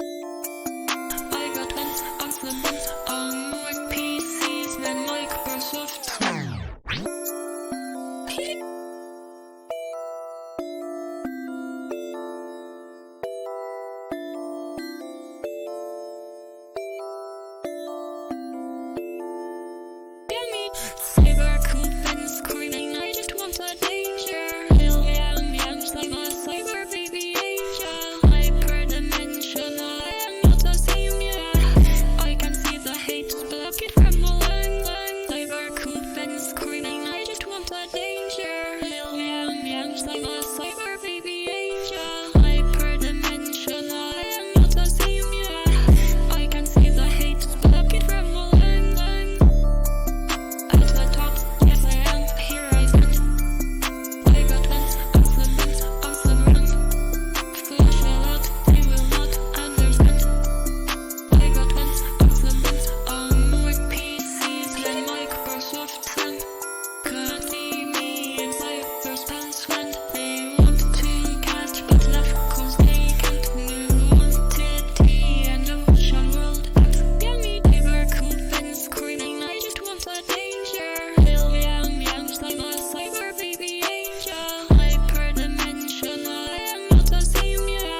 I got hands on cement on more PCs than Microsoft. Cyber cool screaming, I just want a danger. Hell yeah, I'm a cyber baby angel. Hyperdimensional, I am not a savior. I can see the hate, block it from the line. Cyber cool screaming, I just want a danger. Hell yeah, I'm a cyber baby angel. Hyperdimensional, I am not a savior. I can see the hate, block it from the line. I'm a cyber baby angel. Hyperdimensional, I am not a savior.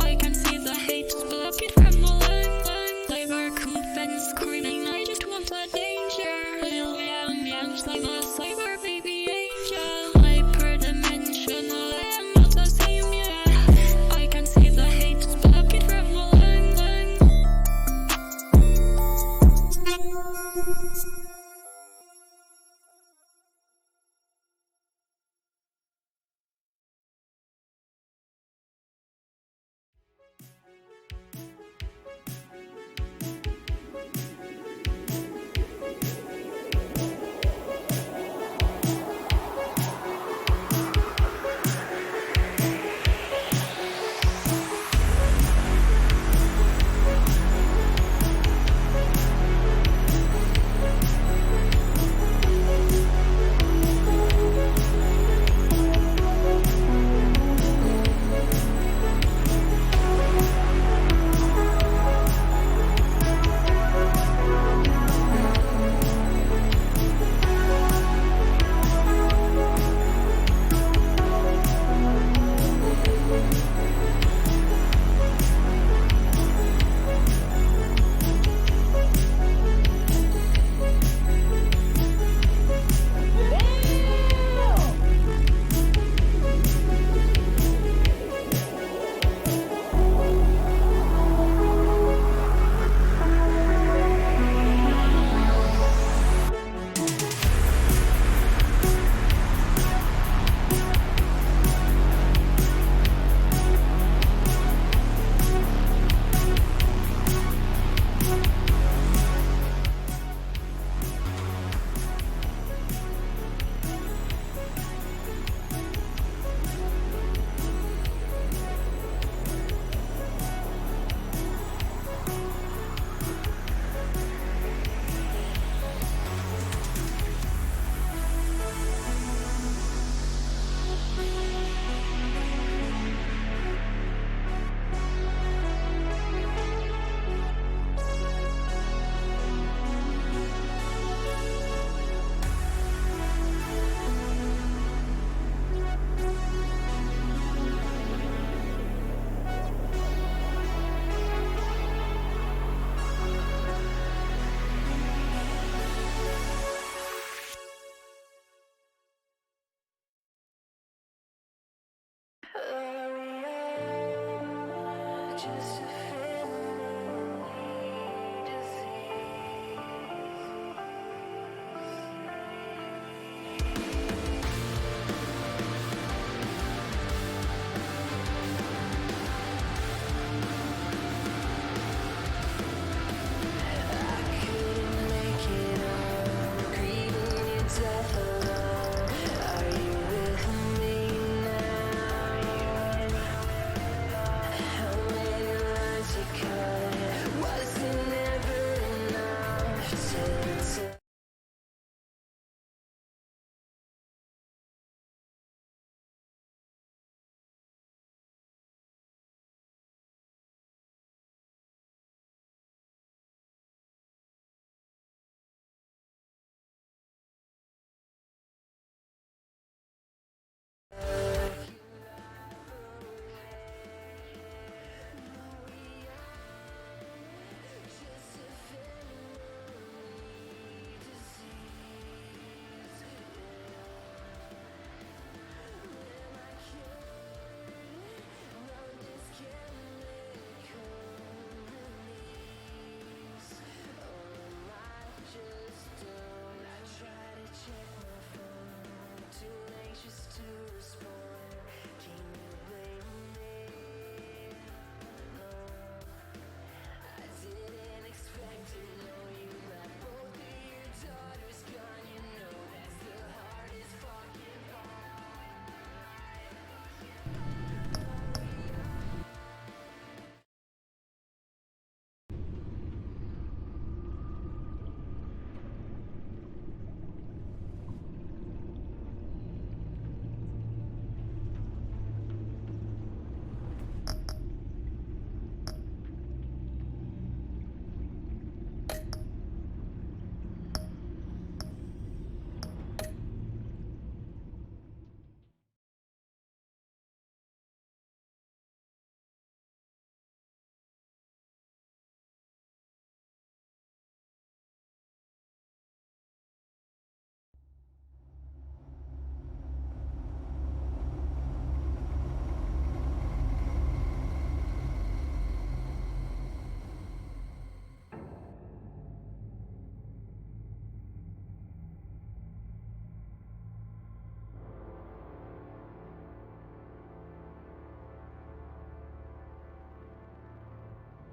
I can see the hate, block it from the line.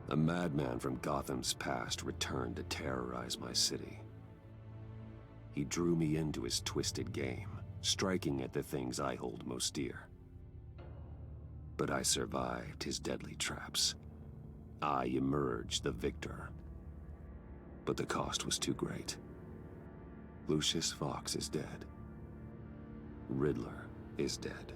A madman from Gotham's past returned to terrorize my city. He drew me into his twisted game, striking at the things I hold most dear. But I survived his deadly traps. I emerged the victor. But the cost was too great. Lucius Fox is dead. Riddler is dead.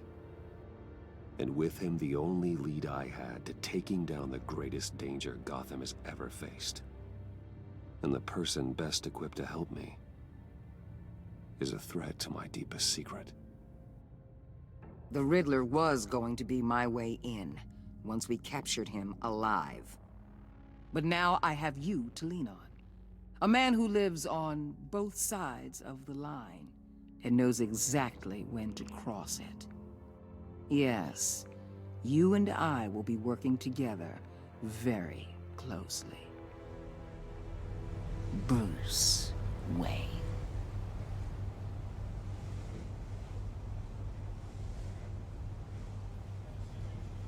And with him the only lead I had to taking down the greatest danger Gotham has ever faced. And the person best equipped to help me is a threat to my deepest secret. The Riddler was going to be my way in, once we captured him alive. But now I have you to lean on. A man who lives on both sides of the line, and knows exactly when to cross it. Yes, you and I will be working together very closely. Bruce Wayne.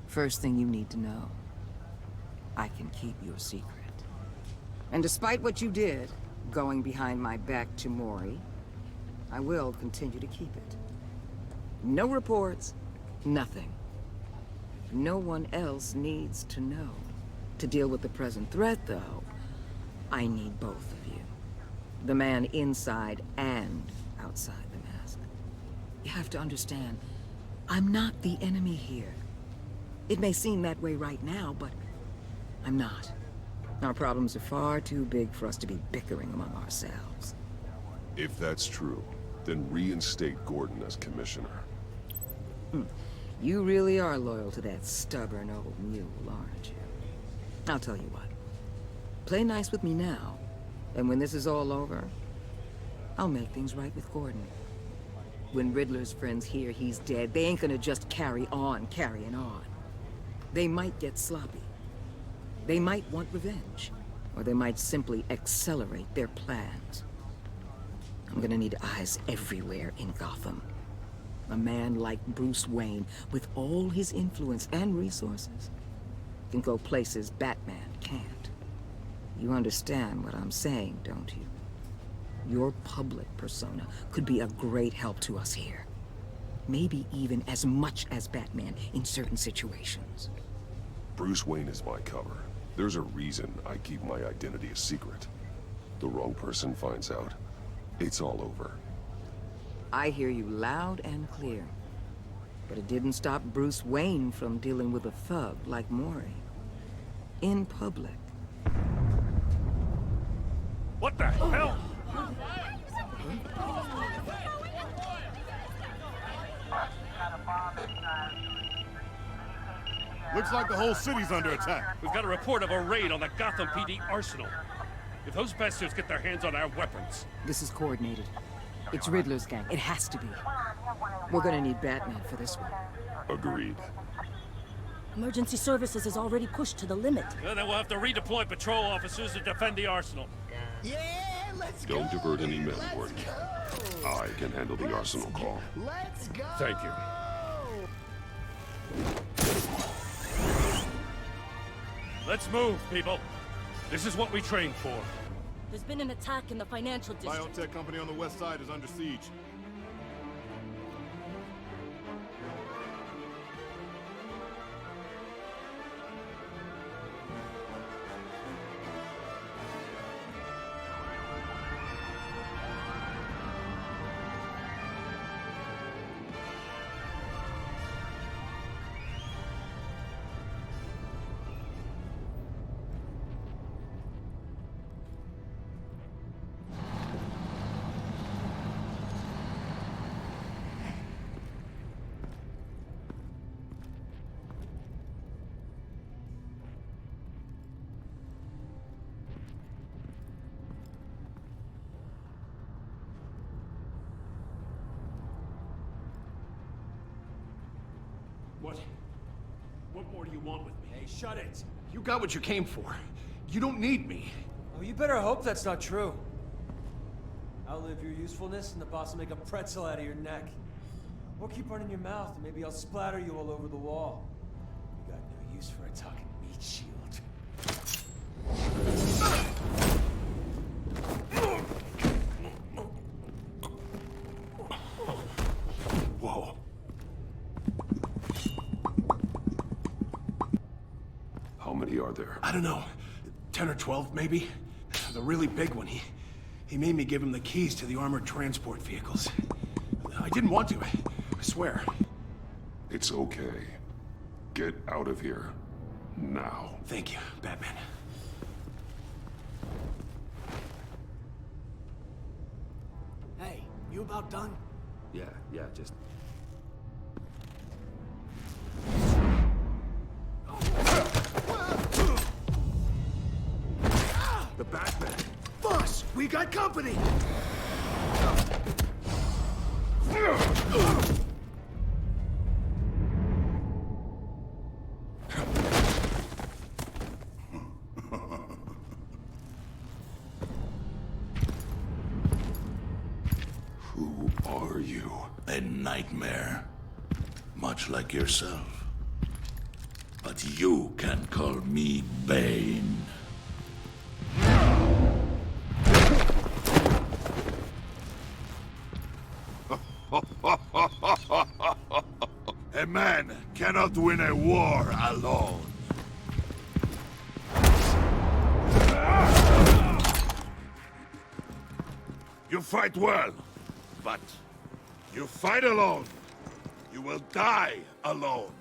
First thing you need to know, I can keep your secret. And despite what you did, going behind my back to Mori, I will continue to keep it. No reports, nothing. No one else needs to know. To deal with the present threat, though, I need both of you. The man inside and outside the mask. You have to understand, I'm not the enemy here. It may seem that way right now, but I'm not. Our problems are far too big for us to be bickering among ourselves. If that's true, then reinstate Gordon as commissioner. You really are loyal to that stubborn old mule, aren't you? I'll tell you what. Play nice with me now, and when this is all over, I'll make things right with Gordon. When Riddler's friends hear he's dead, they ain't gonna just carry on carrying on. They might get sloppy. They might want revenge, or they might simply accelerate their plans. I'm gonna need eyes everywhere in Gotham. A man like Bruce Wayne, with all his influence and resources, can go places Batman can't. You understand what I'm saying, don't you? Your public persona could be a great help to us here. Maybe even as much as Batman in certain situations. Bruce Wayne is my cover. There's a reason I keep my identity a secret. The wrong person finds out, it's all over. I hear you loud and clear. But it didn't stop Bruce Wayne from dealing with a thug like Mori. In public. What the hell? Looks like the whole city's under attack. We've got a report of a raid on the Gotham PD arsenal. If those bastards get their hands on our weapons... This is coordinated. It's Riddler's gang. It has to be. We're gonna need Batman for this one. Agreed. Emergency services is already pushed to the limit. Then we'll have to redeploy patrol officers to defend the arsenal. Yeah, let's go. Don't divert any men, Gordon. I can handle the arsenal call. Let's go. Thank you. Let's move, people. This is what we trained for. There's been an attack in the financial district. Biotech company on the west side is under siege. What do you want with me? Hey, shut it. You got what you came for. You don't need me. Oh, you better hope that's not true. Outlive your usefulness, and the boss will make a pretzel out of your neck. Or keep running your mouth, and maybe I'll splatter you all over the wall. You got no use for a talking meat shield. Whoa. How many are there? I don't know. 10 or 12, maybe? The really big one, he made me give him the keys to the armored transport vehicles. I didn't want to, I swear. It's okay. Get out of here. Now. Thank you, Batman. Hey, you about done? Yeah, just... The Batman! Boss, we got company! Who are you? A nightmare. Much like yourself. But you can call me Bane. A man cannot win a war alone. You fight well, but you fight alone. You will die alone.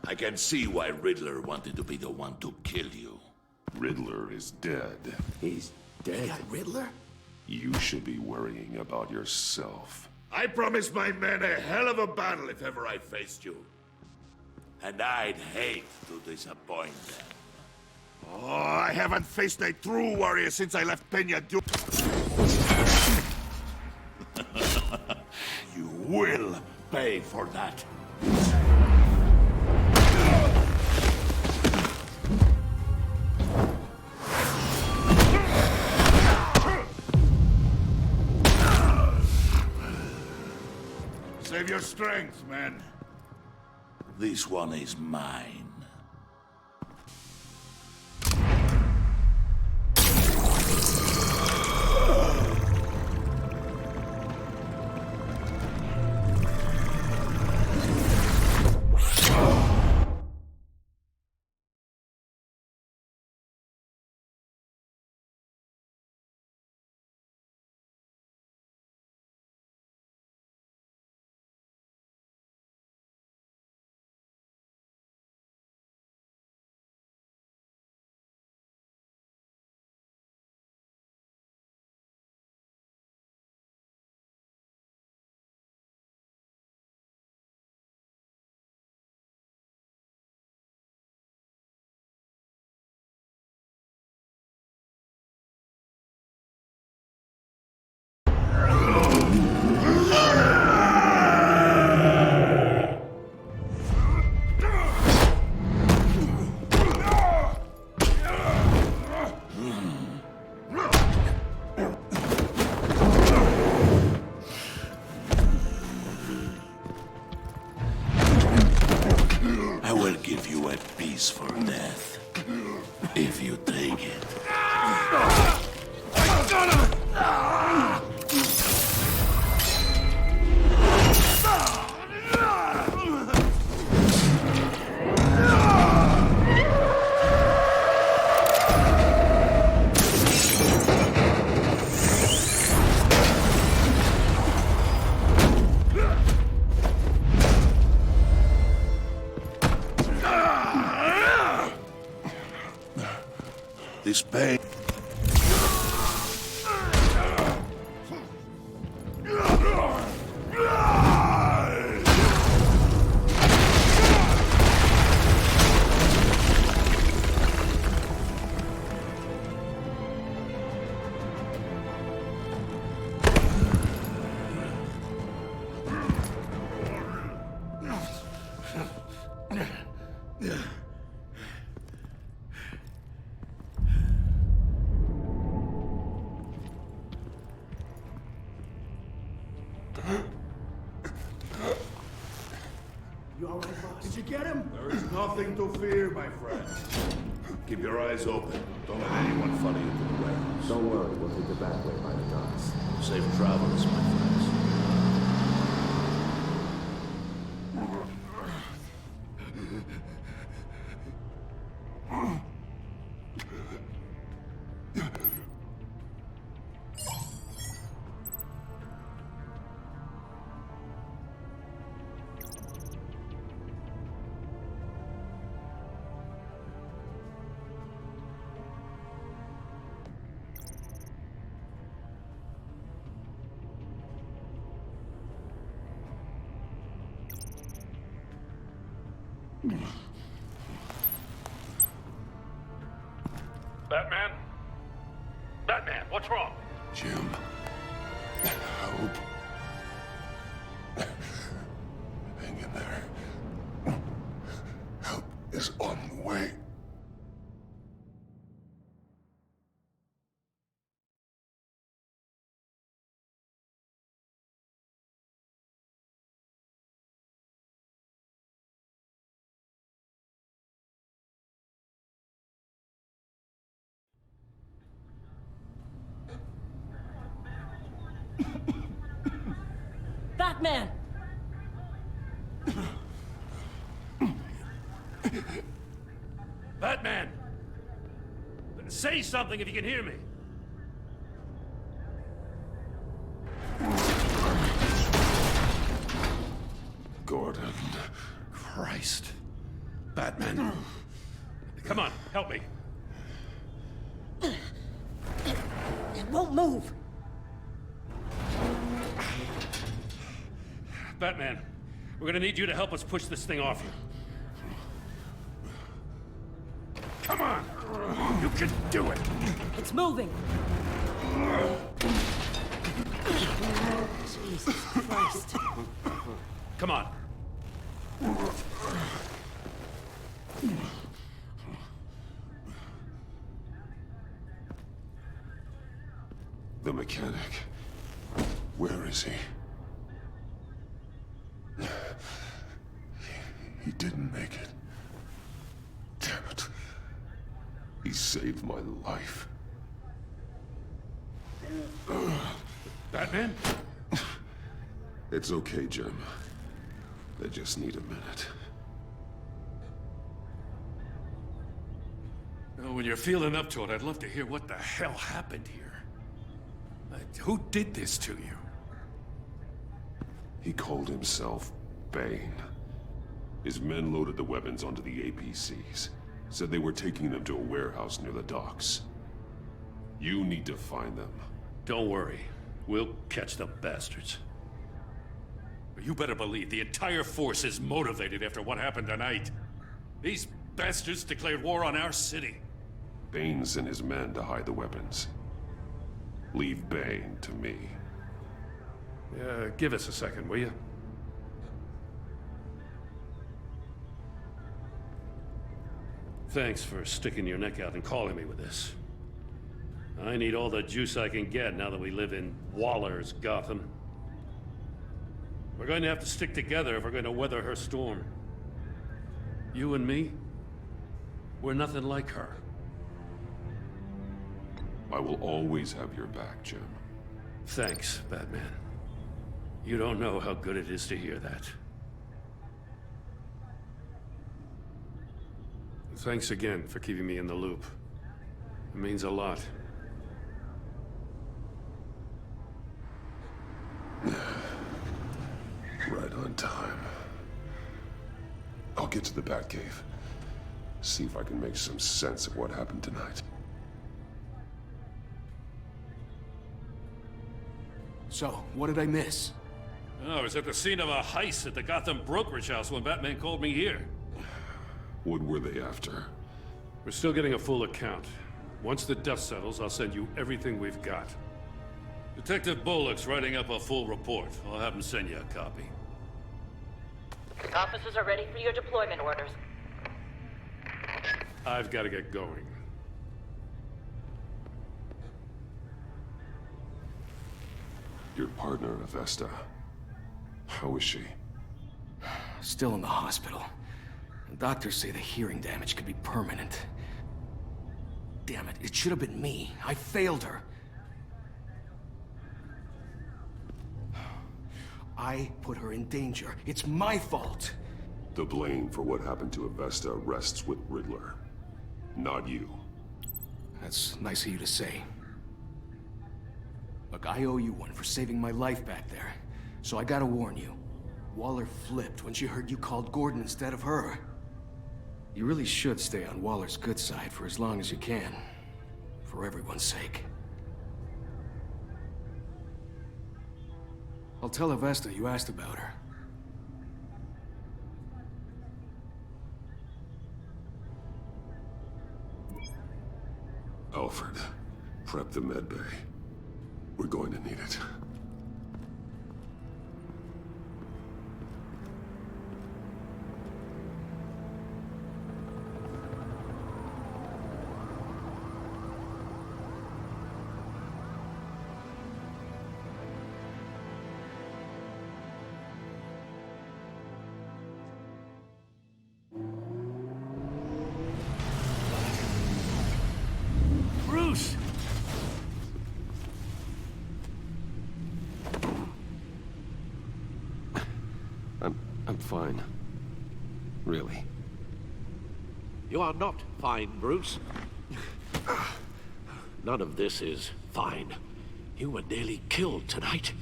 I can see why Riddler wanted to be the one to kill you. Riddler is dead. He's dead. Got Riddler? You should be worrying about yourself. I promised my men a hell of a battle if ever I faced you. And I'd hate to disappoint them. Oh, I haven't faced a true warrior since I left Peña Du... You will pay for that. Save your strength, man. This one is mine. this pain. You all right, boss? Did you get him? There is nothing to fear, my friend. Keep your eyes open. Don't let anyone follow you to the warehouse. Don't worry, we'll take the back way by the docks. Safe travels, my friends. Batman? Batman, what's wrong? Jim. Help. Hang in there. Help is on the way. Batman! Batman! Say something if you can hear me. Gordon. Christ. Batman. Come on, help me. It won't move! Batman, we're gonna need you to help us push this thing off you. Come on! You can do it! It's moving! Jesus Christ. Come on. The mechanic. Where is he? He didn't make it. Damn it. He saved my life. Batman? It's okay, Jim. I just need a minute. Well, when you're feeling up to it, I'd love to hear what the hell happened here. Who did this to you? He called himself Bane. His men loaded the weapons onto the APCs. Said they were taking them to a warehouse near the docks. You need to find them. Don't worry. We'll catch the bastards. But you better believe the entire force is motivated after what happened tonight. These bastards declared war on our city. Bane sent his men to hide the weapons. Leave Bane to me. Give us a second, will you? Thanks for sticking your neck out and calling me with this. I need all the juice I can get now that we live in Waller's Gotham. We're going to have to stick together if we're going to weather her storm. You and me, we're nothing like her. I will always have your back, Jim. Thanks, Batman. You don't know how good it is to hear that. Thanks again for keeping me in the loop. It means a lot. Right on time. I'll get to the Batcave. See if I can make some sense of what happened tonight. So, what did I miss? Oh, I was at the scene of a heist at the Gotham brokerage house when Batman called me here. What were they after? We're still getting a full account. Once the dust settles, I'll send you everything we've got. Detective Bullock's writing up a full report. I'll have him send you a copy. Officers are ready for your deployment orders. I've got to get going. Your partner, Avesta. How is she? Still in the hospital. Doctors say the hearing damage could be permanent. Damn it, it should have been me. I failed her. I put her in danger. It's my fault. The blame for what happened to Avesta rests with Riddler, not you. That's nice of you to say. Look, I owe you one for saving my life back there. So I gotta warn you. Waller flipped when she heard you called Gordon instead of her. You really should stay on Waller's good side for as long as you can. For everyone's sake. I'll tell Avesta you asked about her. Alfred, prep the med bay. We're going to need it. Bruce! I'm fine. Really. You are not fine, Bruce. None of this is fine. You were nearly killed tonight.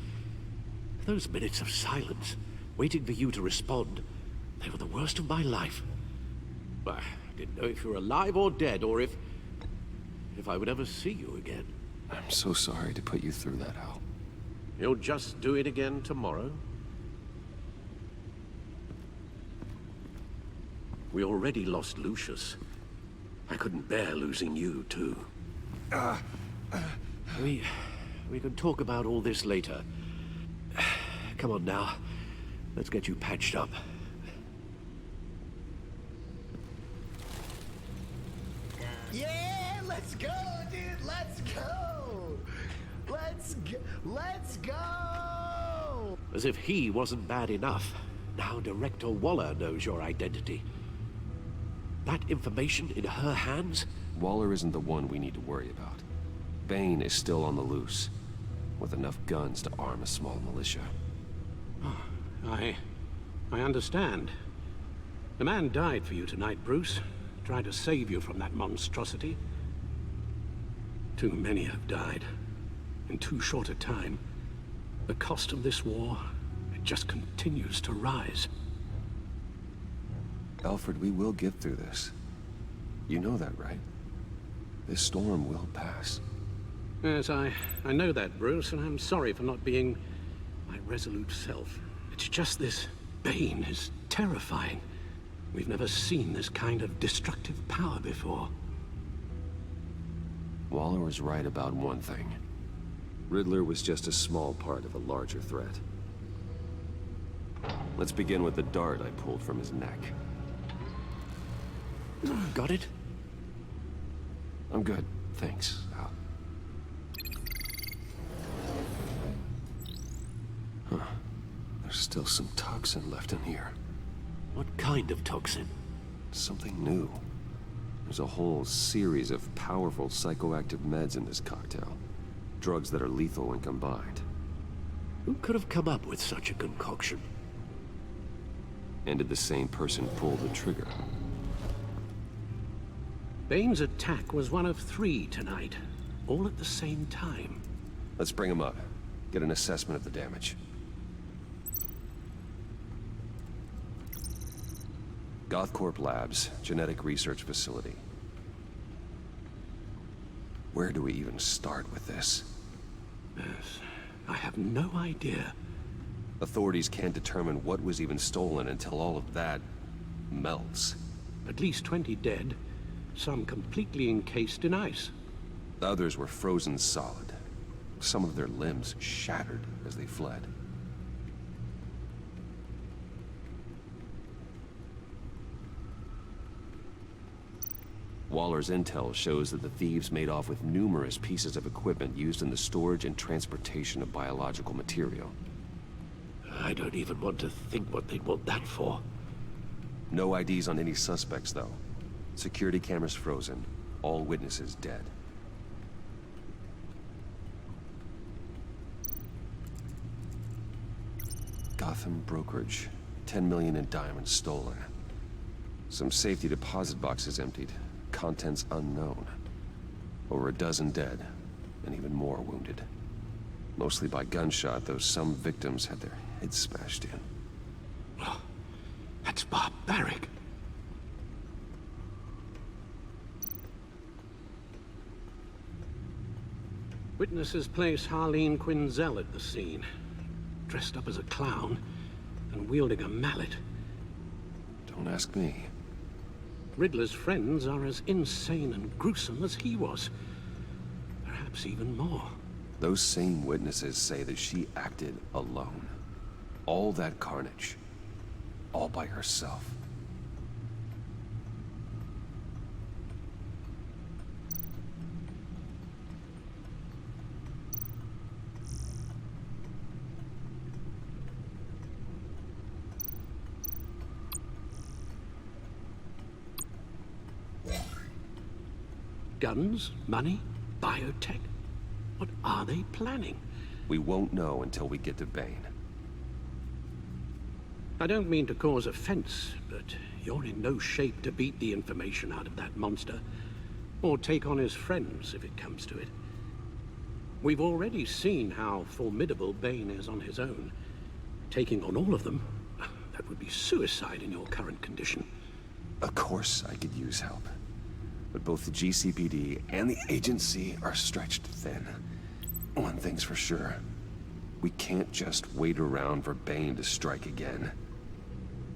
Those minutes of silence, waiting for you to respond, they were the worst of my life. I didn't know if you were alive or dead, or if I would ever see you again. I'm so sorry to put you through that, Al. You'll just do it again tomorrow? We already lost Lucius. I couldn't bear losing you, too. We can talk about all this later. Come on now. Let's get you patched up. Yeah, let's go, dude. Let's go. Let's go. As if he wasn't bad enough. Now Director Waller knows your identity. That information in her hands? Waller isn't the one we need to worry about. Bane is still on the loose, with enough guns to arm a small militia. I understand. The man died for you tonight, Bruce. Tried to save you from that monstrosity. Too many have died. In too short a time. The cost of this war, it just continues to rise. Alfred, we will get through this. You know that, right? This storm will pass. Yes, I know that, Bruce, and I'm sorry for not being my resolute self. It's just this Bane is terrifying. We've never seen this kind of destructive power before. Waller was right about one thing. Riddler was just a small part of a larger threat. Let's begin with the dart I pulled from his neck. Got it? I'm good, thanks, Al. Huh. There's still some toxin left in here. What kind of toxin? Something new. There's a whole series of powerful psychoactive meds in this cocktail. Drugs that are lethal when combined. Who could have come up with such a concoction? And did the same person pull the trigger? Bane's attack was one of 3 tonight, all at the same time. Let's bring him up. Get an assessment of the damage. Gothcorp Labs, genetic research facility. Where do we even start with this? Yes. I have no idea. Authorities can't determine what was even stolen until all of that melts. At least 20 dead, some completely encased in ice. Others were frozen solid. Some of their limbs shattered as they fled. Waller's intel shows that the thieves made off with numerous pieces of equipment used in the storage and transportation of biological material. I don't even want to think what they'd want that for. No IDs on any suspects, though. Security cameras frozen. All witnesses dead. Gotham brokerage. 10 million in diamonds stolen. Some safety deposit boxes emptied. Contents unknown. Over a dozen dead, and even more wounded. Mostly by gunshot, though some victims had their heads smashed in. Oh, that's barbaric. Witnesses place Harleen Quinzel at the scene, dressed up as a clown and wielding a mallet. Don't ask me. Riddler's friends are as insane and gruesome as he was. Perhaps even more. Those same witnesses say that she acted alone. All that carnage. All by herself. Guns, money, biotech. What are they planning? We won't know until we get to Bane. I don't mean to cause offense, but you're in no shape to beat the information out of that monster, or take on his friends if it comes to it. We've already seen how formidable Bane is on his own. Taking on all of them, that would be suicide in your current condition. Of course I could use help. But both the GCPD and the agency are stretched thin. One thing's for sure. We can't just wait around for Bane to strike again.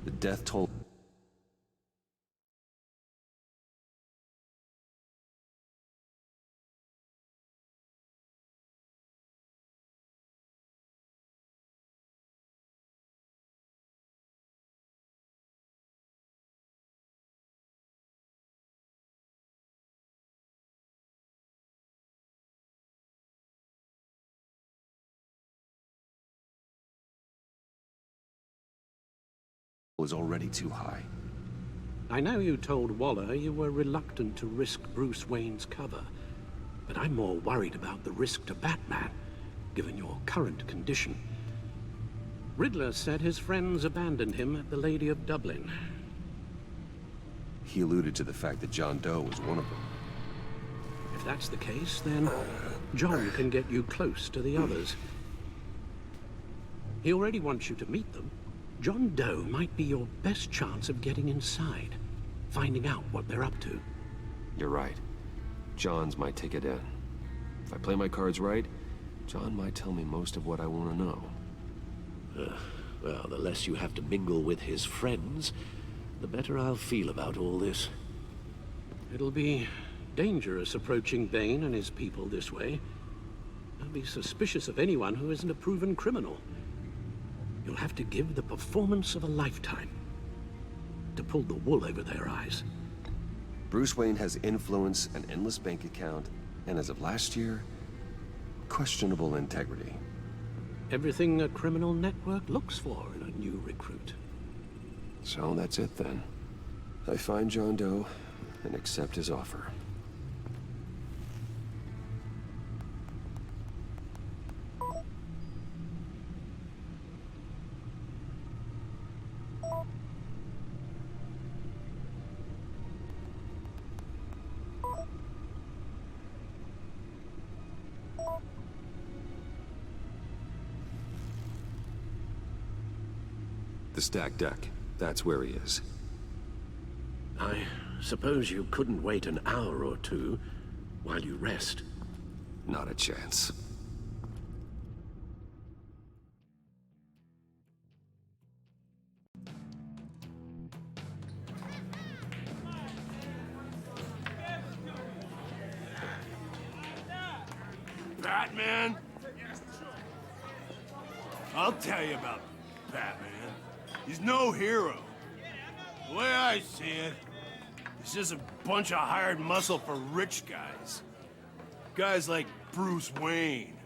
The death toll is already too high. I know you told Waller you were reluctant to risk Bruce Wayne's cover, but I'm more worried about the risk to Batman, given your current condition. Riddler said his friends abandoned him at the Lady of Dublin. He alluded to the fact that John Doe was one of them. If that's the case, then John can get you close to the others. He already wants you to meet them. John Doe might be your best chance of getting inside, finding out what they're up to. You're right. John's my ticket in. If I play my cards right, John might tell me most of what I want to know. Well, the less you have to mingle with his friends, the better I'll feel about all this. It'll be dangerous approaching Bane and his people this way. I'll be suspicious of anyone who isn't a proven criminal. You'll have to give the performance of a lifetime to pull the wool over their eyes. Bruce Wayne has influence, an endless bank account, and as of last year, questionable integrity. Everything a criminal network looks for in a new recruit. So that's it then. I find John Doe and accept his offer. The stacked deck. That's where he is. I suppose you couldn't wait an hour or two while you rest. Not a chance. Batman? I'll tell you about Batman. He's no hero. The way I see it, he's just a bunch of hired muscle for rich guys. Guys like Bruce Wayne.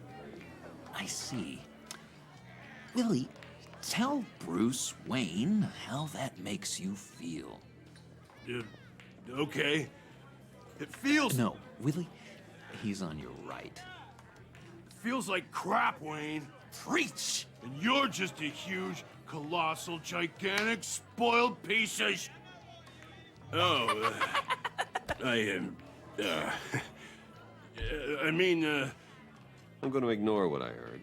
I see. Willie, tell Bruce Wayne how that makes you feel. Okay. It feels... No, Willie, he's on your right. It feels like crap, Wayne. Preach! And you're just a huge, colossal, gigantic, spoiled piece of Oh, I mean, I'm going to ignore what I heard.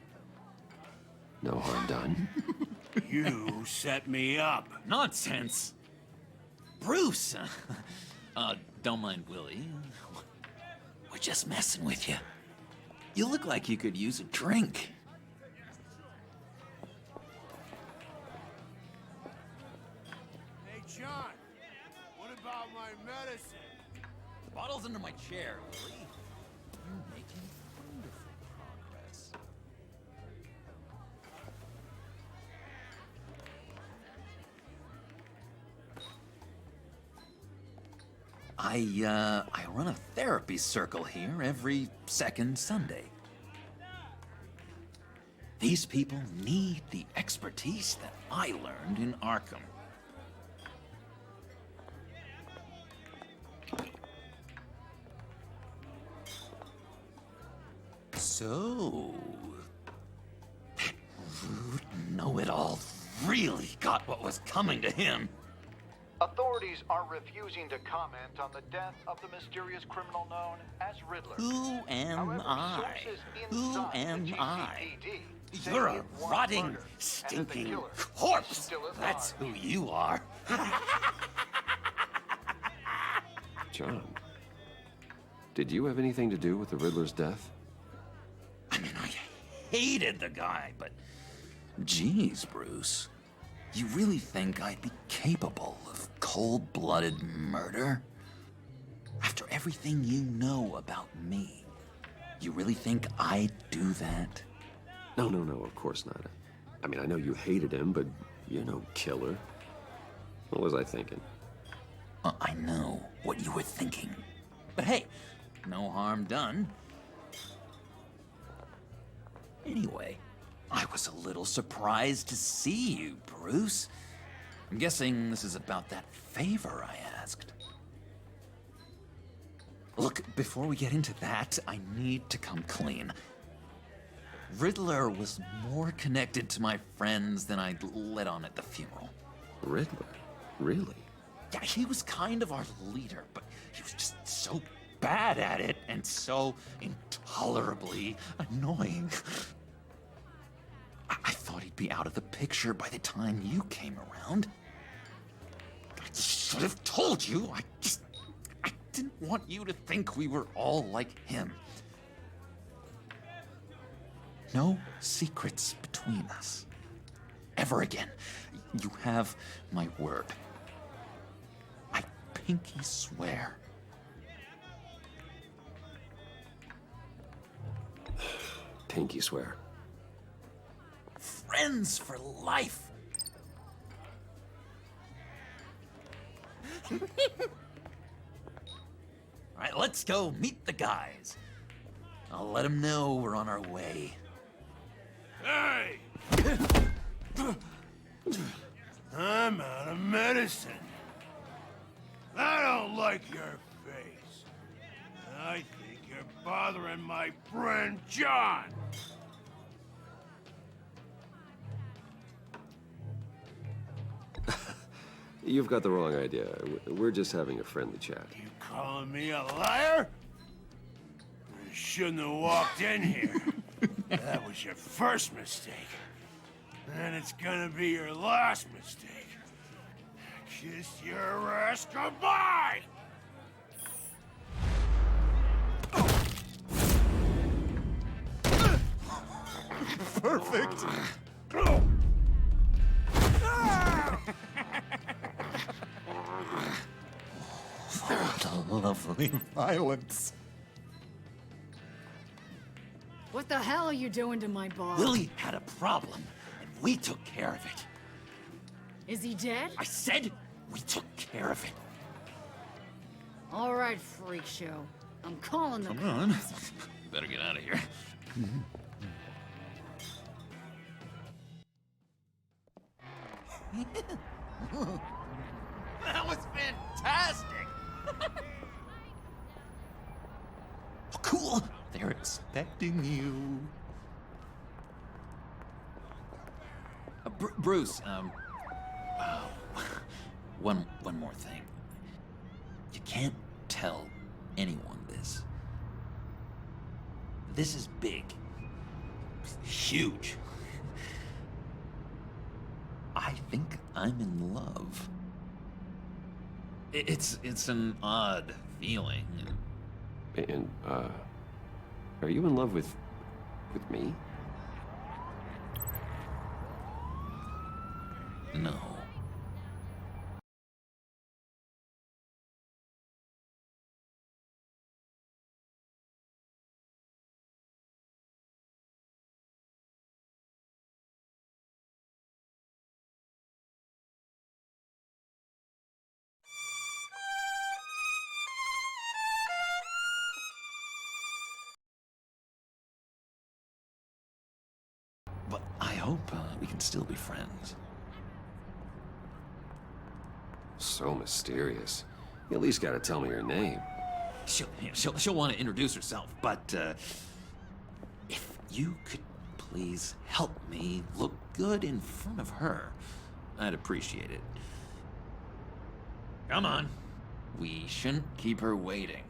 No harm done. You set me up. Nonsense! Bruce! Don't mind Willie. We're just messing with you. You look like you could use a drink. Hey, John, what about my medicine? The bottle's under my chair, Willie. You're making wonderful progress. I run a therapy circle here every second Sunday. These people need the expertise that I learned in Arkham. So, that rude know-it-all really got what was coming to him. Authorities are refusing to comment on the death of the mysterious criminal known as Riddler. Who am However, I? sources Who inside the am I? GCPD say You're it a was rotting, murder, and that the stinking killer corpse. is still at That's large. who you are. John, did you have anything to do with the Riddler's death? I mean, I hated the guy, but geez, Bruce. You really think I'd be capable of cold-blooded murder? After everything you know about me, you really think I'd do that? No, of course not. I mean, I know you hated him, but you're no killer. What was I thinking? I know what you were thinking. But hey, no harm done. Anyway, I was a little surprised to see you, Bruce. I'm guessing this is about that favor I asked. Look, before we get into that, I need to come clean. Riddler was more connected to my friends than I'd let on at the funeral. Riddler? Really? Yeah, he was kind of our leader, but he was just so bad at it and so intolerably annoying. I thought he'd be out of the picture by the time you came around. I should have told you. I didn't want you to think we were all like him. No secrets between us. Ever again. You have my word. I pinky swear. Pinky swear. Friends for life. All right, let's go meet the guys. I'll let them know we're on our way. Hey! I'm out of medicine. I don't like your face. I think you're bothering my friend John. You've got the wrong idea. We're just having a friendly chat. You calling me a liar? You shouldn't have walked in here. That was your first mistake. And it's gonna be your last mistake. Kiss your ass goodbye! Perfect. What a lovely violence. What What the hell are you doing to my bar? Willie had a problem, and we took care of it. Is he dead? I said we took care of it. All right, freak show. I'm calling the Come on. Better get out of here. That was fantastic! Oh, cool! They're expecting you. Bruce, wow. One more thing. You can't tell anyone this. This is big. Huge. I think I'm in love. It's an odd feeling. And, are you in love with me? No. But I hope we can still be friends. So mysterious. You at least gotta tell me her name. She'll want to introduce herself, but if you could please help me look good in front of her, I'd appreciate it. Come on. We shouldn't keep her waiting.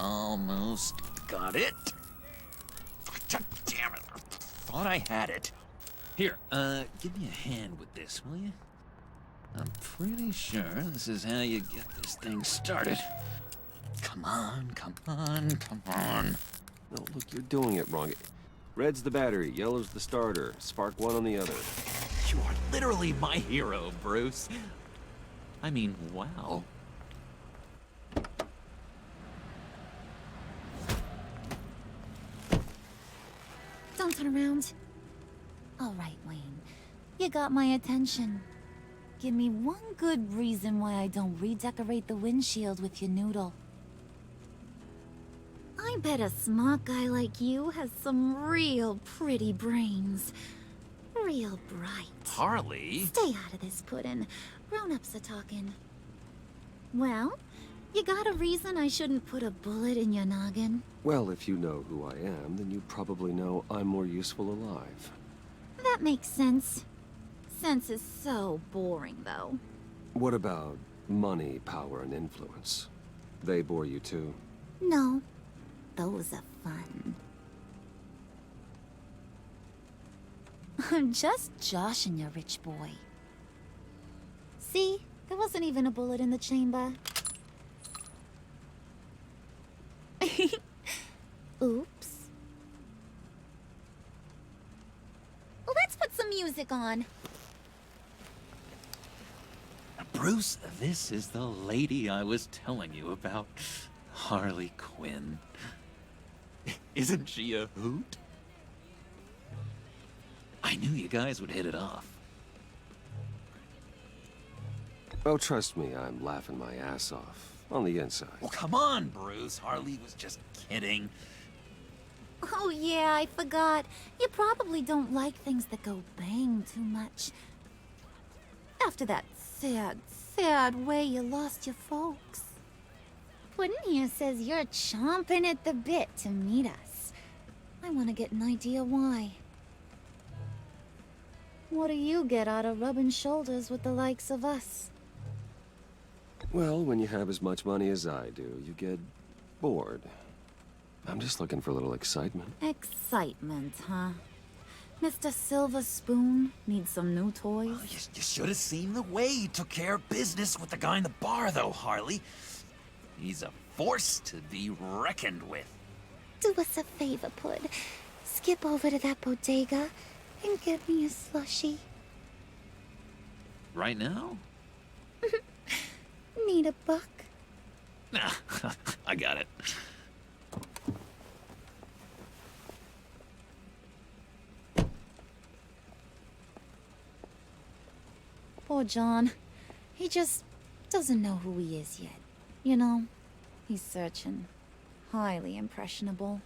Almost got it. Damn it. Thought I had it. Here, give me a hand with this, will you? I'm pretty sure this is how you get this thing started. Come on, come on, come on. No, look, you're doing it wrong. Red's the battery, yellow's the starter. Spark one on the other. You are literally my hero, Bruce. I mean, wow. Don't turn around. All right, Wayne. You got my attention. Give me one good reason why I don't redecorate the windshield with your noodle. I bet a smart guy like you has some real pretty brains. Real bright. Harley? Stay out of this, Puddin'. Grown-ups are talking. Well, you got a reason I shouldn't put a bullet in your noggin? Well, if you know who I am, then you probably know I'm more useful alive. That makes sense. Sense is so boring, though. What about money, power, and influence? They bore you too? No. Those are fun. I'm just joshing you, rich boy. See? There wasn't even a bullet in the chamber. Oops. Let's put some music on. Bruce, this is the lady I was telling you about. Harley Quinn. Isn't she a hoot? I knew you guys would hit it off. Oh, trust me, I'm laughing my ass off. On the inside. Well, come on, Bruce. Harley was just kidding. Oh yeah, I forgot. You probably don't like things that go bang too much. After that sad way you lost your folks. Puddin' here says you're chomping at the bit to meet us. I want to get an idea why. What do you get out of rubbing shoulders with the likes of us? Well, when you have as much money as I do, you get bored. I'm just looking for a little excitement. Excitement, huh? Mr. Silver Spoon needs some new toys? Oh, you should have seen the way he took care of business with the guy in the bar, though, Harley. He's a force to be reckoned with. Do us a favor, Pud. Skip over to that bodega and get me a slushie. Right now? Need a buck? Nah, I got it. Poor John. He just doesn't know who he is yet. You know, he's searching. Highly impressionable.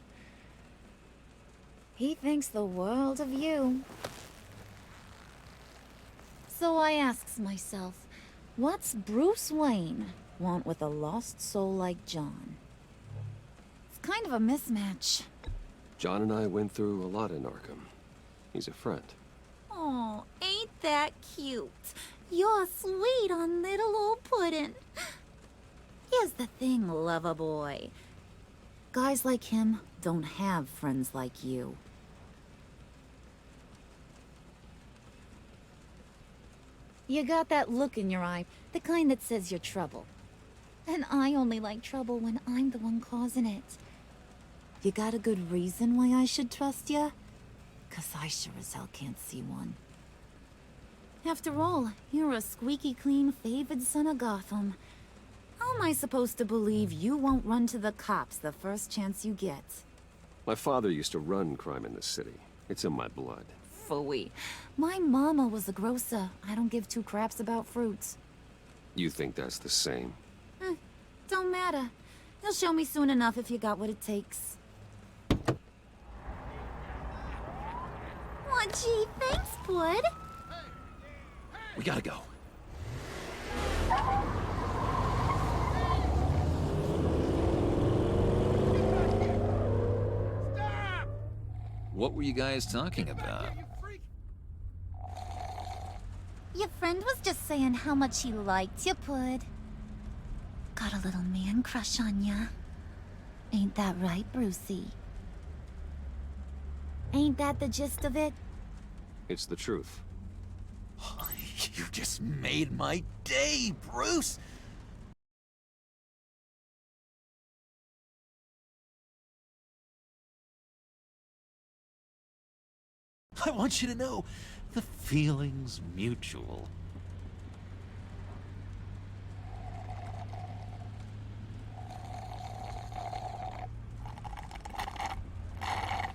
He thinks the world of you. So I asks myself, what's Bruce Wayne want with a lost soul like John? It's kind of a mismatch. John and I went through a lot in Arkham. He's a friend. Oh, ain't that cute? You're sweet on little old puddin'. Here's the thing, lover boy. Guys like him don't have friends like you. You got that look in your eye, the kind that says you're trouble. And I only like trouble when I'm the one causing it. You got a good reason why I should trust you? 'Cause I sure as hell can't see one. After all, you're a squeaky clean favored son of Gotham. How am I supposed to believe you won't run to the cops the first chance you get? My father used to run crime in the city. It's in my blood. Phooey. My mama was a grocer. I don't give two craps about fruits. You think that's the same? Don't matter. You'll show me soon enough if you got what it takes. Aw, gee, thanks, bud. We gotta go. What were you guys talking about? Your friend was just saying how much he liked you, Pud. Got a little man crush on ya. Ain't that right, Brucey? Ain't that the gist of it? It's the truth. You just made my day, Bruce! I want you to know, the feeling's mutual.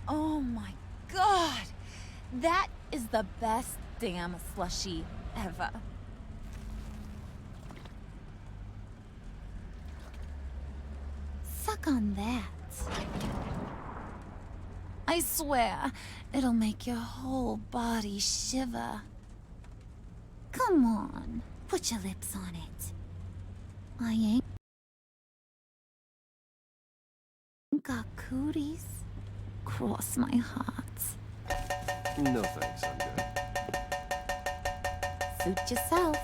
Oh my god! That is the best damn slushie ever. Suck on that. I swear, it'll make your whole body shiver. Come on, put your lips on it. I ain't got cooties. Cross my heart. No thanks, I'm good. Suit yourself.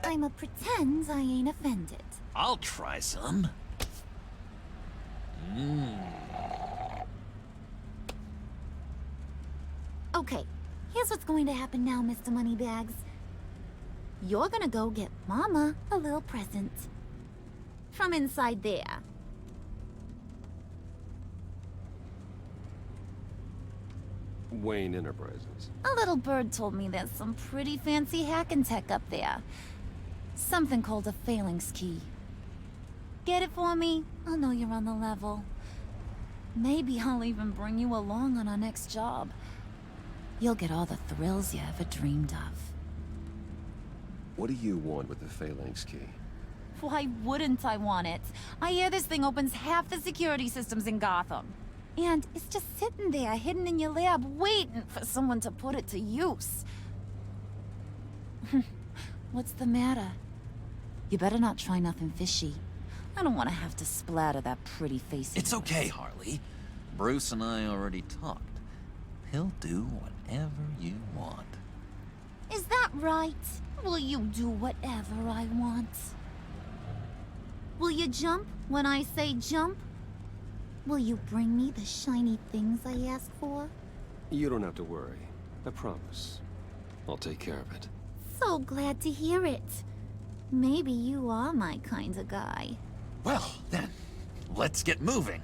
I'ma pretend I ain't offended. I'll try some. Okay, here's what's going to happen now, Mr. Moneybags. You're gonna go get Mama a little present. From inside there. Wayne Enterprises. A little bird told me there's some pretty fancy hacking tech up there. Something called a phalanx key. Get it for me? I'll know you're on the level. Maybe I'll even bring you along on our next job. You'll get all the thrills you ever dreamed of. What do you want with the phalanx key? Why wouldn't I want it? I hear this thing opens half the security systems in Gotham. And it's just sitting there, hidden in your lab, waiting for someone to put it to use. What's the matter? You better not try nothing fishy. I don't want to have to splatter that pretty face. It's okay, Harley. Bruce and I already talked. He'll do whatever you want. Is that right? Will you do whatever I want? Will you jump when I say jump? Will you bring me the shiny things I ask for? You don't have to worry. I promise. I'll take care of it. So glad to hear it. Maybe you are my kind of guy. Well, then, let's get moving.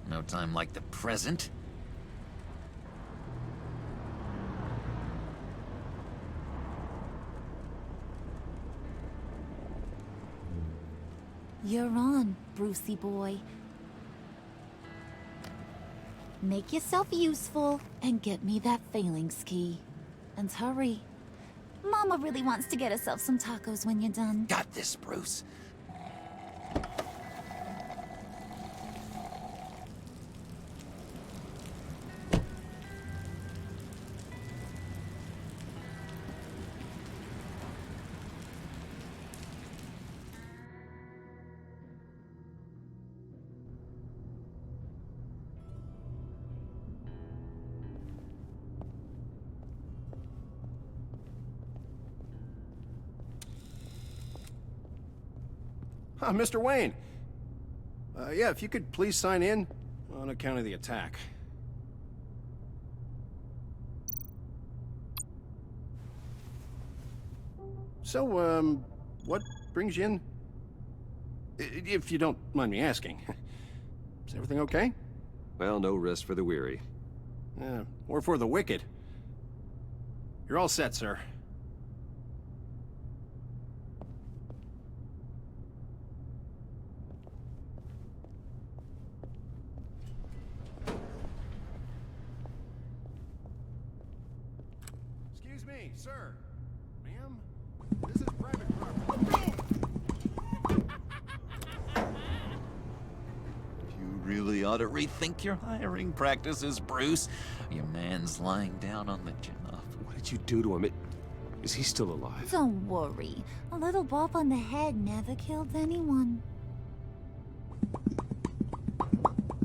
No time like the present. You're on, Brucey boy. Make yourself useful and get me that phalanx key. And hurry. Mama really wants to get herself some tacos when you're done. Got this, Bruce. Mr. Wayne. Yeah, if you could please sign in on account of the attack. So, what brings you in? If you don't mind me asking. Is everything okay? Well, no rest for the weary. Or for the wicked. You're all set, sir. Excuse me, sir. Ma'am? This is private property. You really ought to rethink your hiring practices, Bruce. Your man's lying down on the job. What did you do to him? Is he still alive? Don't worry. A little bump on the head never killed anyone.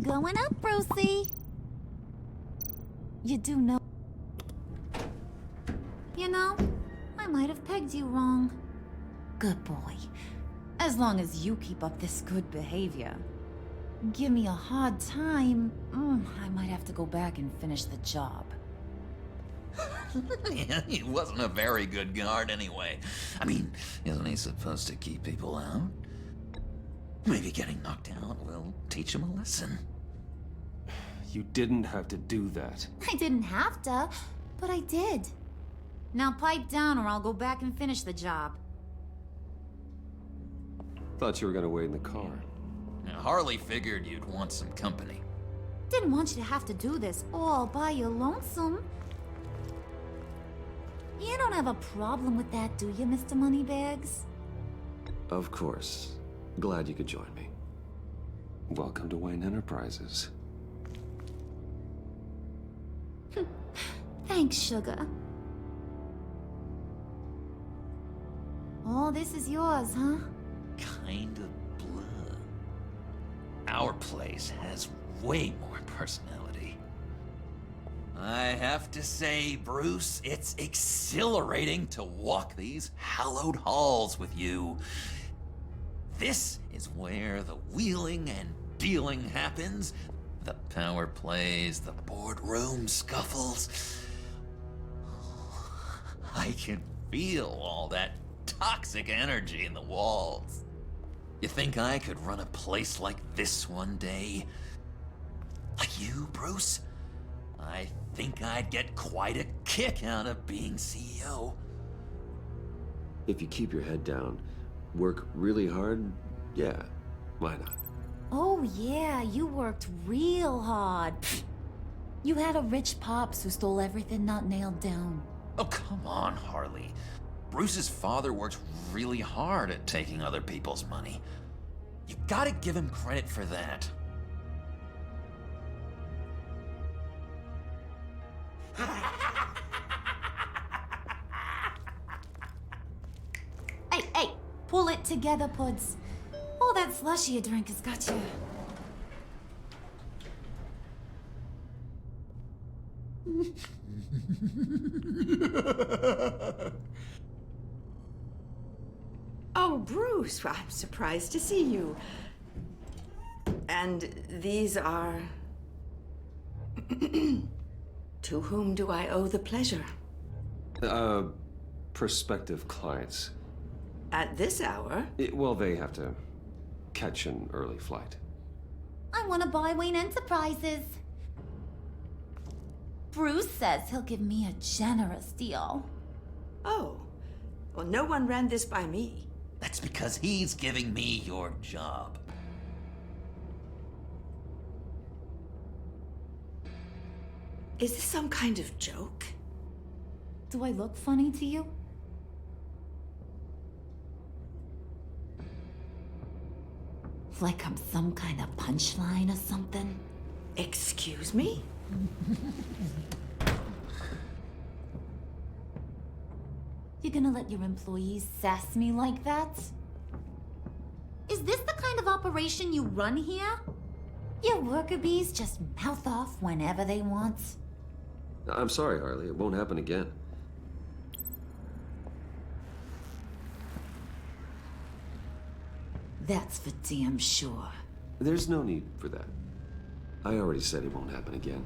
Going up, Brucey. You do know... You know, I might have pegged you wrong. Good boy. As long as you keep up this good behavior. Give me a hard time, I might have to go back and finish the job. Yeah, he wasn't a very good guard anyway. I mean, isn't he supposed to keep people out? Maybe getting knocked out will teach him a lesson. You didn't have to do that. I didn't have to, but I did. Now pipe down or I'll go back and finish the job. Thought you were gonna wait in the car. Now, Harley figured you'd want some company. Didn't want you to have to do this all by your lonesome. You don't have a problem with that, do you, Mr. Moneybags? Of course. Glad you could join me. Welcome to Wayne Enterprises. Thanks, sugar. All this is yours, huh? Kind of blur. Our place has way more personality. I have to say, Bruce, it's exhilarating to walk these hallowed halls with you. This is where the wheeling and dealing happens. The power plays, the boardroom scuffles. I can feel all that toxic energy in the walls. You think I could run a place like this one day? Like you, Bruce? I think I'd get quite a kick out of being CEO. If you keep your head down, work really hard, yeah, why not? Oh yeah, you worked real hard. You had a rich pops who stole everything not nailed down. Oh, come on, Harley. Bruce's father worked really hard at taking other people's money. You gotta give him credit for that. Hey, pull it together, Puds. All that slushy you drink has got you. Oh, Bruce, well, I'm surprised to see you. And these are... To whom do I owe the pleasure? Prospective clients. At this hour? Well, they have to catch an early flight. I want to buy Wayne Enterprises. Bruce says he'll give me a generous deal. Oh, well, no one ran this by me. That's because he's giving me your job. Is this some kind of joke? Do I look funny to you? Like I'm some kind of punchline or something? Excuse me? You gonna let your employees sass me like that? Is this the kind of operation you run here? Your worker bees just mouth off whenever they want? I'm sorry, Harley. It won't happen again. That's for damn sure. There's no need for that. I already said it won't happen again.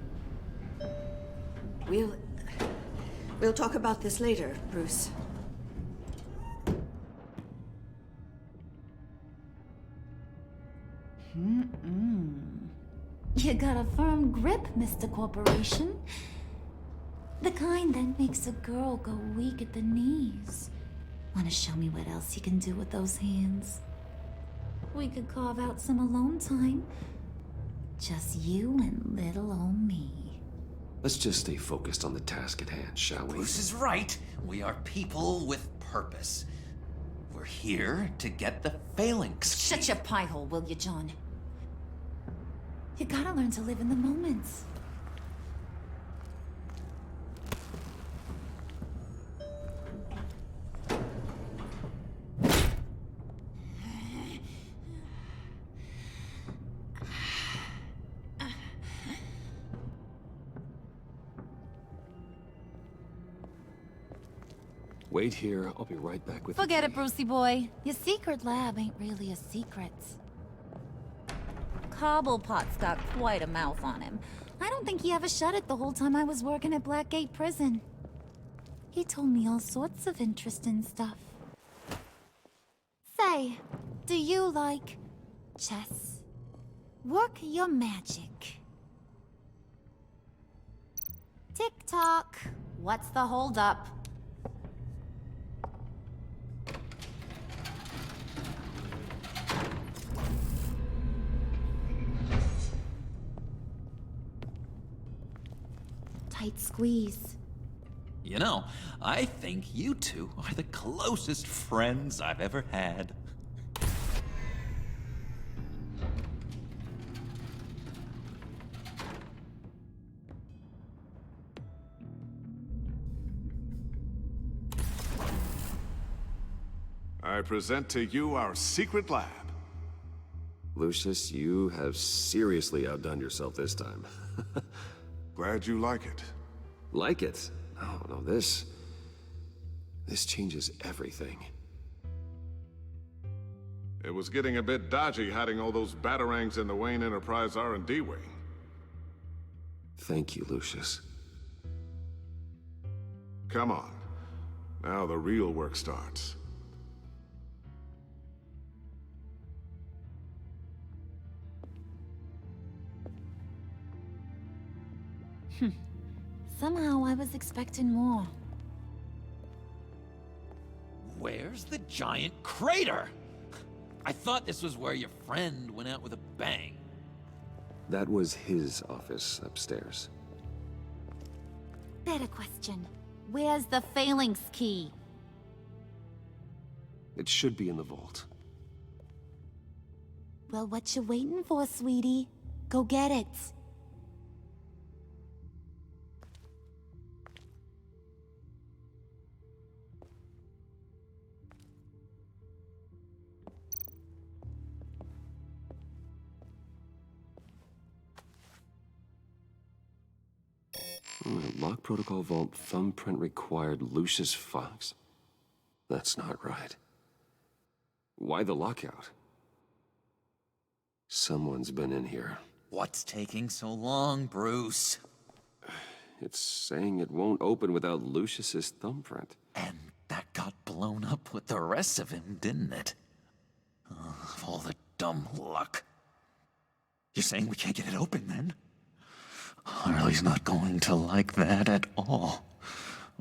We'll talk about this later, Bruce. You got a firm grip, Mr. Corporation. The kind that makes a girl go weak at the knees. Wanna show me what else you can do with those hands? We could carve out some alone time. Just you and little old me. Let's just stay focused on the task at hand, shall we? Bruce is right. We are people with purpose. We're here to get the phalanx. Shut your pie hole, will you, John? You gotta learn to live in the moment. Wait here. I'll be right back with Forget it, Brucey boy. Your secret lab ain't really a secret. Cobblepot's got quite a mouth on him. I don't think he ever shut it the whole time I was working at Blackgate Prison. He told me all sorts of interesting stuff. Say, do you like chess? Work your magic. Tick-tock. What's the holdup? Tight squeeze. You know, I think you two are the closest friends I've ever had. I present to you our secret lab. Lucius, you have seriously outdone yourself this time. Glad you like it. Like it? No, this changes everything. It was getting a bit dodgy hiding all those batarangs in the Wayne Enterprise R&D wing. Thank you, Lucius. Come on. Now the real work starts. Somehow I was expecting more. Where's the giant crater? I thought this was where your friend went out with a bang. That was his office upstairs. Better question. Where's the phalanx key? It should be in the vault. Well, what you waiting for, sweetie? Go get it. Lock protocol vault thumbprint required Lucius Fox? That's not right. Why the lockout? Someone's been in here. What's taking so long, Bruce? It's saying it won't open without Lucius's thumbprint. And that got blown up with the rest of him, didn't it? All the dumb luck. You're saying we can't get it open, then? Harley's not going to like that at all.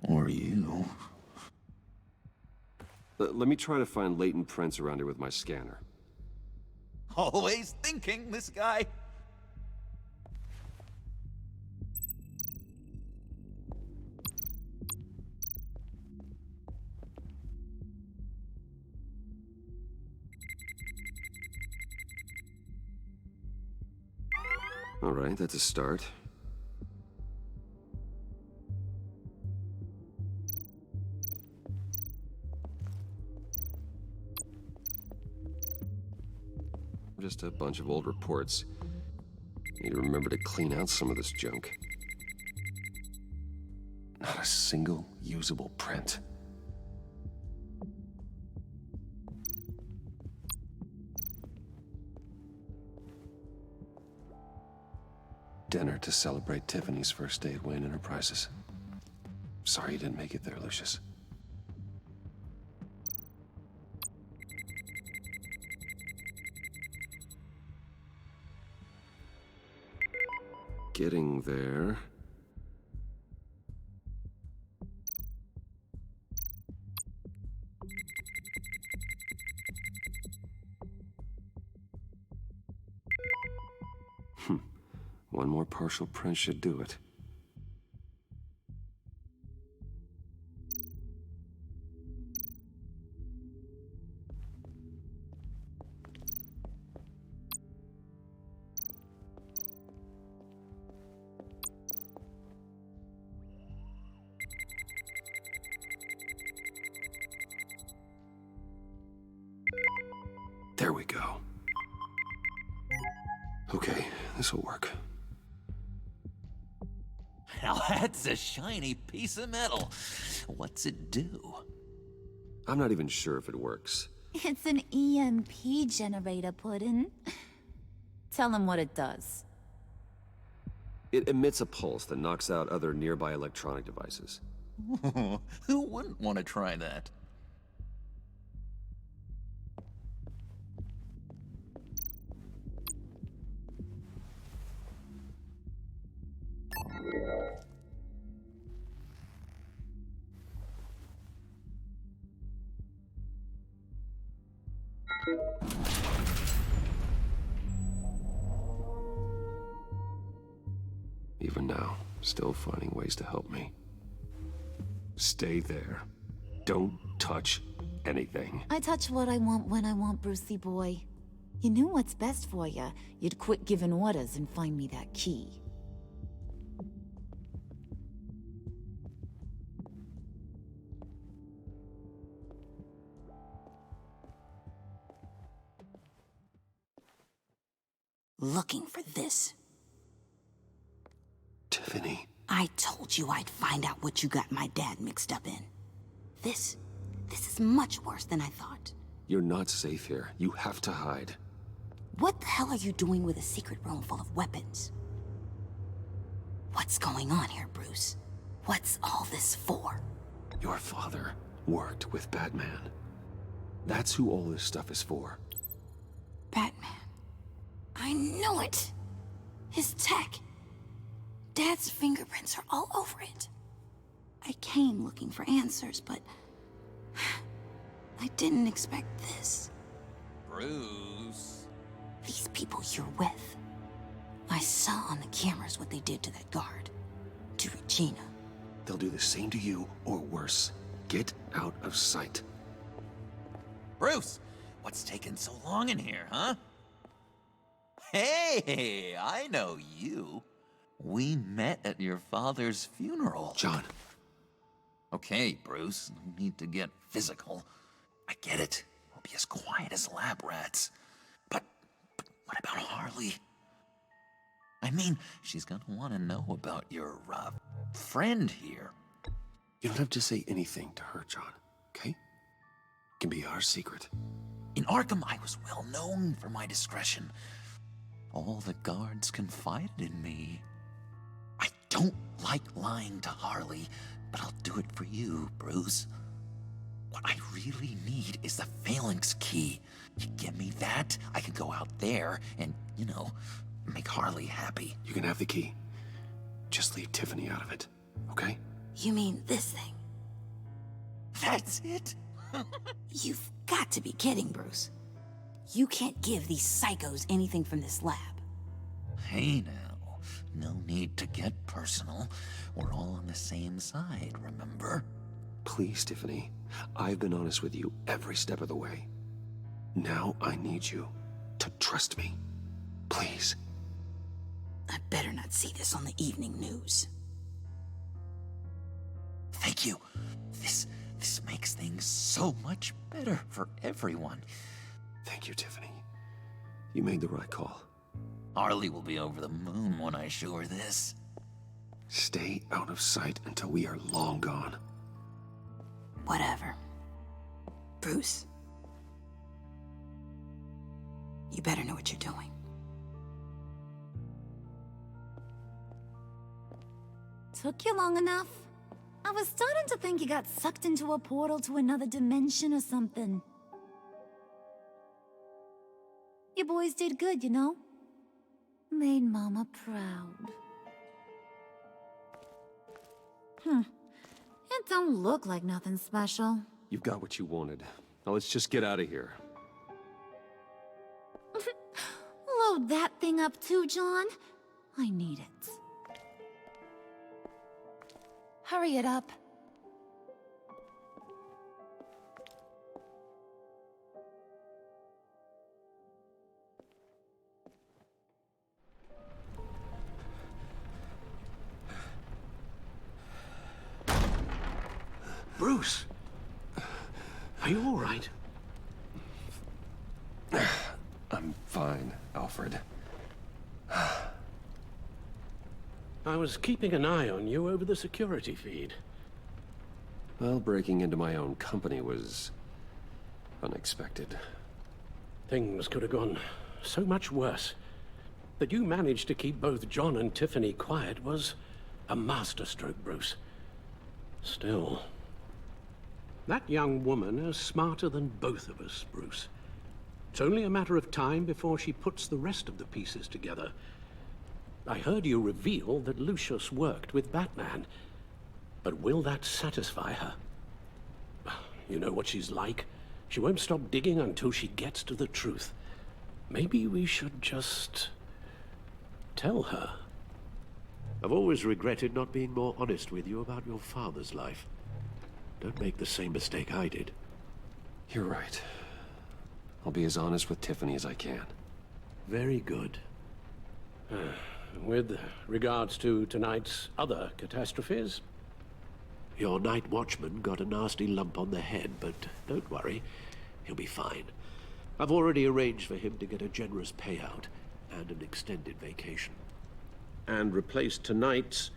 Or you. Let me try to find latent prints around here with my scanner. Always thinking, this guy. All right, that's a start. Just a bunch of old reports. Need to remember to clean out some of this junk. Not a single usable print. Dinner to celebrate Tiffany's first day at Wayne Enterprises. Sorry you didn't make it there, Lucius. Getting there. One more partial print should do it. There we go. Okay, this will work. Now that's a shiny piece of metal. What's it do? I'm not even sure if it works. It's an EMP generator, Puddin'. Tell him what it does. It emits a pulse that knocks out other nearby electronic devices. Who wouldn't want to try that? Even now, still finding ways to help me. Stay there. Don't touch anything. I touch what I want when I want, Brucey boy. You knew what's best for you. You'd quit giving orders and find me that key. Looking for this. Tiffany. I told you I'd find out what you got my dad mixed up in. This is much worse than I thought. You're not safe here. You have to hide. What the hell are you doing with a secret room full of weapons? What's going on here, Bruce? What's all this for? Your father worked with Batman. That's who all this stuff is for. Batman. I knew it! His tech. Dad's fingerprints are all over it. I came looking for answers, but I didn't expect this. Bruce. These people you're with. I saw on the cameras what they did to that guard. To Regina. They'll do the same to you, or worse. Get out of sight. Bruce, what's taking so long in here, huh? Hey, I know you. We met at your father's funeral. John. Okay, Bruce, no need to get physical. I get it. We'll be as quiet as lab rats. But what about Harley? I mean, she's gonna want to know about your, friend here. You don't have to say anything to her, John, okay? It can be our secret. In Arkham, I was well known for my discretion. All the guards confided in me. I don't like lying to Harley, but I'll do it for you, Bruce. What I really need is the phalanx key. You give me that, I can go out there and, make Harley happy. You can have the key. Just leave Tiffany out of it, okay? You mean this thing? That's it? You've got to be kidding, Bruce. You can't give these psychos anything from this lab. Hey now, no need to get personal. We're all on the same side, remember? Please, Tiffany. I've been honest with you every step of the way. Now I need you to trust me. Please. I better not see this on the evening news. Thank you. This makes things so much better for everyone. Thank you, Tiffany. You made the right call. Harley will be over the moon when I show her this. Stay out of sight until we are long gone. Whatever. Bruce. You better know what you're doing. Took you long enough? I was starting to think you got sucked into a portal to another dimension or something. You boys did good, you know? Made Mama proud. It don't look like nothing special. You've got what you wanted. Now let's just get out of here. Load that thing up too, John. I need it. Hurry it up. Bruce! Are you all right? I'm fine, Alfred. I was keeping an eye on you over the security feed. Well, breaking into my own company was unexpected. Things could have gone so much worse. That you managed to keep both John and Tiffany quiet was a masterstroke, Bruce. Still, that young woman is smarter than both of us, Bruce. It's only a matter of time before she puts the rest of the pieces together. I heard you reveal that Lucius worked with Batman. But will that satisfy her? You know what she's like. She won't stop digging until she gets to the truth. Maybe we should just tell her. I've always regretted not being more honest with you about your father's life. Don't make the same mistake I did. You're right. I'll be as honest with Tiffany as I can. Very good. With regards to tonight's other catastrophes? Your night watchman got a nasty lump on the head, but don't worry. He'll be fine. I've already arranged for him to get a generous payout and an extended vacation. And replaced tonight's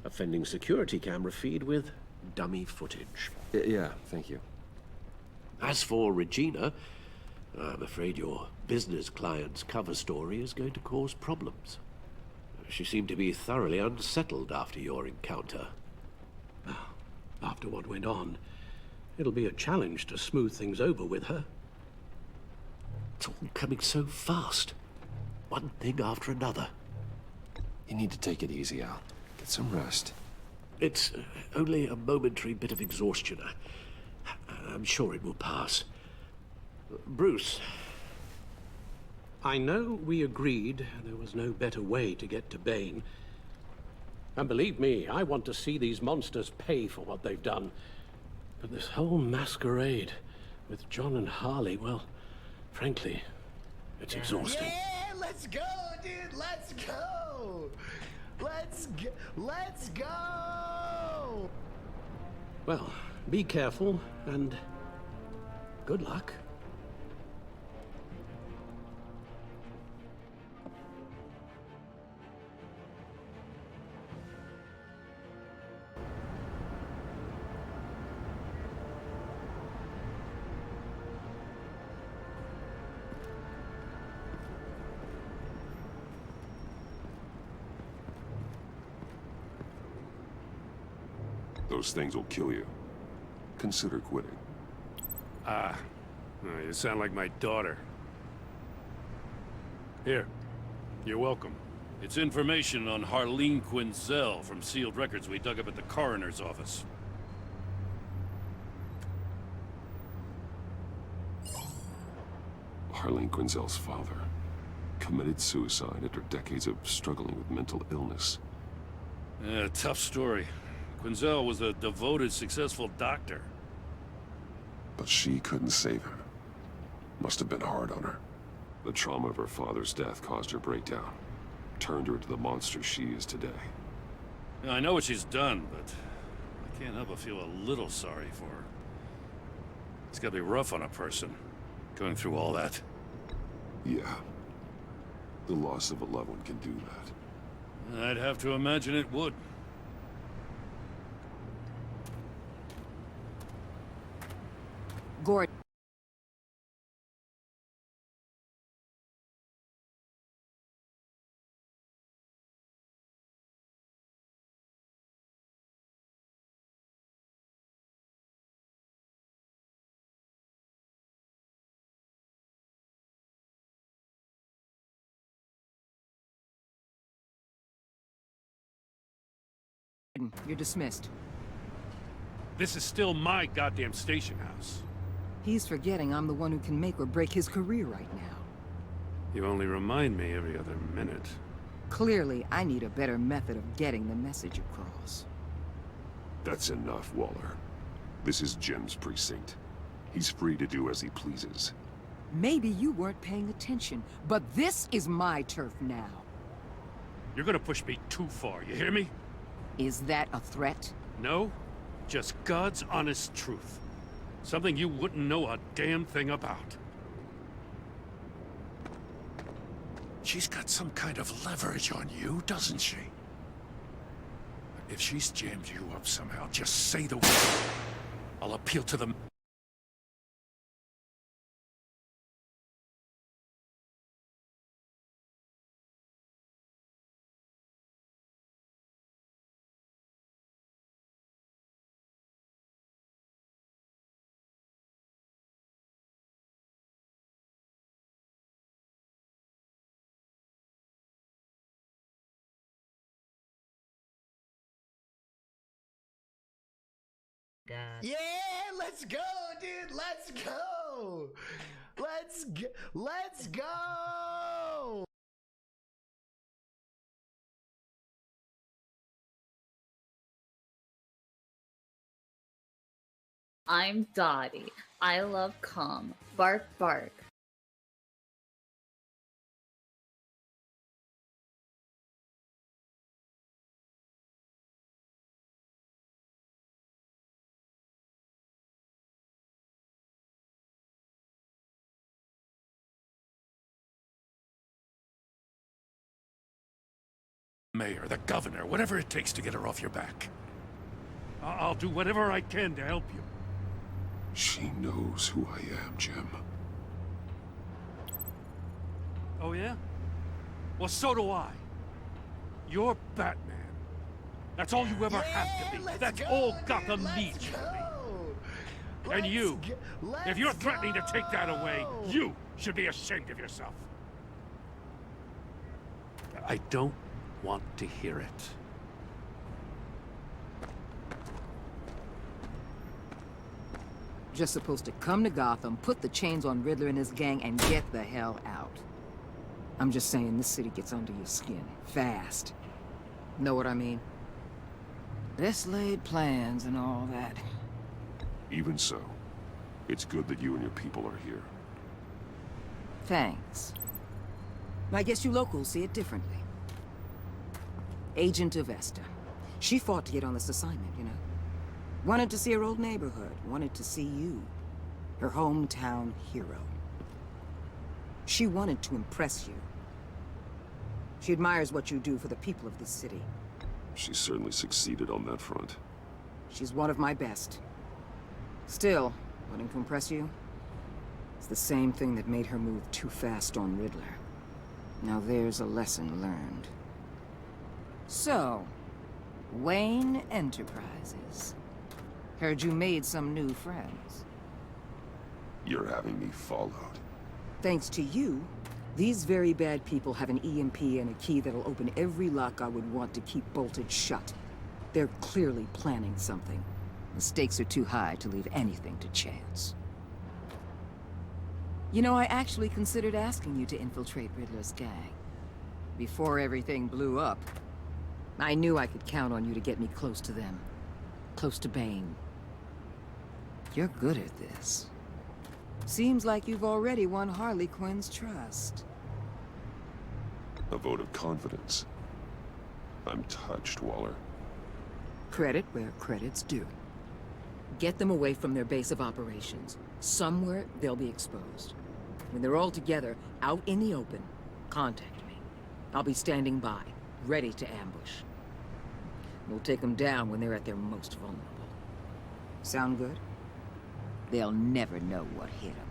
offending security camera feed with dummy footage. Yeah, thank you. As for Regina, I'm afraid your business client's cover story is going to cause problems. She seemed to be thoroughly unsettled after your encounter. After what went on, it'll be a challenge to smooth things over with her. It's all coming so fast. One thing after another. You need to take it easy, Al. Get some rest. It's only a momentary bit of exhaustion. I'm sure it will pass. Bruce. I know we agreed there was no better way to get to Bane. And believe me, I want to see these monsters pay for what they've done. But this whole masquerade with John and Harley, well, frankly, it's exhausting. Yeah, let's go, dude, let's go! Let's go! Well, be careful, and good luck. Those things will kill you. Consider quitting. You sound like my daughter. Here, you're welcome. It's information on Harleen Quinzel from sealed records we dug up at the coroner's office. Arlene Quinzel's father committed suicide after decades of struggling with mental illness. Yeah, tough story. Quinzel was a devoted, successful doctor. But she couldn't save him. Must have been hard on her. The trauma of her father's death caused her breakdown. Turned her into the monster she is today. Yeah, I know what she's done, but I can't help but feel a little sorry for her. It's gotta be rough on a person, going through all that. Yeah. The loss of a loved one can do that. I'd have to imagine it would. Gordon. You're dismissed. This is still my goddamn station house. He's forgetting I'm the one who can make or break his career right now. You only remind me every other minute. Clearly, I need a better method of getting the message across. That's enough, Waller. This is Jim's precinct. He's free to do as he pleases. Maybe you weren't paying attention, but this is my turf now. You're gonna push me too far, you hear me? Is that a threat? No, just God's honest truth. Something you wouldn't know a damn thing about. She's got some kind of leverage on you, doesn't she? If she's jammed you up somehow, just say the word. I'll appeal to them. Yeah, let's go, dude. Let's go. Let's go. I'm Dottie. I love calm. Bark, bark. Mayor, the governor, whatever it takes to get her off your back. I'll do whatever I can to help you. She knows who I am, Jim. Oh, yeah? Well, so do I. You're Batman. That's all you ever have to be. That's all Gotham needs you to be. And you, if you're threatening to take that away, you should be ashamed of yourself. I don't want to hear it. Just supposed to come to Gotham, put the chains on Riddler and his gang, and get the hell out. I'm just saying, this city gets under your skin. Fast. Know what I mean? Best laid plans and all that. Even so, it's good that you and your people are here. Thanks. I guess you locals see it differently. Agent Avesta. She fought to get on this assignment, you know? Wanted to see her old neighborhood. Wanted to see you. Her hometown hero. She wanted to impress you. She admires what you do for the people of this city. She certainly succeeded on that front. She's one of my best. Still, wanting to impress you? It's the same thing that made her move too fast on Riddler. Now there's a lesson learned. So, Wayne Enterprises. Heard you made some new friends. You're having me followed. Thanks to you, these very bad people have an EMP and a key that'll open every lock I would want to keep bolted shut. They're clearly planning something. The stakes are too high to leave anything to chance. You know, I actually considered asking you to infiltrate Riddler's gang. Before everything blew up, I knew I could count on you to get me close to them. Close to Bane. You're good at this. Seems like you've already won Harley Quinn's trust. A vote of confidence. I'm touched, Waller. Credit where credit's due. Get them away from their base of operations. Somewhere they'll be exposed. When they're all together, out in the open, contact me. I'll be standing by, ready to ambush. We'll take them down when they're at their most vulnerable. Sound good? They'll never know what hit them.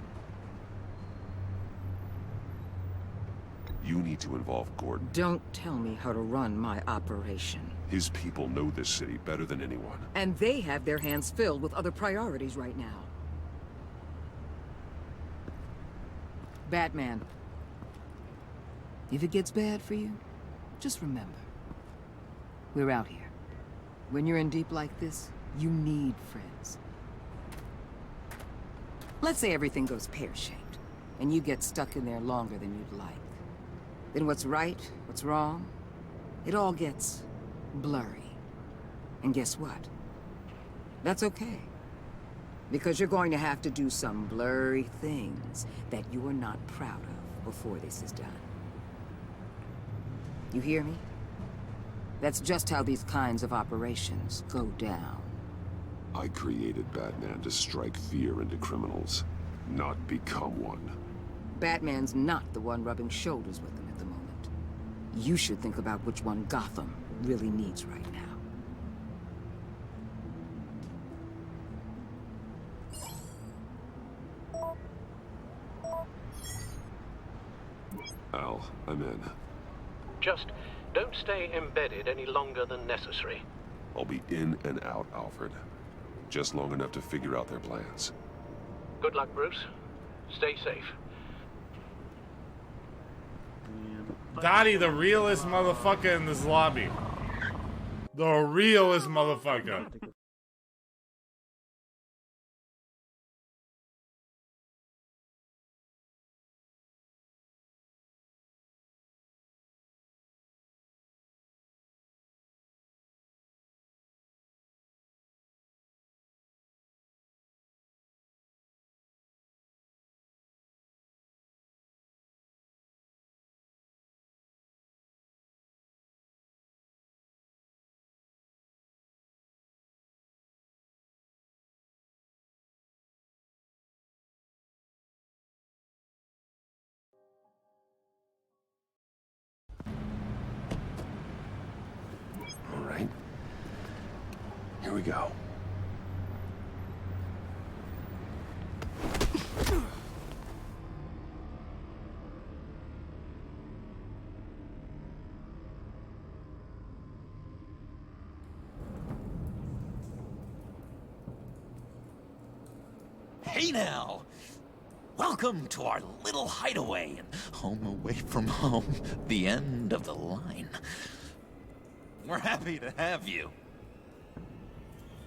You need to involve Gordon. Don't tell me how to run my operation. His people know this city better than anyone. And they have their hands filled with other priorities right now. Batman. If it gets bad for you, just remember. We're out here. When you're in deep like this, you need friends. Let's say everything goes pear-shaped, and you get stuck in there longer than you'd like. Then what's right, what's wrong, it all gets blurry. And guess what? That's okay. Because you're going to have to do some blurry things that you are not proud of before this is done. You hear me? That's just how these kinds of operations go down. I created Batman to strike fear into criminals, not become one. Batman's not the one rubbing shoulders with them at the moment. You should think about which one Gotham really needs right now. Al, I'm in. Just don't stay embedded any longer than necessary. I'll be in and out, Alfred. Just long enough to figure out their plans. Good luck, Bruce. Stay safe. Dottie, the realest motherfucker in this lobby. The realest motherfucker. All right. Here we go. Hey now! Welcome to our little hideaway and home away from home, the end of the line. We're happy to have you.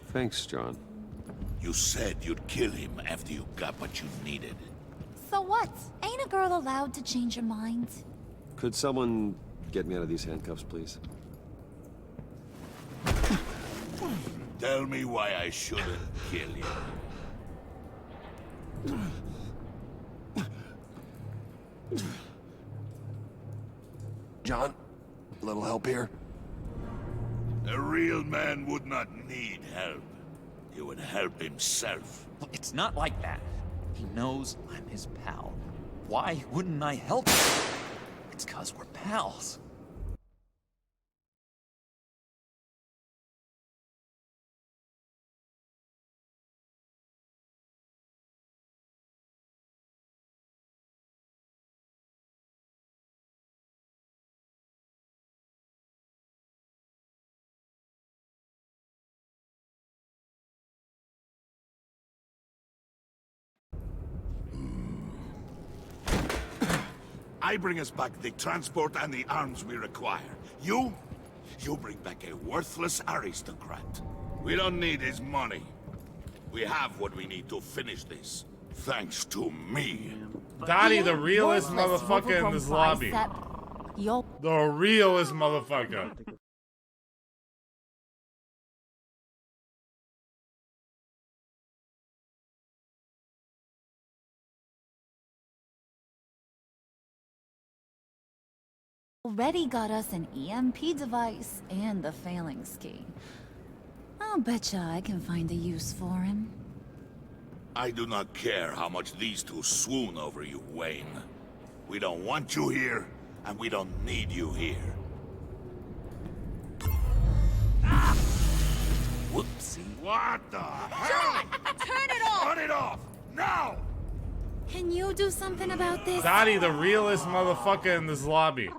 Thanks, John. You said you'd kill him after you got what you needed. So what? Ain't a girl allowed to change her mind? Could someone get me out of these handcuffs, please? Tell me why I shouldn't kill you. John, a little help here? A real man would not need help. He would help himself. It's not like that. He knows I'm his pal. Why wouldn't I help him? It's 'cause we're pals. I bring us back the transport and the arms we require. You bring back a worthless aristocrat. We don't need his money. We have what we need to finish this. Thanks to me. Dottie, the realest motherfucker in this lobby. The realest motherfucker. Already got us an EMP device and the phalanx key. I'll betcha I can find a use for him. I do not care how much these two swoon over you, Wayne. We don't want you here, and we don't need you here. Ah! Whoopsie. What the hell? Turn it off! Turn it off! Now! Can you do something about this? Dottie, the realest motherfucker in this lobby.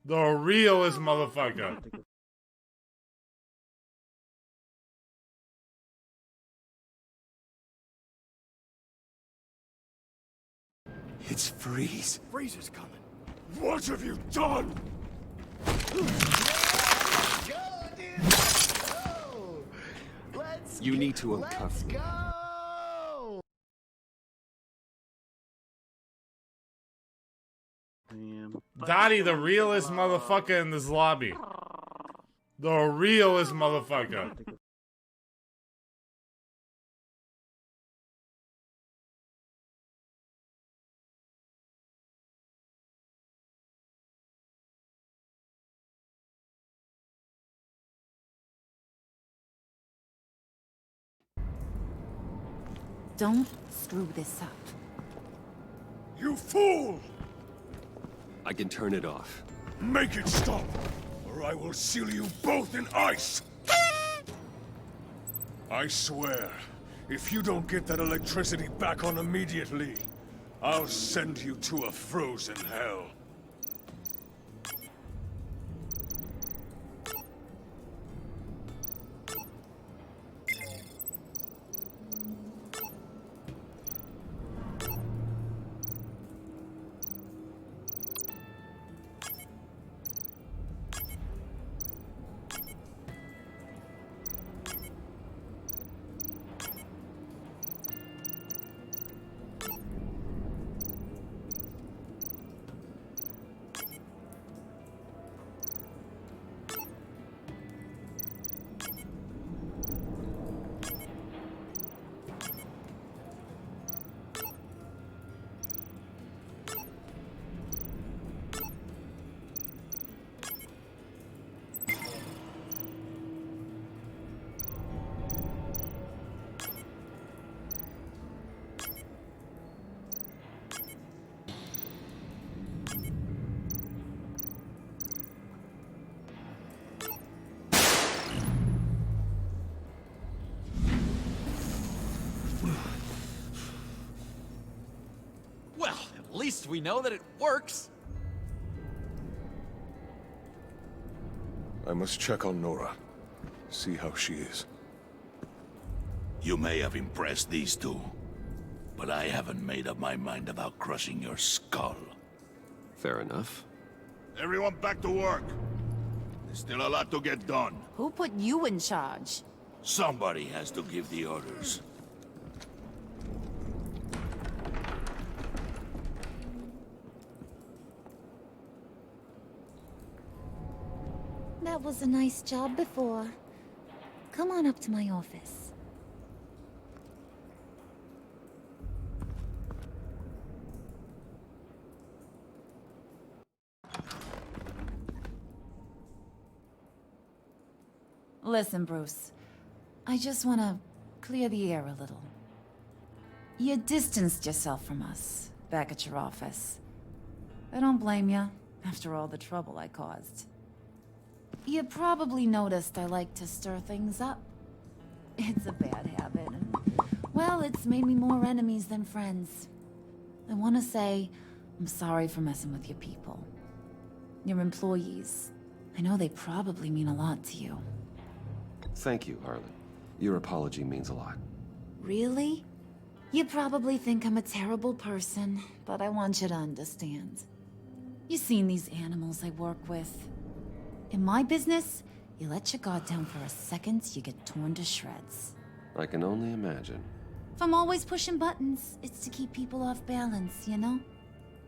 The realest motherfucker. It's Freeze. Freeze is coming. What have you done? You need to uncuff me. Dottie, the realest motherfucker in this lobby. The realest motherfucker. Don't screw this up. You fool! I can turn it off. Make it stop, or I will seal you both in ice! I swear, if you don't get that electricity back on immediately, I'll send you to a frozen hell. Well, at least we know that it works. I must check on Nora. See how she is. You may have impressed these two, but I haven't made up my mind about crushing your skull. Fair enough. Everyone back to work. There's still a lot to get done. Who put you in charge? Somebody has to give the orders. That was a nice job before. Come on up to my office. Listen, Bruce. I just want to clear the air a little. You distanced yourself from us back at your office. I don't blame you, after all the trouble I caused. You probably noticed I like to stir things up. It's a bad habit, and, well, it's made me more enemies than friends. I want to say I'm sorry for messing with your people. Your employees. I know they probably mean a lot to you. Thank you, Harlan. Your apology means a lot. Really? You probably think I'm a terrible person, but I want you to understand. You've seen these animals I work with. In my business, you let your guard down for a second, you get torn to shreds. I can only imagine. If I'm always pushing buttons, it's to keep people off balance, you know?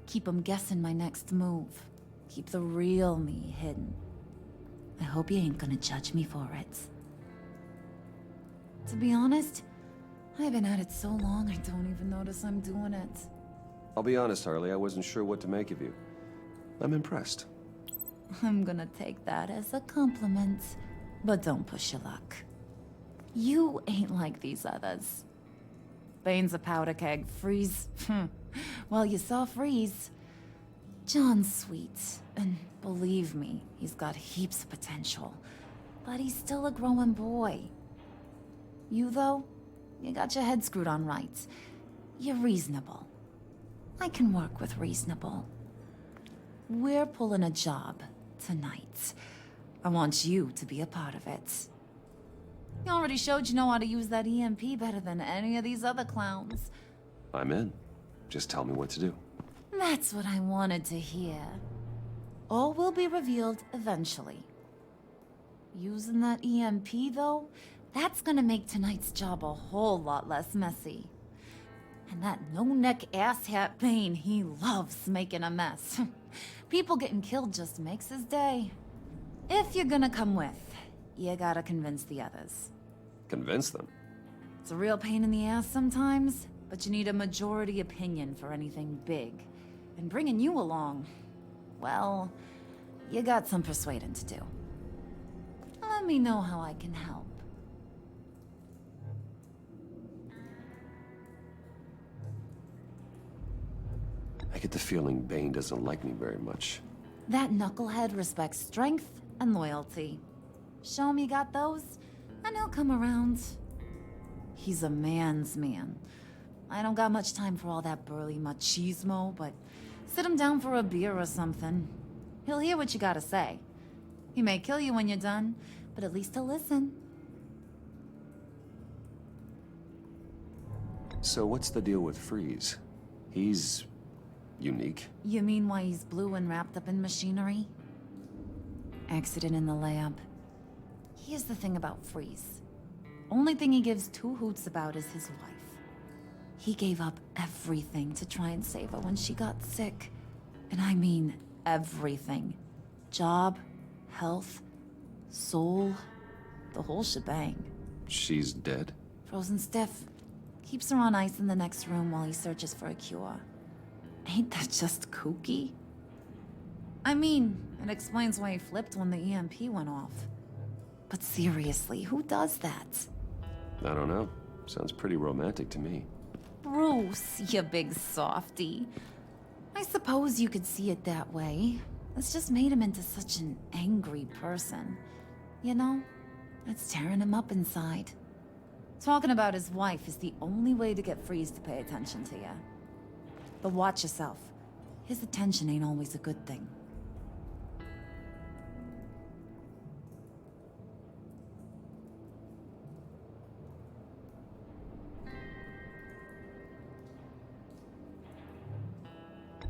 Keep them guessing my next move. Keep the real me hidden. I hope you ain't gonna judge me for it. To be honest, I've been at it so long I don't even notice I'm doing it. I'll be honest, Harley, I wasn't sure what to make of you. I'm impressed. I'm gonna take that as a compliment, but don't push your luck. You ain't like these others. Bane's a powder keg. Freeze. Well, you saw Freeze. John's sweet, and believe me, he's got heaps of potential. But he's still a growing boy. You, though, you got your head screwed on right. You're reasonable. I can work with reasonable. We're pulling a job tonight. I want you to be a part of it. You already showed you know how to use that EMP better than any of these other clowns. I'm in. Just tell me what to do. That's what I wanted to hear. All will be revealed eventually. Using that EMP, though, that's gonna make tonight's job a whole lot less messy. And that no-neck asshat Bane, he loves making a mess. People getting killed just makes his day. If you're gonna come with, you gotta convince the others. Convince them? It's a real pain in the ass sometimes, but you need a majority opinion for anything big. And bringing you along, well, you got some persuading to do. Let me know how I can help. I get the feeling Bane doesn't like me very much. That knucklehead respects strength and loyalty. Show him you got those, and he'll come around. He's a man's man. I don't got much time for all that burly machismo, but sit him down for a beer or something. He'll hear what you gotta say. He may kill you when you're done, but at least he'll listen. So what's the deal with Freeze? He's unique. You mean why he's blue and wrapped up in machinery? Accident in the lab. Here's the thing about Freeze. Only thing he gives two hoots about is his wife. He gave up everything to try and save her when she got sick. And I mean everything. Job, health, soul, the whole shebang. She's dead? Frozen stiff. Keeps her on ice in the next room while he searches for a cure. Ain't that just kooky? I mean, it explains why he flipped when the EMP went off. But seriously, who does that? I don't know. Sounds pretty romantic to me. Bruce, you big softy. I suppose you could see it that way. It's just made him into such an angry person. You know, it's tearing him up inside. Talking about his wife is the only way to get Freeze to pay attention to you. But watch yourself. His attention ain't always a good thing.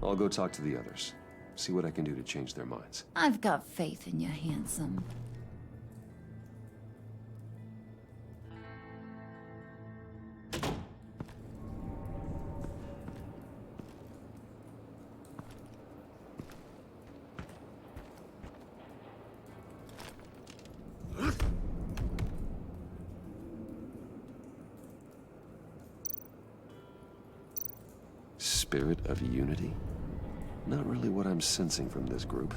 I'll go talk to the others. See what I can do to change their minds. I've got faith in you, handsome. Spirit of unity? Not really what I'm sensing from this group.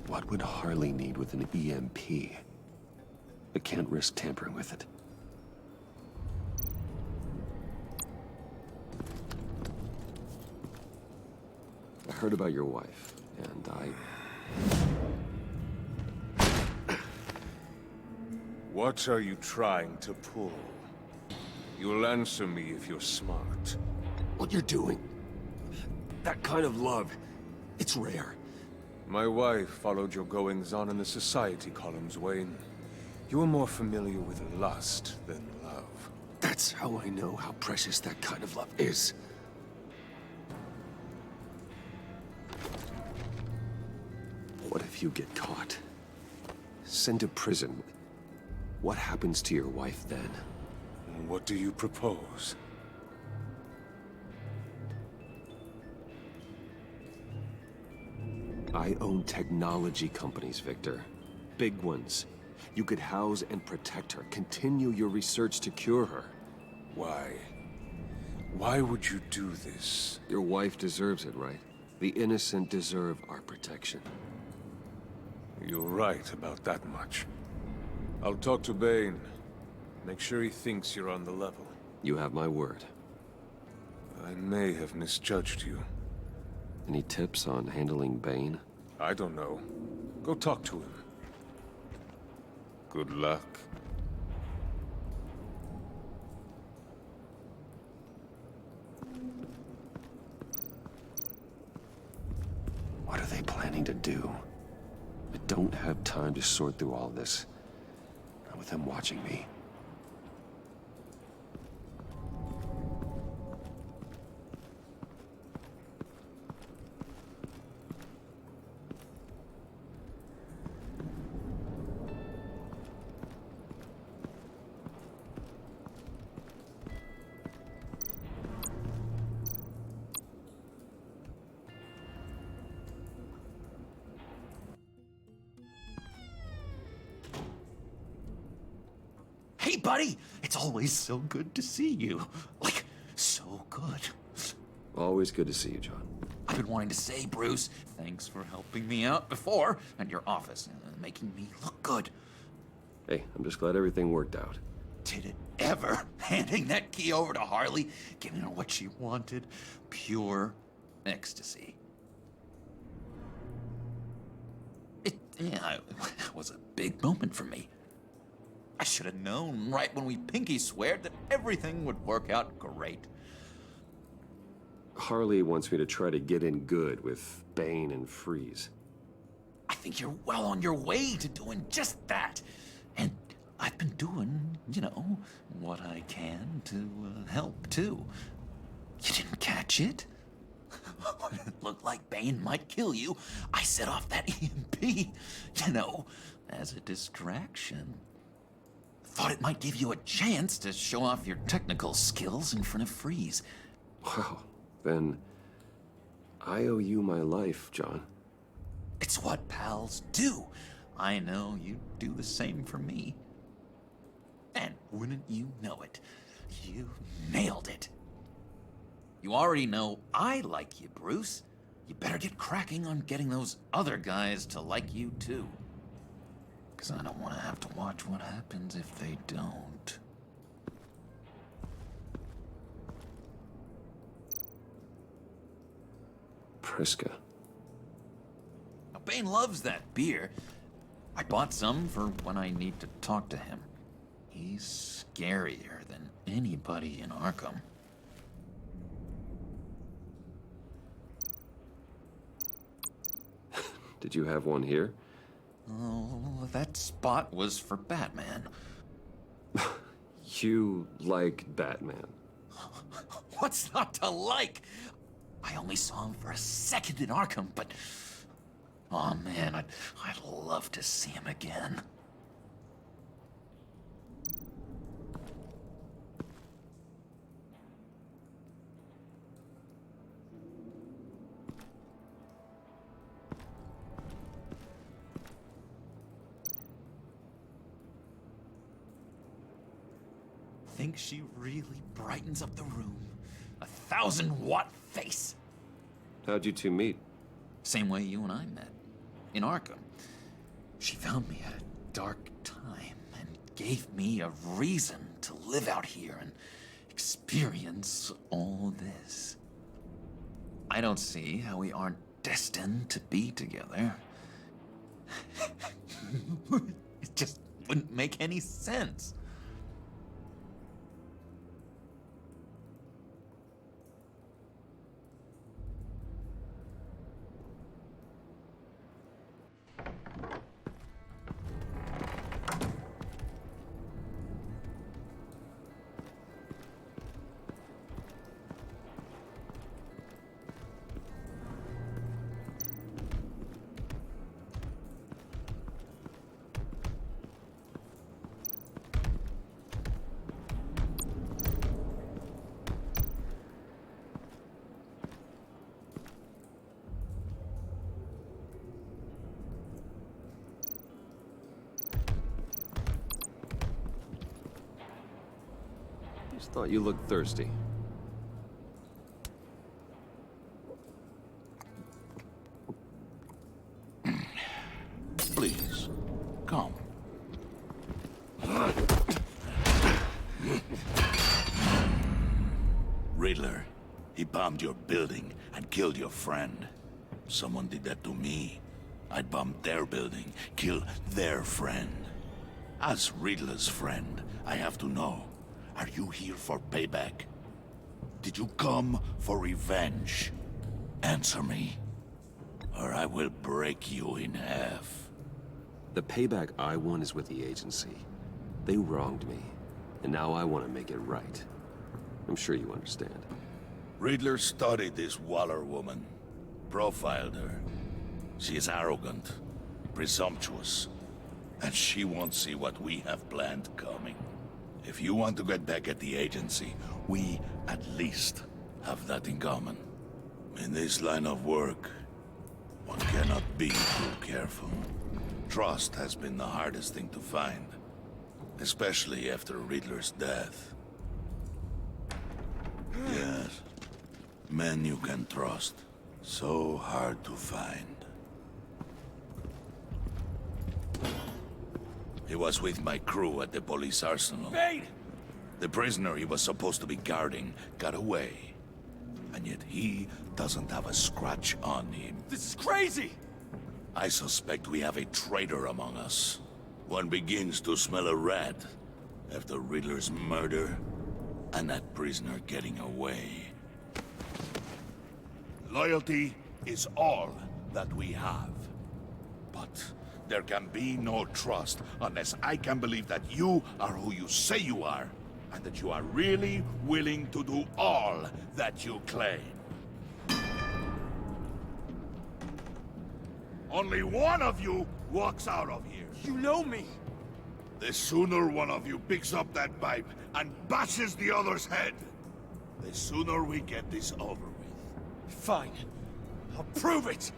What would Harley need with an EMP? I can't risk tampering with it. heard about your wife, and What are you trying to pull? You'll answer me if you're smart. What you're doing? That kind of love, it's rare. My wife followed your goings-on in the society columns, Wayne. You are more familiar with lust than love. That's how I know how precious that kind of love is. What if you get caught? Sent to prison? What happens to your wife then? What do you propose? I own technology companies, Victor. Big ones. You could house and protect her, continue your research to cure her. Why? Why would you do this? Your wife deserves it, right? The innocent deserve our protection. You're right about that much. I'll talk to Bane. Make sure he thinks you're on the level. You have my word. I may have misjudged you. Any tips on handling Bane? I don't know. Go talk to him. Good luck. What are they planning to do? I don't have time to sort through all this. Not with them watching me. Hey, buddy! It's always so good to see you. Like, so good. Always good to see you, John. I've been wanting to say, Bruce, thanks for helping me out before at your office, making me look good. Hey, I'm just glad everything worked out. Did it ever? Handing that key over to Harley, giving her what she wanted. Pure ecstasy. It was a big moment for me. I should have known right when we pinky sweared that everything would work out great. Harley wants me to try to get in good with Bane and Freeze. I think you're well on your way to doing just that. And I've been doing, what I can to help, too. You didn't catch it? When it looked like Bane might kill you, I set off that EMP, as a distraction. Thought it might give you a chance to show off your technical skills in front of Freeze. Wow, then I owe you my life, John. It's what pals do. I know you'd do the same for me. And wouldn't you know it, you nailed it. You already know I like you, Bruce. You better get cracking on getting those other guys to like you, too. Because I don't want to have to watch what happens if they don't. Priska. Now, Bane loves that beer. I bought some for when I need to talk to him. He's scarier than anybody in Arkham. Did you have one here? Oh, that spot was for Batman. You like Batman? What's not to like? I only saw him for a second in Arkham, but... oh man, I'd love to see him again. Think she really brightens up the room. 1,000-watt face. How'd you two meet? Same way you and I met. In Arkham. She found me at a dark time and gave me a reason to live out here and experience all this. I don't see how we aren't destined to be together. It just wouldn't make any sense. Just thought you looked thirsty. Please, come. Riddler, he bombed your building and killed your friend. Someone did that to me. I'd bomb their building, kill their friend. As Riddler's friend, I have to know, are you here for payback? Did you come for revenge? Answer me, or I will break you in half. The payback I want is with the agency. They wronged me, and now I want to make it right. I'm sure you understand. Riddler studied this Waller woman, profiled her. She is arrogant, presumptuous, and she won't see what we have planned coming. If you want to get back at the agency, we at least have that in common. In this line of work, one cannot be too careful. Trust has been the hardest thing to find, especially after Riddler's death. Yes, men you can trust. So hard to find. He was with my crew at the police arsenal. Bane! The prisoner he was supposed to be guarding got away. And yet he doesn't have a scratch on him. This is crazy! I suspect we have a traitor among us. One begins to smell a rat after Riddler's murder and that prisoner getting away. Loyalty is all that we have. But there can be no trust unless I can believe that you are who you say you are, and that you are really willing to do all that you claim. Only one of you walks out of here. You know me! The sooner one of you picks up that pipe and bashes the other's head, the sooner we get this over with. Fine. I'll prove it!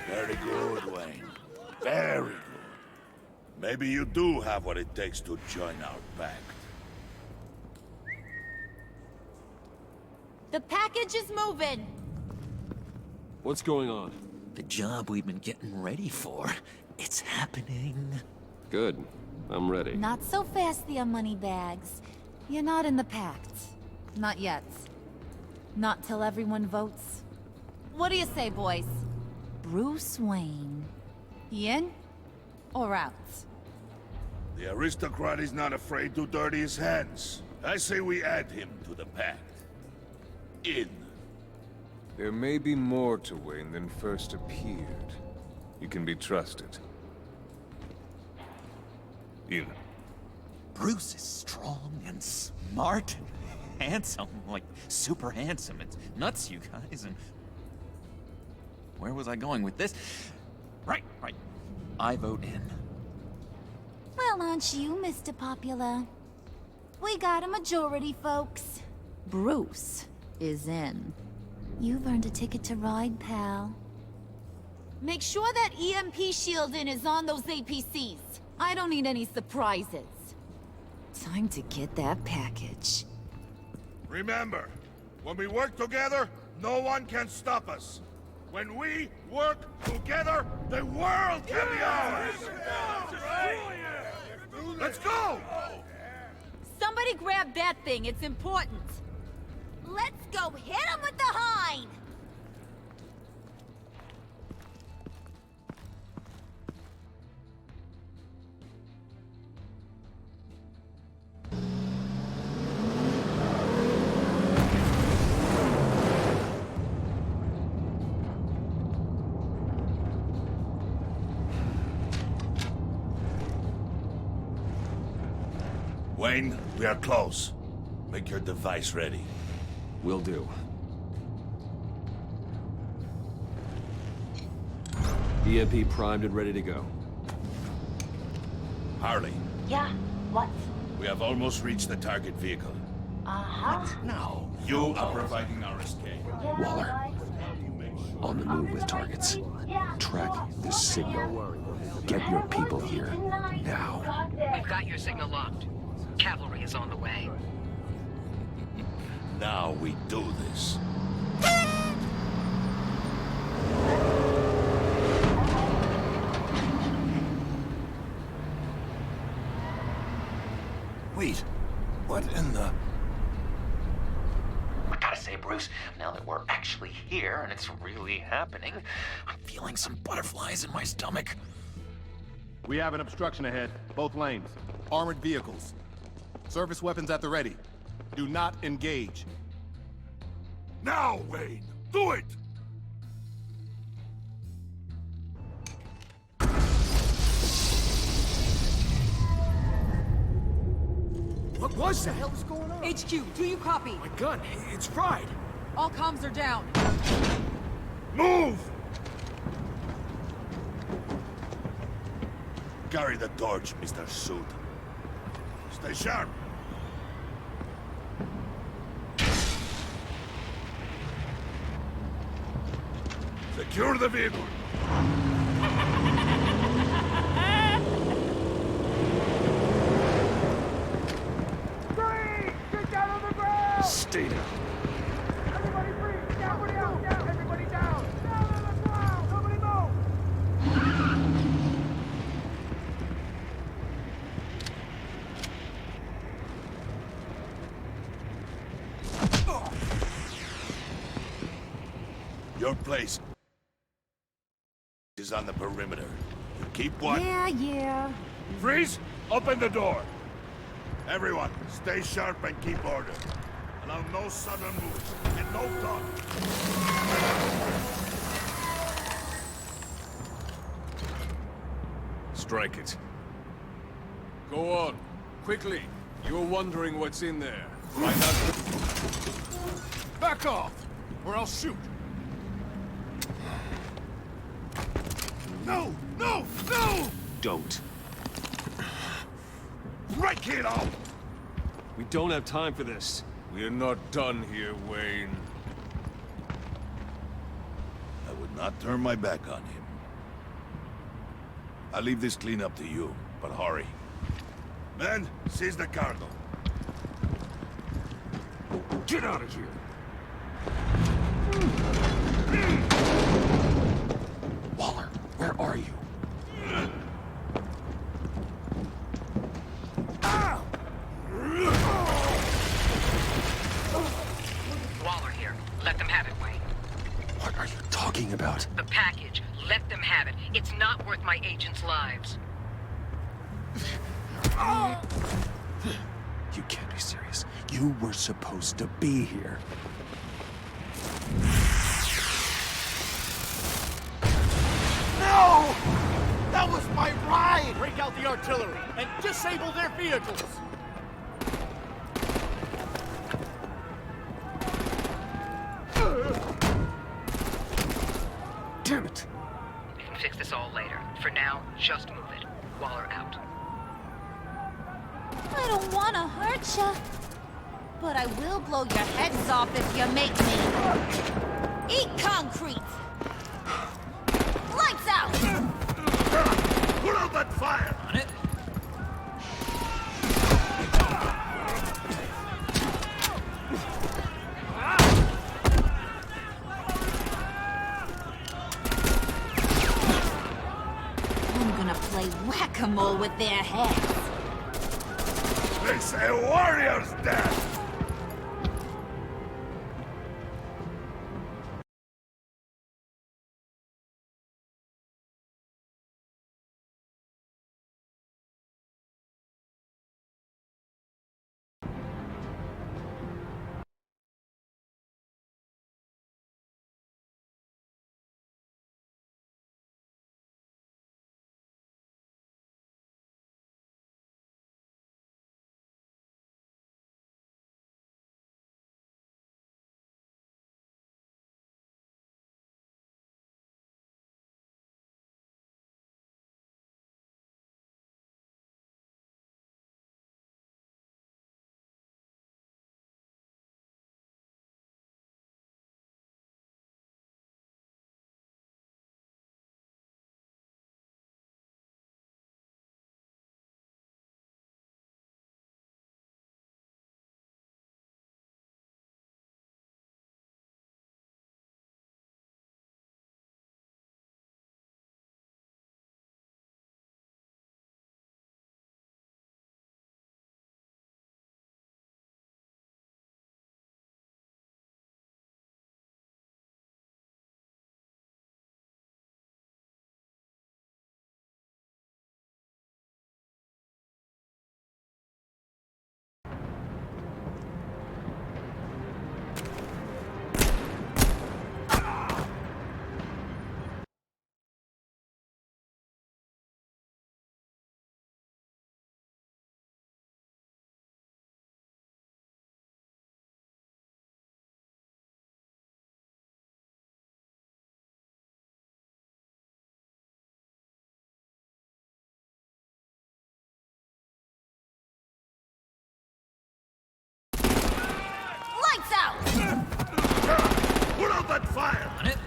Very good, Wayne. Very good. Maybe you do have what it takes to join our pact. The package is moving! What's going on? The job we've been getting ready for, it's happening. Good. I'm ready. Not so fast, the Moneybags. You're not in the pact. Not yet. Not till everyone votes. What do you say, boys? Bruce Wayne. In or out? The aristocrat is not afraid to dirty his hands. I say we add him to the pact. In. There may be more to Wayne than first appeared. You can be trusted. In. Bruce is strong and smart and handsome, like super handsome. It's nuts, you guys, and... Where was I going with this? Right. I vote in. Well, aren't you, Mr. Popular? We got a majority, folks. Bruce is in. You've earned a ticket to ride, pal. Make sure that EMP shielding is on those APCs. I don't need any surprises. Time to get that package. Remember, when we work together, no one can stop us. When we work together, the world can be ours! Let's go! Somebody grab that thing, it's important. Let's go hit him with the hind! Wayne, we are close. Make your device ready. Will do. EMP primed and ready to go. Harley. Yeah, what? We have almost reached the target vehicle. Uh-huh. No. You are providing our escape. Waller. On the move with targets. Track this signal. Get your people here. Now. We've got your signal locked. Cavalry is on the way. Now we do this. Wait, what in the... I gotta say, Bruce, now that we're actually here and it's really happening, I'm feeling some butterflies in my stomach. We have an obstruction ahead, both lanes. Armored vehicles. Service weapons at the ready. Do not engage. Now, Wayne! Do it! What was that? What the hell is going on? HQ, do you copy? My gun, it's fried. All comms are down. Move! Carry the torch, Mr. Suit. Stay sharp. Secure the vehicle. Get down on the ground! Stay down. Everybody freeze! Everybody out! Down! Everybody down! Down on the ground! Nobody move! Your place is on the perimeter. You keep watch. Yeah. Freeze! Open the door. Everyone, stay sharp and keep order. Allow no sudden moves and no talk. Strike it. Go on. Quickly. You're wondering what's in there. Find out. Back off, or I'll shoot. No! No! No! Don't. Break it up! We don't have time for this. We're not done here, Wayne. I would not turn my back on him. I'll leave this cleanup to you, but hurry. Men, seize the cargo. Get out of here! Waller, where are you? Waller here. Let them have it, Wayne. What are you talking about? The package. Let them have it. It's not worth my agents' lives. You can't be serious. You were supposed to be here. No! That was my ride! Break out the artillery and disable their vehicles! Damn it! We can fix this all later. For now, just move it. Waller out. I don't want to hurt ya, but I will blow your heads off if you make me. Eat concrete! Lights out! Put out that fire! On it. I'm gonna play whack-a-mole with their heads. It's a warrior's death! Lights out! Put out that fire! On it.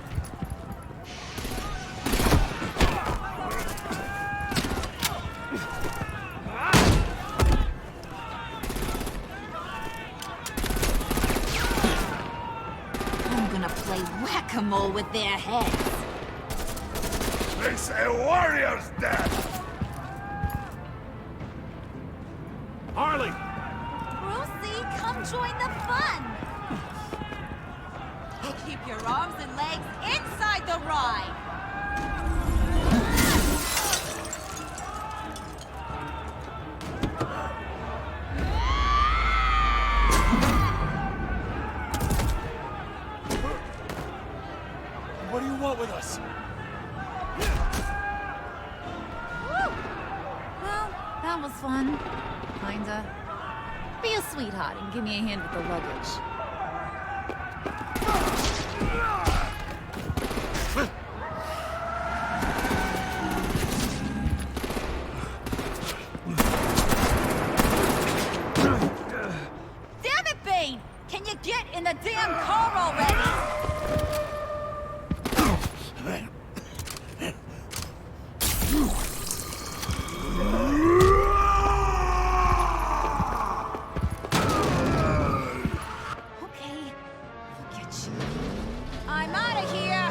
I'm gonna play whack-a-mole with their heads. It's a warrior's death! Harley! Brucey, come join the fun! Keep your arms and legs inside the ride! What do you want with us? Woo! Well, that was fun. Kinda. Be a sweetheart and give me a hand with the luggage. Damn it, Bane! Can you get in the damn car already? Okay, we'll get you. I'm out of here!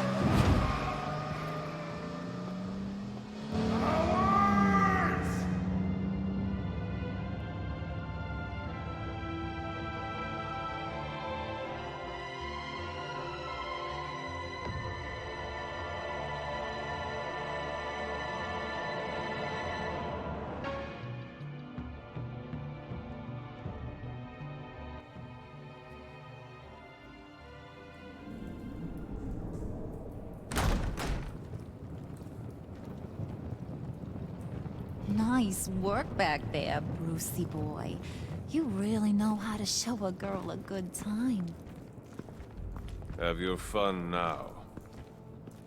Nice work back there, Brucey boy. You really know how to show a girl a good time. Have your fun now.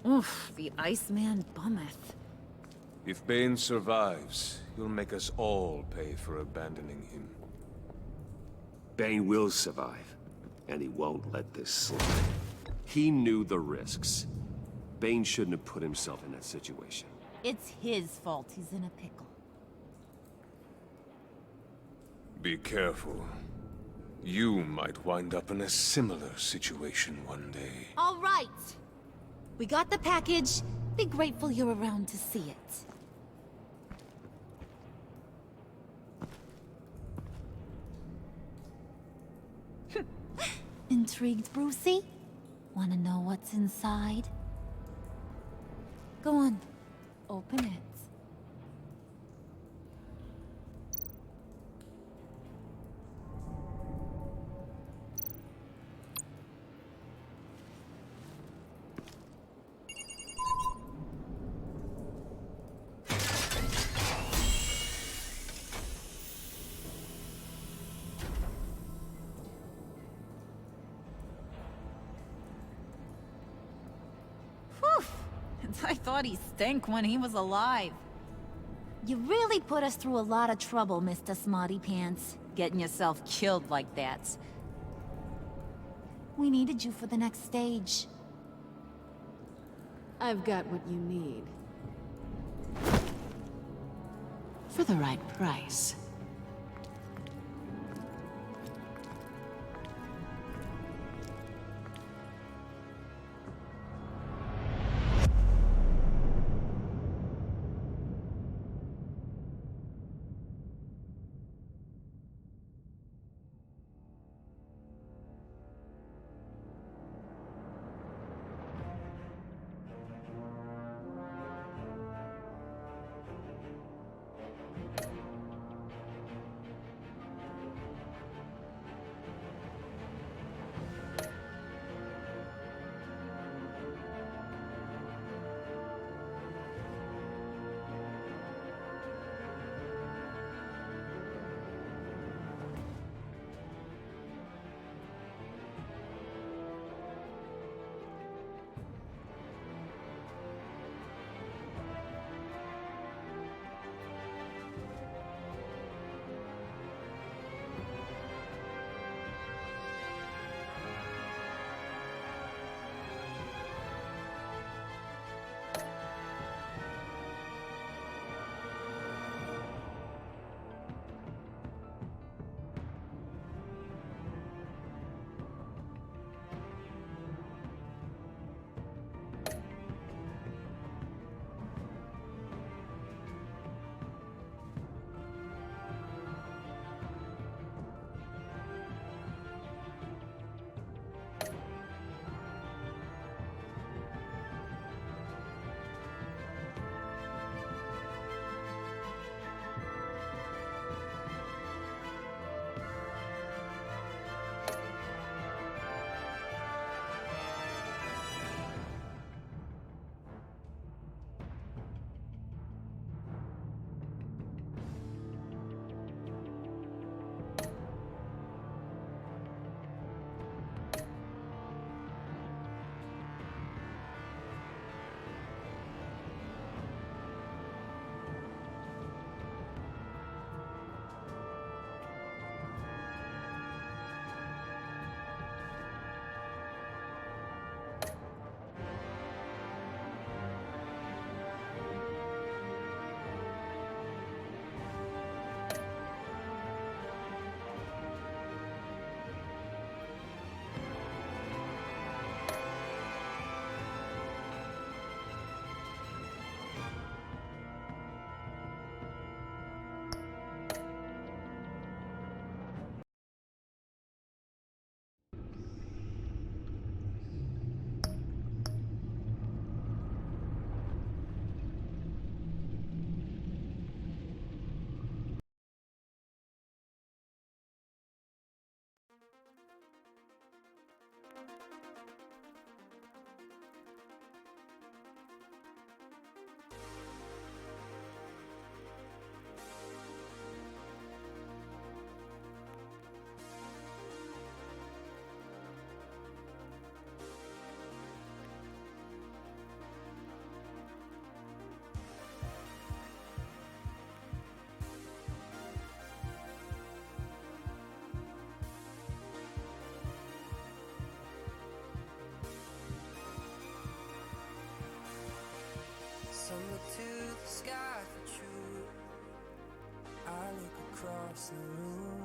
Oof, the Iceman bummeth. If Bane survives, you'll make us all pay for abandoning him. Bane will survive, and he won't let this slide. He knew the risks. Bane shouldn't have put himself in that situation. It's his fault he's in a pickle. Be careful. You might wind up in a similar situation one day. All right. We got the package. Be grateful you're around to see it. Intrigued, Brucey? Wanna know what's inside? Go on. Open it. I thought he stank when he was alive. You really put us through a lot of trouble, Mr. Smarty Pants. Getting yourself killed like that. We needed you for the next stage. I've got what you need. For the right price. across the room.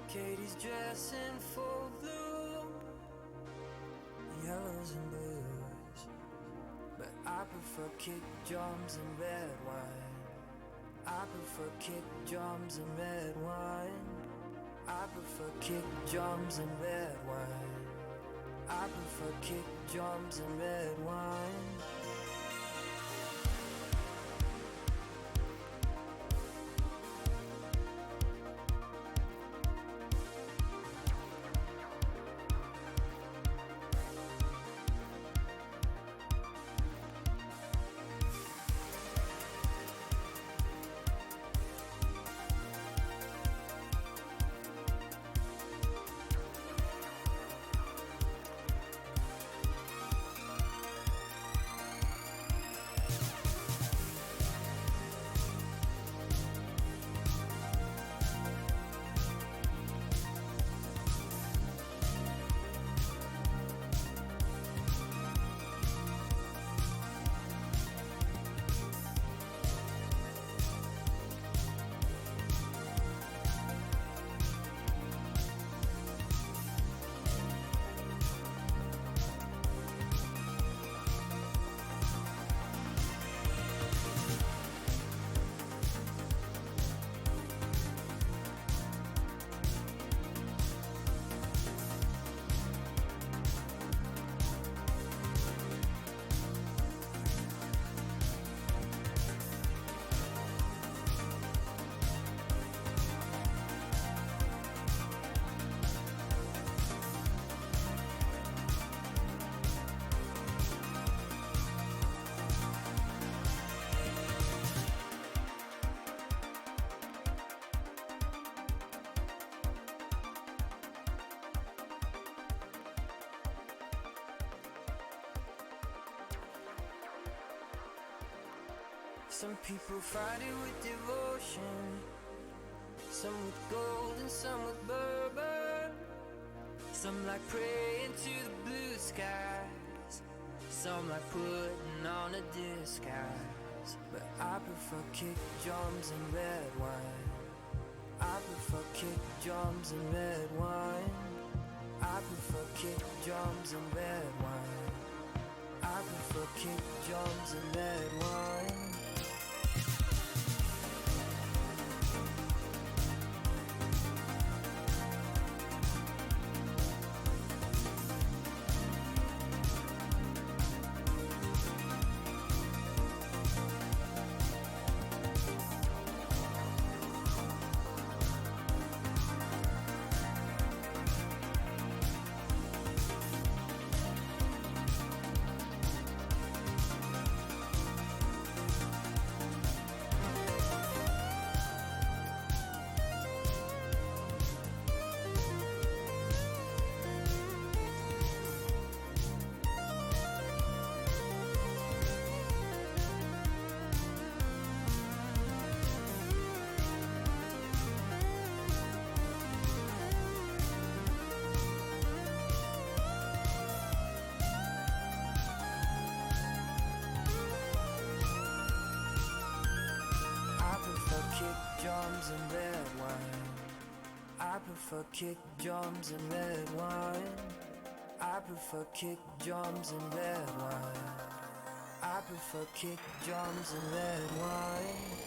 Katie's dressing full bloom, yellows and blues, but I prefer kick drums and red wine. I prefer kick drums and red wine. I prefer kick drums and red wine. I prefer kick drums and red wine. Some people fight it with devotion, some with gold and some with bourbon. Some like praying to the blue skies, some like putting on a disguise. But I prefer kick drums and red wine. I prefer kick drums and red wine. I prefer kick drums and red wine. I prefer kick drums and red wine. Drums and red wine. I prefer kick drums and red wine. I prefer kick drums and red wine. I prefer kick drums and red wine.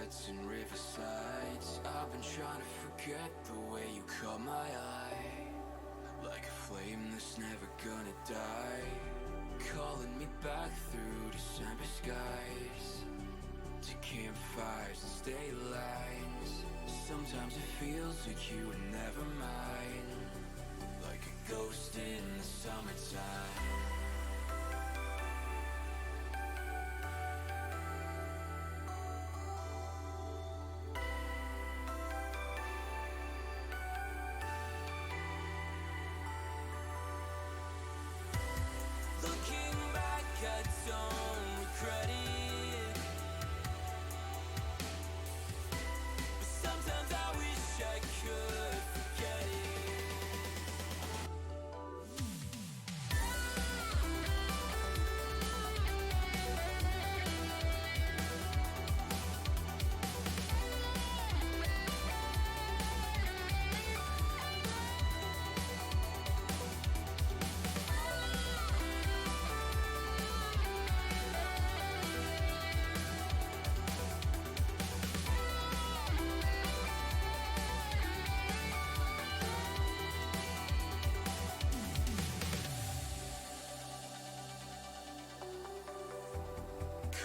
sunsets and riversides. I've been trying to forget the way you caught my eye, like a flame that's never gonna die, calling me back through December skies, to campfires and state lines. Sometimes it feels like you were never mine, like a ghost in the summertime. Looking back, I don't regret it, but sometimes I wish I could forget it.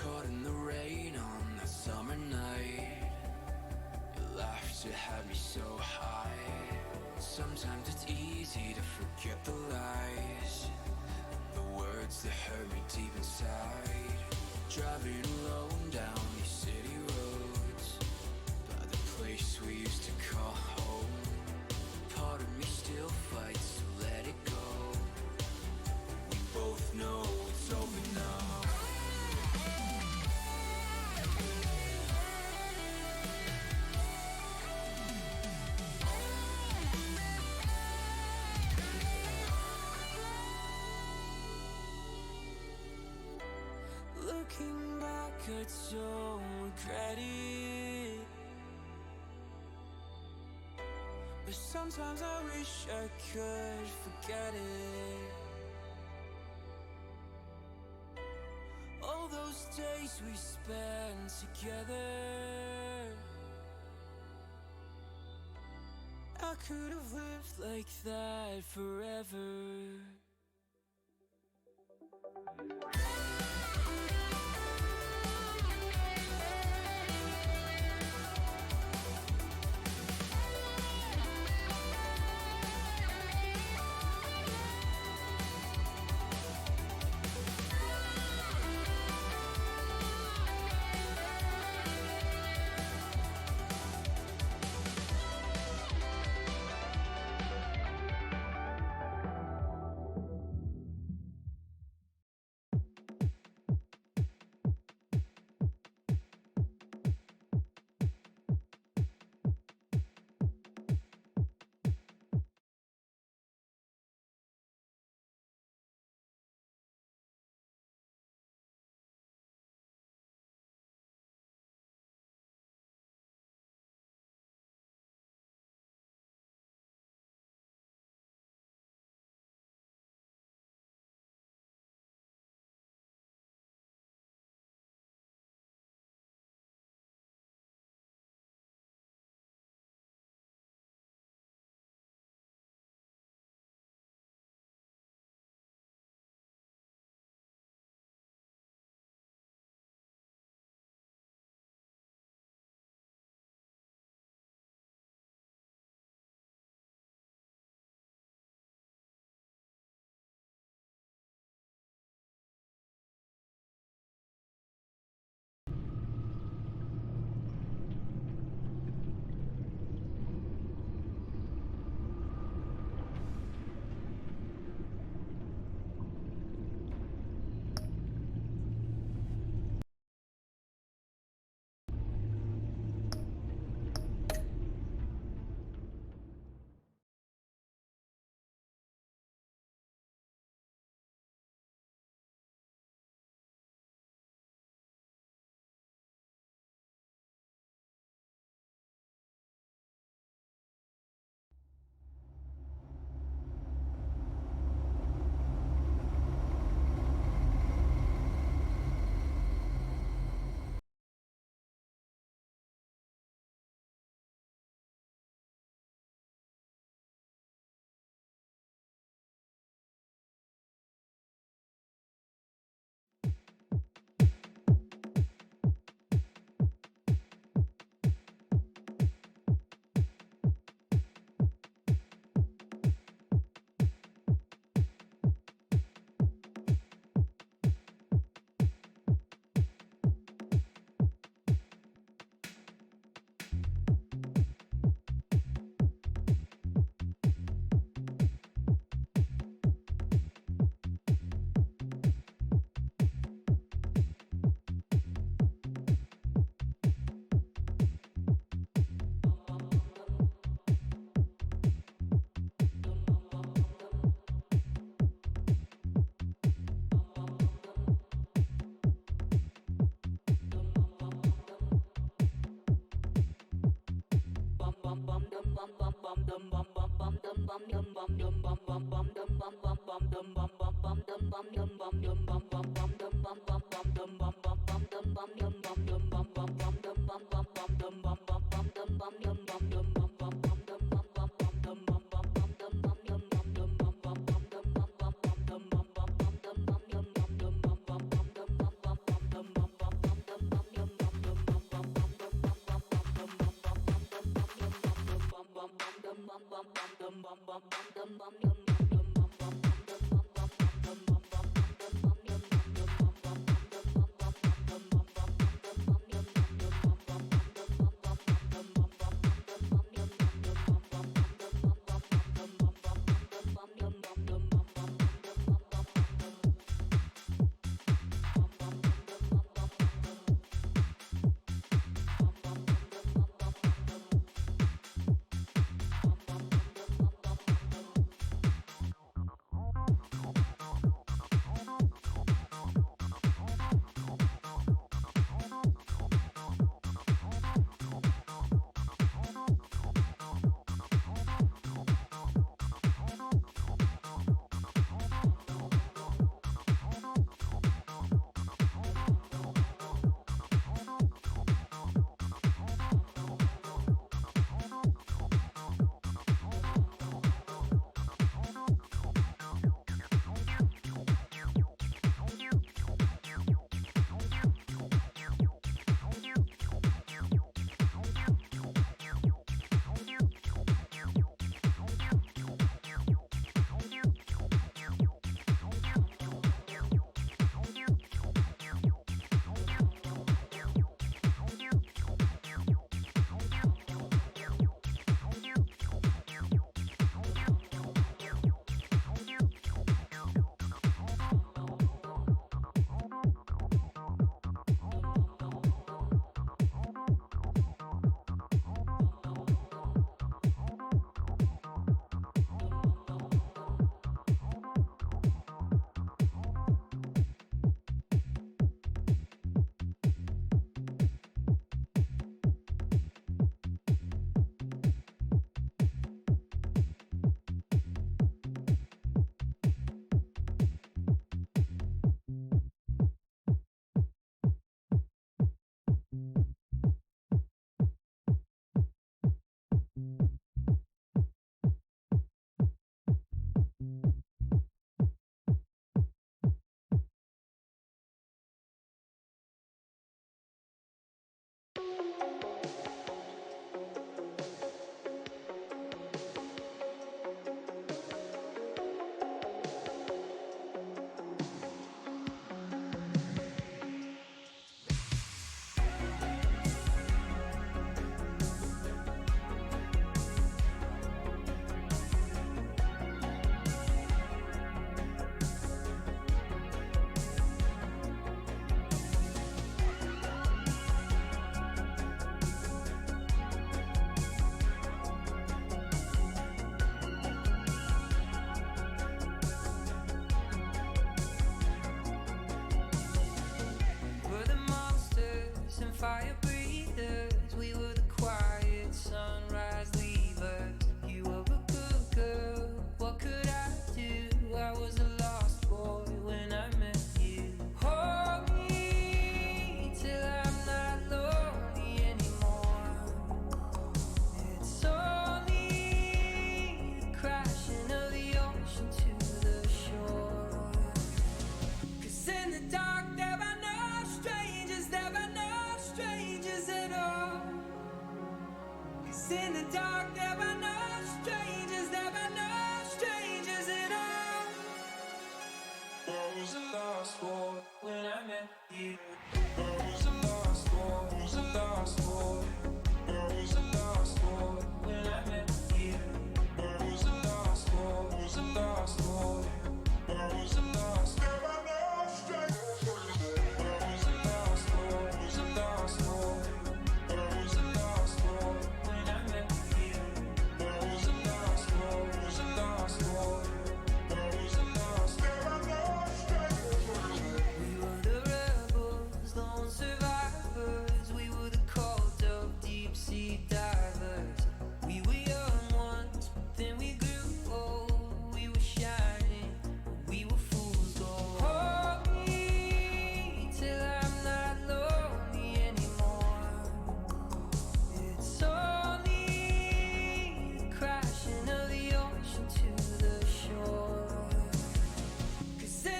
Caught in the rain on that summer night, your laughter had me so high. Sometimes it's easy to forget the lies, the words that hurt me deep inside. Driving alone down these city roads, by the place we used to call home. Part of me still fights to let it go. We both know it's over now. Looking back, I don't regret it, but sometimes I wish I could forget it. All those days we spent together, I could have lived like that forever. Sea divers. We were young once.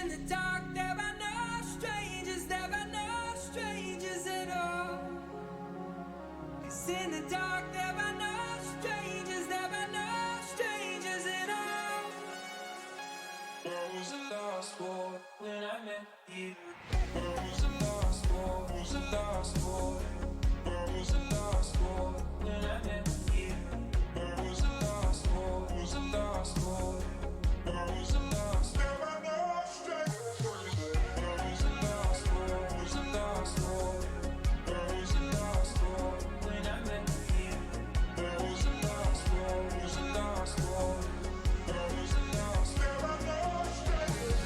in the dark, there are no strangers, there are no strangers at all. 'Cause in the dark, there are no strangers, there are no strangers at all. Where was the last war when I met you? Where was the last war? Where was the last war? Where was the last war when I met you? Where was the last war? Where was the last war? Where was the last? There were no strangers. Where was the last war? Where was the last war? Where was the last war when I met you? Where was the last war? Where was the last war? Where was the last? There were no strangers.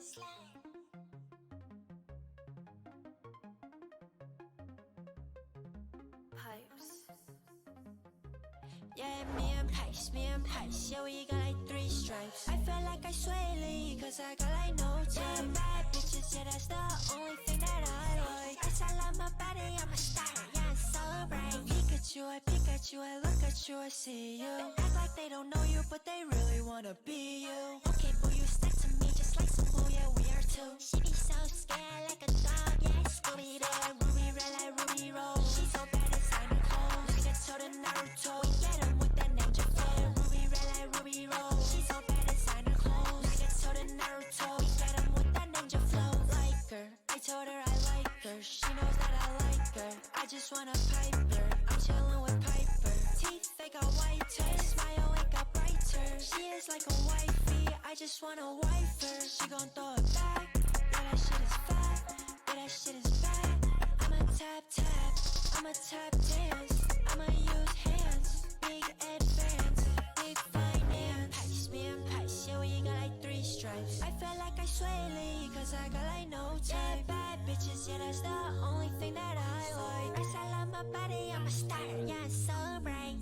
Pipes. Yeah, me and Pipes, yeah, we got like 3 stripes. I feel like I sway lately, cause I got like no time. Yeah, bad bitches, yeah, that's the only thing that I like. I sell out my body, I'm a star, yeah, I'm so bright. I peek at you, I look at you, I see you. Act like they don't know you, but they really wanna be you. Okay, boo, you stick to me just like some boo, yeah, we are too. She be so scared like a dog, yeah, Scooby-Doo. Ruby red like Ruby Rose. She's so bad inside her clothes. Look at her Naruto, we get him with that ninja flow. Ruby red like Ruby Rose. She's so bad inside her clothes. Look at her Naruto, we get him with that ninja flow. Like her, I told her I like her. She knows that I like her. I just wanna pipe her. I'm chillin' with Piper. Teeth, they got whiter. Smile, it got brighter. She is like a wifey. I just wanna wife her. She gon' throw it back. Yeah, that shit is fat. Yeah, that shit is bad. I'ma tap, tap. I'ma tap dance. I'ma use hands. Big advance. Big finance. Pipes, me and Pipes. Yeah, we got like 3 stripes. I feel like I sway lately, cause I got like no time. Yeah, bad bitches, yeah, that's the only thing that I like. I sell out my body, I'm a star, yeah, I'm so bright.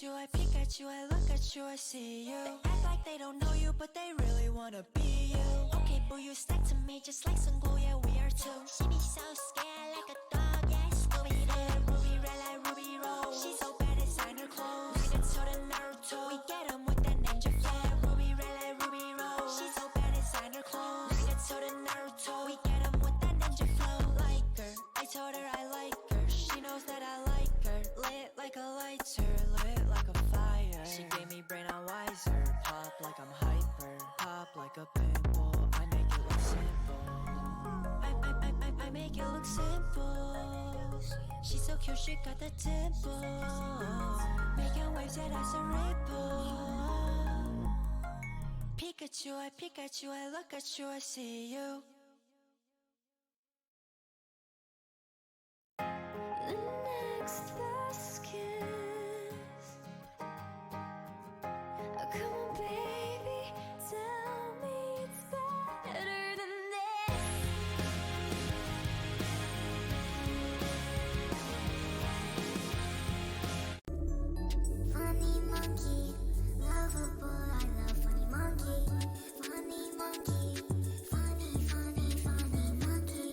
I peek at you, I look at you, I see you. Act like they don't know you, but they really wanna be you. Okay, boo, you stick to me just like some glue, yeah, we are too. She be so scared like a dog, yeah, Scooby-Doo. Ruby red like Ruby Rose. She's so bad inside her clothes. Look at her Naruto, we get him with that ninja flow. Ruby red like Ruby Rose. She's so bad inside her clothes. Look at her Naruto, we get him with that ninja flow. Like her, I told her I like her. She knows that I like her. Lit like a lighter, lit like a fire. She gave me brain on wiser. Pop like I'm hyper. Pop like a pimple. I make it look simple. I make it look simple. She's so cute, she got the dimple. Making waves, yeah, that's a ripple. Pikachu, I peek at you, I look at you, I see you. The next best kiss. Oh, come on, baby, tell me it's better than this. Funny monkey, lovable, I love funny monkey. Funny monkey, funny, funny, funny monkey.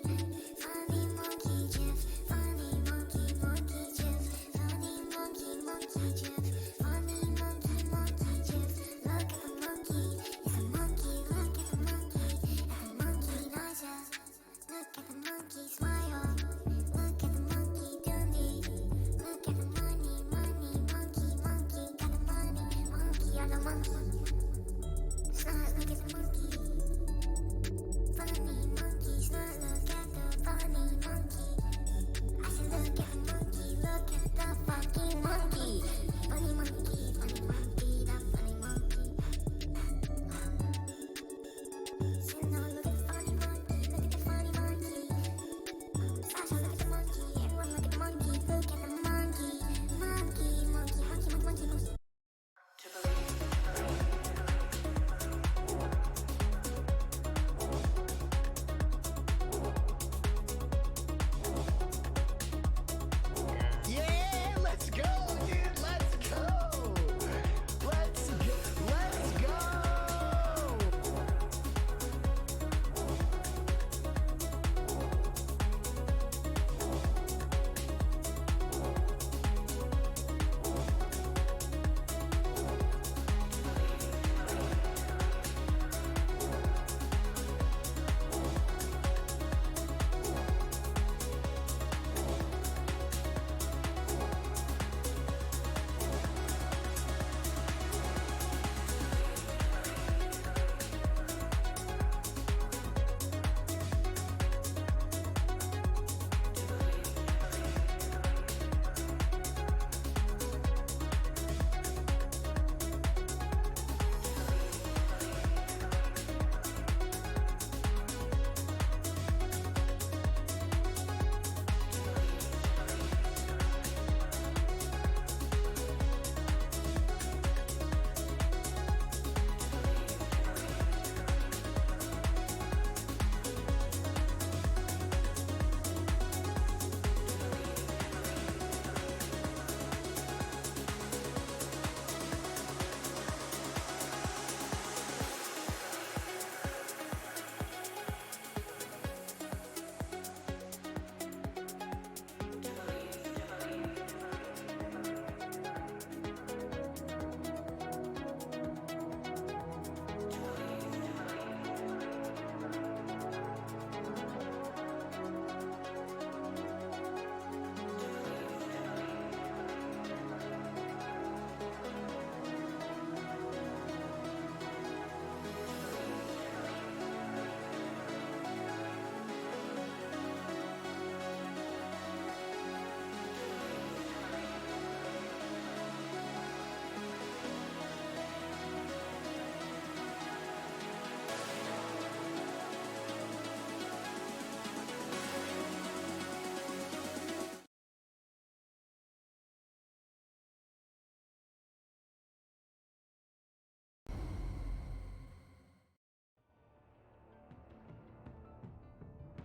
Funny monkey Jeff, funny monkey, monkey Jeff. Funny monkey, monkey Jeff. Funny monkey, monkey Jeff. Look at the monkey, it's a monkey. Look at the monkey, at the monkey nausea. Look at the monkey smile. Look at the monkey dooney. Look at the money, money, monkey, monkey. Got the money, monkey on the monkey. Snort, look at the monkey. Funny monkey, snort, look at the funny monkey. I said look at the monkey, look at the fucking monkey. Funny monkey, the funny monkey. Said no, look at the funny monkey, look at the funny monkey. Sasha, look at the monkey, everyone look at the monkey, look at the monkey. Monkey, monkey, monkey, monkey, monkey, monkey.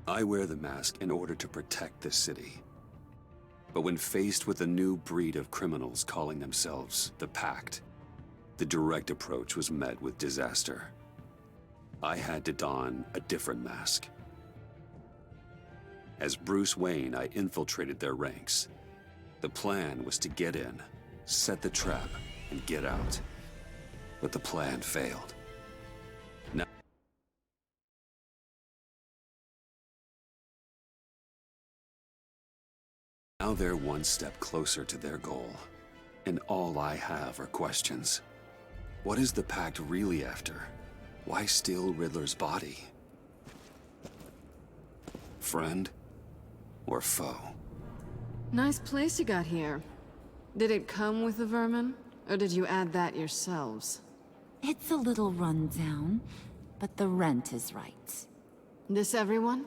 I wear the mask in order to protect the city. But when faced with a new breed of criminals calling themselves the Pact, the direct approach was met with disaster. I had to don a different mask. As Bruce Wayne, I infiltrated their ranks. The plan was to get in, set the trap, and get out. But the plan failed. Now they're one step closer to their goal, and all I have are questions. What is the Pact really after? Why steal Riddler's body? Friend or foe? Nice place you got here. Did it come with the vermin, or did you add that yourselves? It's a little rundown, but the rent is right. This everyone?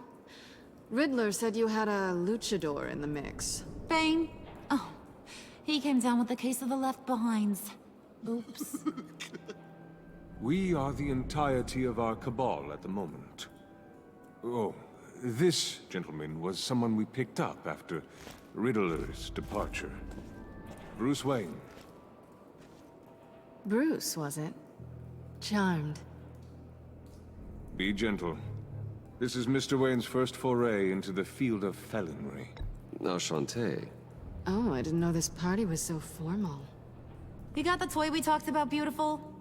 Riddler said you had a luchador in the mix. Bane? Oh, he came down with a case of the Left Behinds. Oops. We are the entirety of our cabal at the moment. Oh, this gentleman was someone we picked up after Riddler's departure. Bruce Wayne. Bruce, was it? Charmed. Be gentle. This is Mr. Wayne's first foray into the field of felonry. Enchanté. Oh, I didn't know this party was so formal. You got the toy we talked about, beautiful?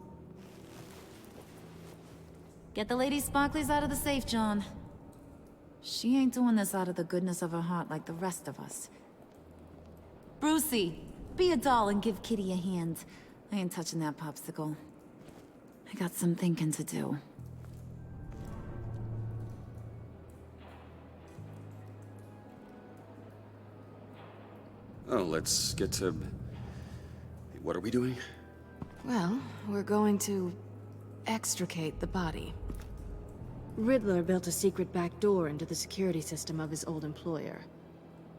Get the lady sparklies out of the safe, John. She ain't doing this out of the goodness of her heart like the rest of us. Brucey, be a doll and give Kitty a hand. I ain't touching that popsicle. I got some thinking to do. Oh, let's get to... What are we doing? Well, we're going to extricate the body. Riddler built a secret back door into the security system of his old employer.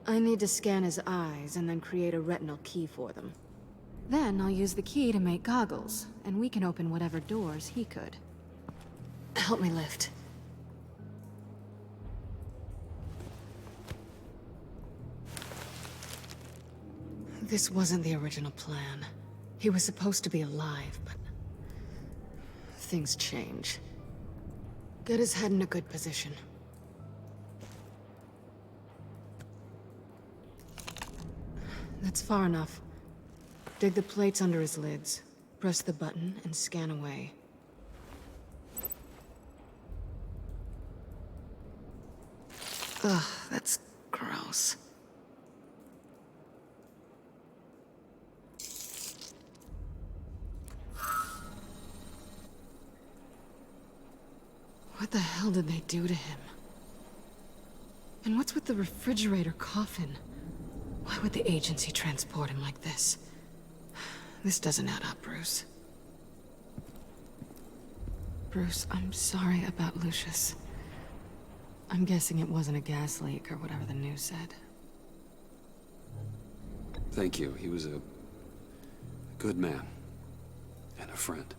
I need to scan his eyes and then create a retinal key for them. Then I'll use the key to make goggles, and we can open whatever doors he could. Help me lift. This wasn't the original plan. He was supposed to be alive, but... things change. Get his head in a good position. That's far enough. Dig the plates under his lids. Press the button and scan away. Ugh, that's gross. What the hell did they do to him? And what's with the refrigerator coffin? Why would the agency transport him like this? This doesn't add up, Bruce. Bruce, I'm sorry about Lucius. I'm guessing it wasn't a gas leak or whatever the news said. Thank you. He was a good man. And a friend.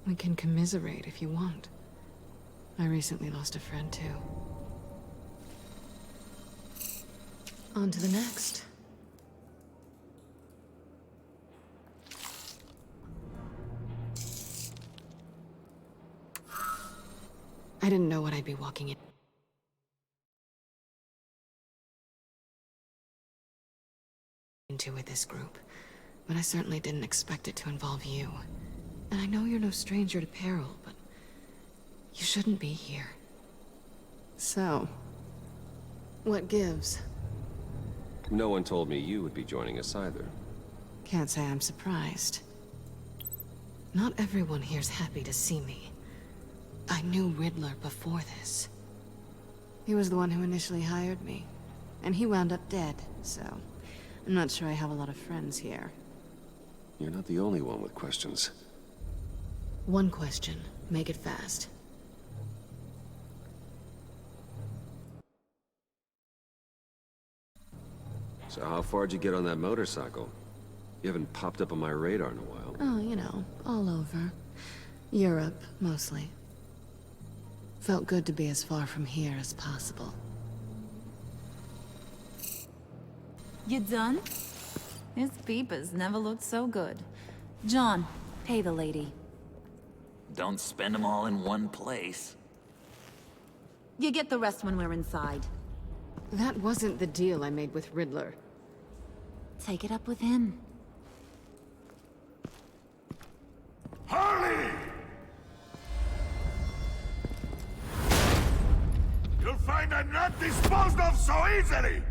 We can commiserate if you want. I recently lost a friend, too. On to the next. I didn't know what I'd be walking into with this group, but I certainly didn't expect it to involve you. And I know you're no stranger to peril, but you shouldn't be here. So, what gives? No one told me you would be joining us either. Can't say I'm surprised. Not everyone here's happy to see me. I knew Riddler before this. He was the one who initially hired me, and he wound up dead, so I'm not sure I have a lot of friends here. You're not the only one with questions. One question. Make it fast. So how far'd you get on that motorcycle? You haven't popped up on my radar in a while. Oh, you know, all over. Europe, mostly. Felt good to be as far from here as possible. You done? His peepers never looked so good. John, pay the lady. Don't spend them all in one place. You get the rest when we're inside. That wasn't the deal I made with Riddler. Take it up with him. Harley! You'll find I'm not disposed of so easily!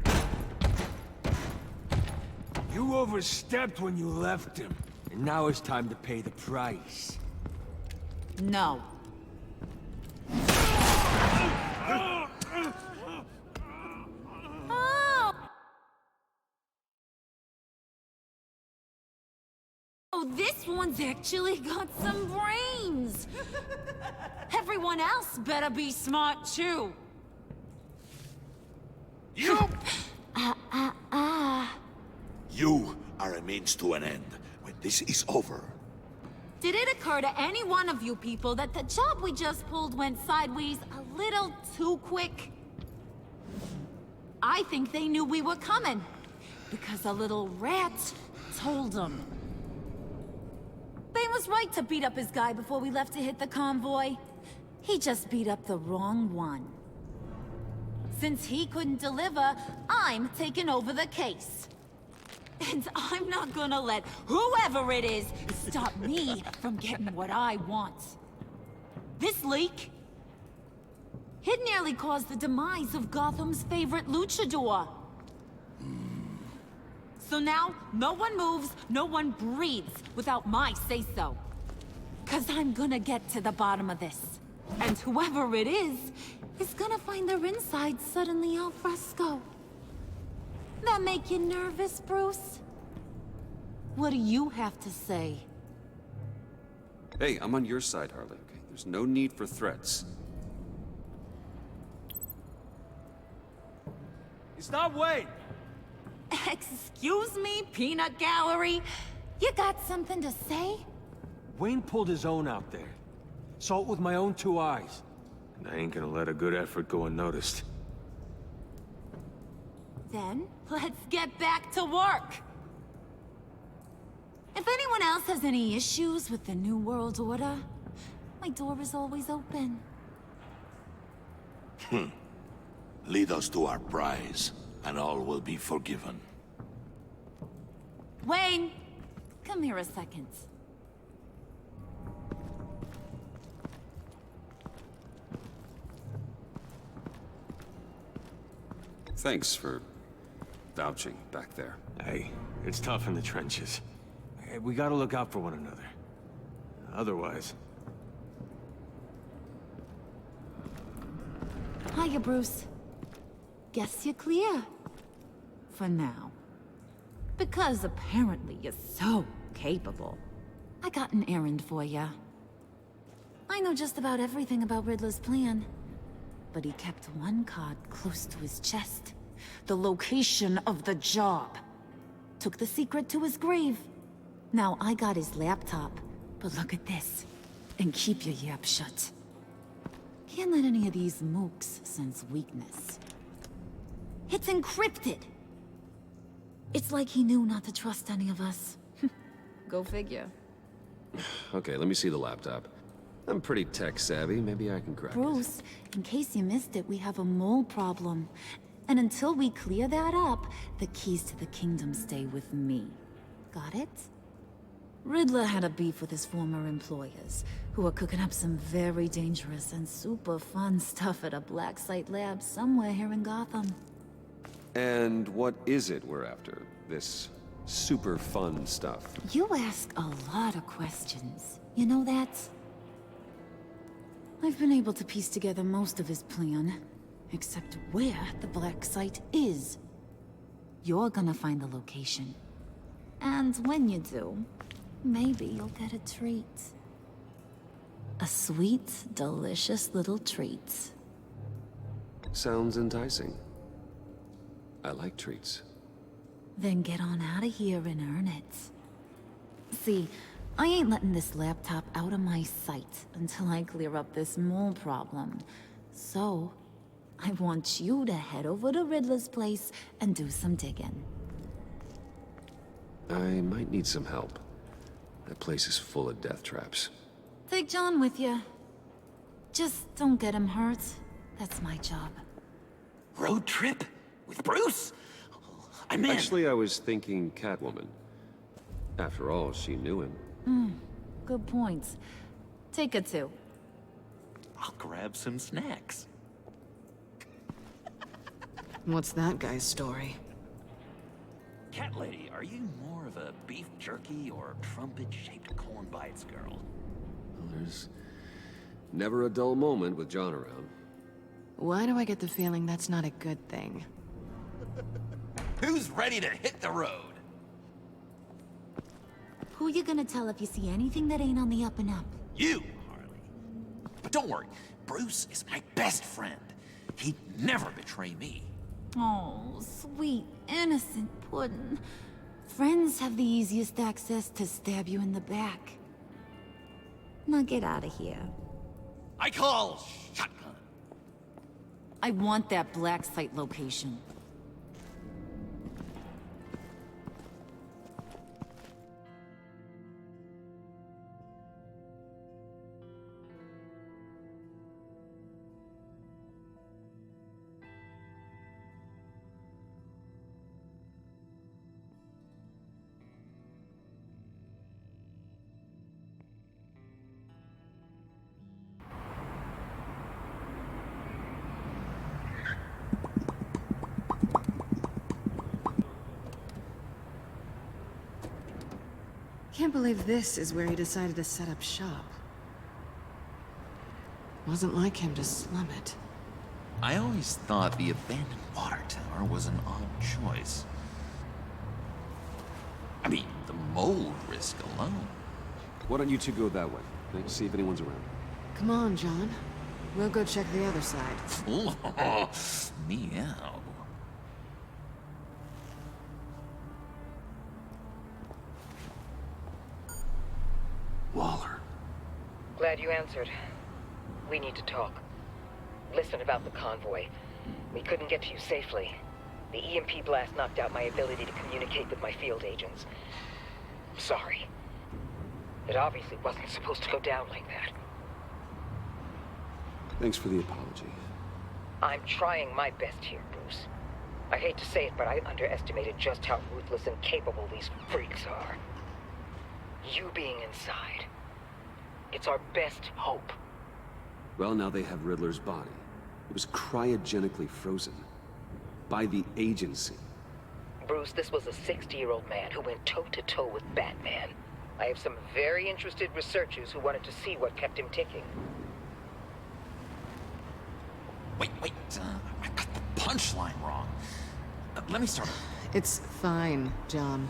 You overstepped when you left him, and now it's time to pay the price. No. Oh, this one's actually got some brains. Everyone else better be smart too. You! You are a means to an end. When this is over, Did it occur to any one of you people that the job we just pulled went sideways a little too quick? I think they knew we were coming, because a little rat told them. Bane was right to beat up his guy before we left to hit the convoy. He just beat up the wrong one. Since he couldn't deliver, I'm taking over the case. And I'm not gonna let whoever it is stop me from getting what I want. This leak, it nearly caused the demise of Gotham's favorite luchador. So now, no one moves, no one breathes without my say-so. 'Cause I'm gonna get to the bottom of this. And whoever it is gonna find their insides suddenly al fresco. That make you nervous, Bruce? What do you have to say? Hey, I'm on your side, Harley, okay? There's no need for threats. It's not Wayne! Excuse me, peanut gallery? You got something to say? Wayne pulled his own out there. Saw it with my own two eyes. And I ain't gonna let a good effort go unnoticed. Then, let's get back to work. If anyone else has any issues with the New World Order, my door is always open. lead us to our prize, and all will be forgiven. Wayne, come here a second. Thanks for vouching back there. Hey, it's tough in the trenches. Hey, we gotta look out for one another. Otherwise... Hiya, Bruce. Guess you're clear. For now. Because apparently you're so capable. I got an errand for ya. I know just about everything about Riddler's plan. But he kept one card close to his chest. The location of the job. Took the secret to his grave. Now I got his laptop. But look at this. And keep your yap shut. Can't let any of these mooks sense weakness. It's encrypted! It's like he knew not to trust any of us. Go figure. Okay, let me see the laptop. I'm pretty tech-savvy. Maybe I can crack it. Bruce, in case you missed it, we have a mole problem. And until we clear that up, the keys to the kingdom stay with me. Got it? Riddler had a beef with his former employers, who were cooking up some very dangerous and super fun stuff at a black site lab somewhere here in Gotham. And what is it we're after? This super fun stuff? You ask a lot of questions. You know that? I've been able to piece together most of his plan, except where the black site is. You're gonna find the location. And when you do, maybe you'll get a treat. A sweet, delicious little treat. Sounds enticing. I like treats. Then get on out of here and earn it. See, I ain't letting this laptop out of my sight until I clear up this mole problem. So, I want you to head over to Riddler's place and do some digging. I might need some help. That place is full of death traps. Take John with you. Just don't get him hurt. That's my job. Road trip? With Bruce? I'm in. Actually, I was thinking Catwoman. After all, she knew him. Good points. Take it too. I'll grab some snacks. What's that guy's story? Cat lady, are you more of a beef jerky or trumpet-shaped corn bites girl? Well, there's never a dull moment with John around. Why do I get the feeling that's not a good thing? Who's ready to hit the road? Who you gonna tell if you see anything that ain't on the up and up? You, Harley. But don't worry, Bruce is my best friend. He'd never betray me. Oh, sweet, innocent Puddin'. Friends have the easiest access to stab you in the back. Now get out of here. I call shotgun. I want that black site location. Can't believe this is where he decided to set up shop. Wasn't like him to slum it. I always thought the abandoned water tower was an odd choice. I mean, the mold risk alone. Why don't you two go that way? Let's see if anyone's around. Come on, John. We'll go check the other side. Meow. Waller. Glad you answered. We need to talk. Listen about the convoy. We couldn't get to you safely. The EMP blast knocked out my ability to communicate with my field agents. Sorry. It obviously wasn't supposed to go down like that. Thanks for the apology. I'm trying my best here, Bruce. I hate to say it, but I underestimated just how ruthless and capable these freaks are. You being inside, it's our best hope. Well, now they have Riddler's body. It was cryogenically frozen. By the agency. Bruce, this was a 60-year-old man who went toe-to-toe with Batman. I have some very interested researchers who wanted to see what kept him ticking. Wait, I got the punchline wrong. Let me start. It's fine, John.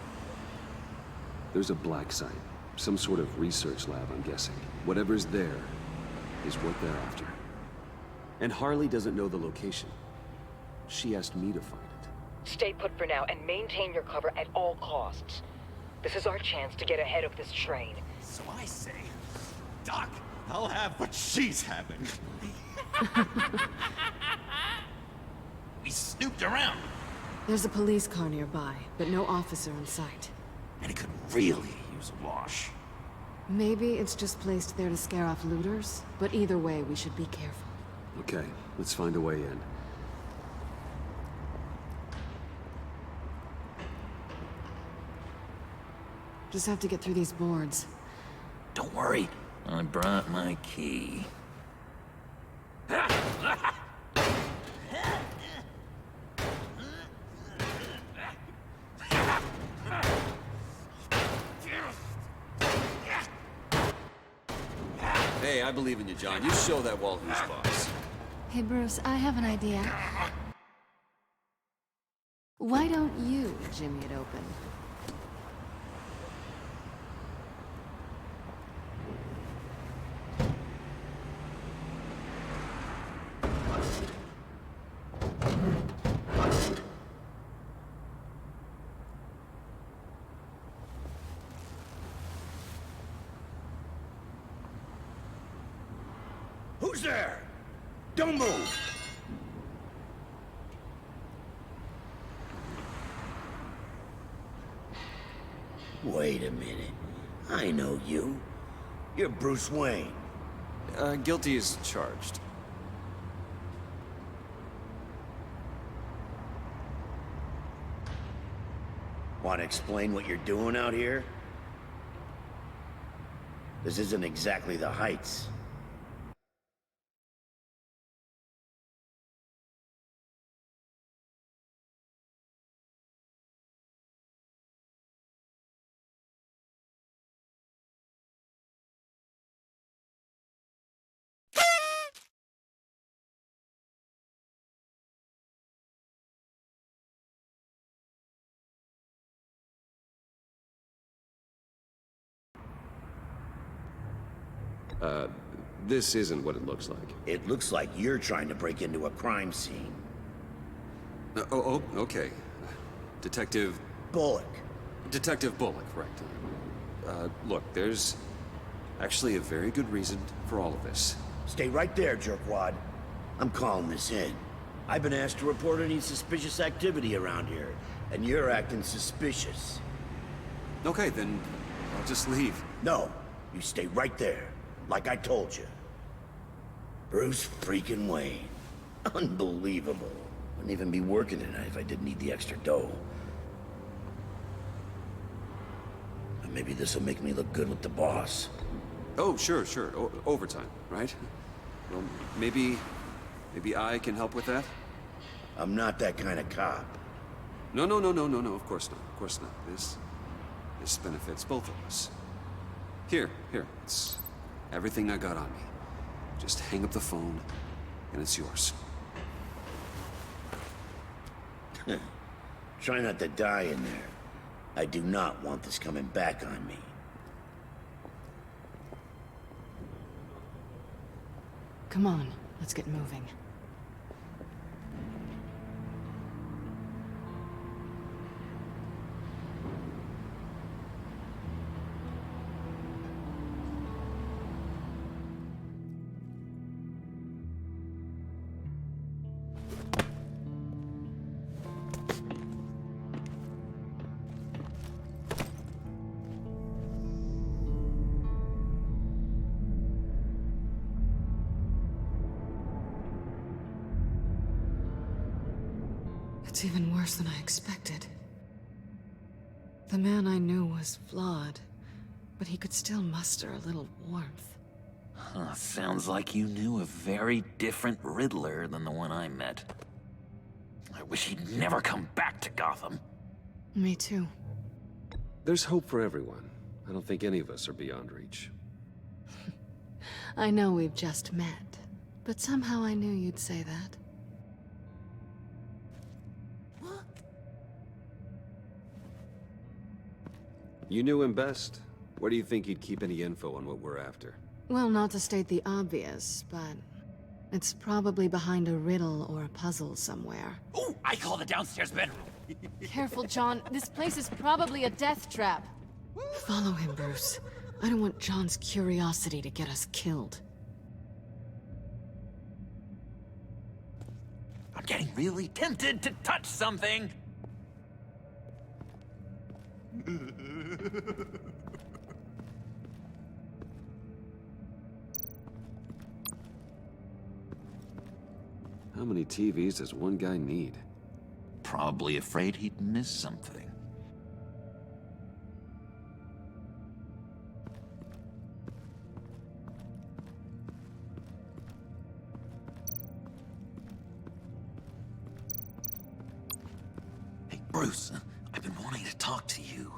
There's a black site. Some sort of research lab, I'm guessing. Whatever's there is what they're after. And Harley doesn't know the location. She asked me to find it. Stay put for now and maintain your cover at all costs. This is our chance to get ahead of this train. So I say, Doc, I'll have what she's having. We snooped around. There's a police car nearby, but no officer in sight. And it could really use a wash. Maybe it's just placed there to scare off looters, but either way, we should be careful. Okay, let's find a way in. Just have to get through these boards. Don't worry, I brought my key. Hey, I believe in you, John. You show that wall who's boss. Hey, Bruce, I have an idea. Why don't you jimmy it open? Who's there? Don't move! Wait a minute. I know you. You're Bruce Wayne. Guilty as charged. Want to explain what you're doing out here? This isn't exactly the Heights. This isn't what it looks like. It looks like you're trying to break into a crime scene. Okay. Detective... Bullock. Detective Bullock, right. Look, there's actually a very good reason for all of this. Stay right there, jerkwad. I'm calling this in. I've been asked to report any suspicious activity around here, and you're acting suspicious. Okay, then I'll just leave. No, you stay right there, like I told you. Bruce freaking Wayne. Unbelievable. Wouldn't even be working tonight if I didn't need the extra dough. And maybe this'll make me look good with the boss. Oh, sure. Overtime, right? Well, maybe I can help with that? I'm not that kind of cop. No, of course not. This benefits both of us. Here, it's everything I got on me. Just hang up the phone, and it's yours. Try not to die in there. I do not want this coming back on me. Come on, let's get moving. It's even worse than I expected. The man I knew was flawed, but he could still muster a little warmth. Huh, sounds like you knew a very different Riddler than the one I met. I wish he'd never come back to Gotham. Me too. There's hope for everyone. I don't think any of us are beyond reach. I know we've just met, but somehow I knew you'd say that. You knew him best. Where do you think he'd keep any info on what we're after? Well, not to state the obvious, but it's probably behind a riddle or a puzzle somewhere. Ooh, I call the downstairs bedroom. Careful, John. This place is probably a death trap. Follow him, Bruce. I don't want John's curiosity to get us killed. I'm getting really tempted to touch something. How many TVs does one guy need? Probably afraid he'd miss something. Hey, Bruce, I've been wanting to talk to you.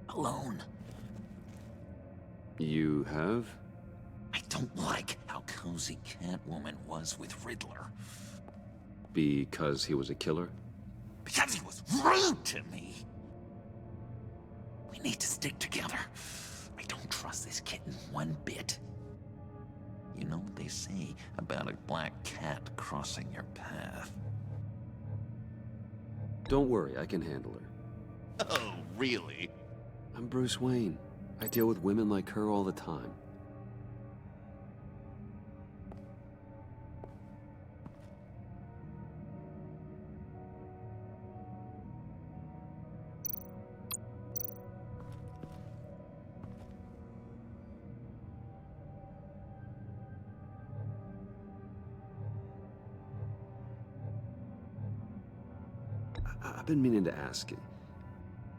Alone. You have? I don't like how cozy Catwoman was with Riddler. Because he was a killer? Because he was rude to me! We need to stick together. I don't trust this kitten one bit. You know what they say about a black cat crossing your path? Don't worry, I can handle her. Oh, really? I'm Bruce Wayne. I deal with women like her all the time. I've been meaning to ask you.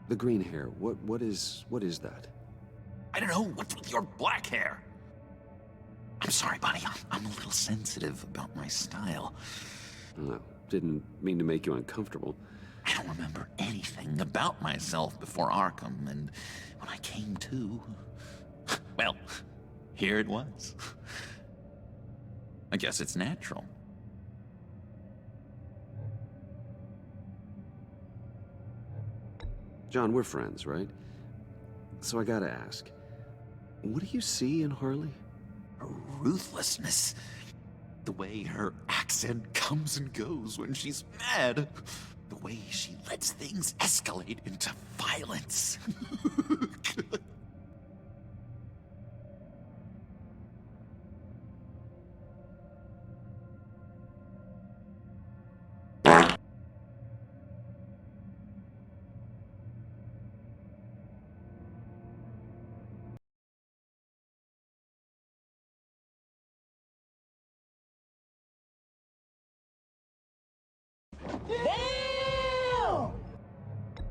The green hair, what is that? I don't know, what's with your black hair? I'm sorry, buddy, I'm a little sensitive about my style. No, didn't mean to make you uncomfortable. I don't remember anything about myself before Arkham, and when I came to, well, here it was. I guess it's natural. John, we're friends, right? So I gotta ask, what do you see in Harley? Her ruthlessness. The way her accent comes and goes when she's mad. The way she lets things escalate into violence.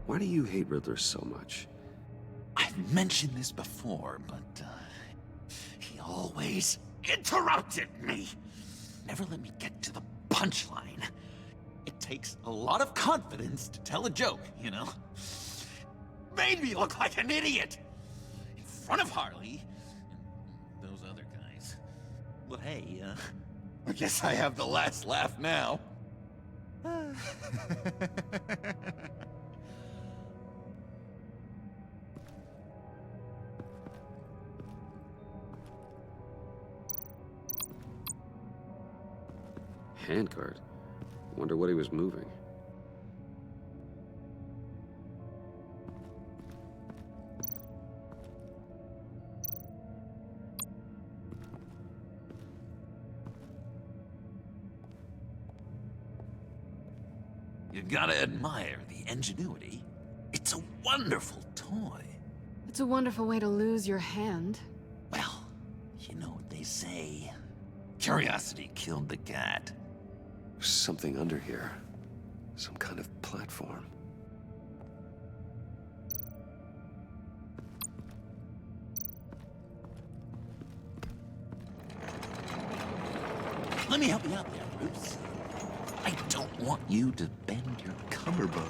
Why do you hate Riddler so much? I've mentioned this before, but he always interrupted me. Never let me get to the punchline. It takes a lot of confidence to tell a joke, you know? Made me look like an idiot in front of Harley and those other guys. But hey, I guess I have the last laugh now. Handcart? Wonder what he was moving. You gotta admire the ingenuity. It's a wonderful toy. It's a wonderful way to lose your hand. Well, you know what they say. Curiosity killed the cat. There's something under here. Some kind of platform. Let me help you out there, Bruce. I don't want you to bend your collarbone.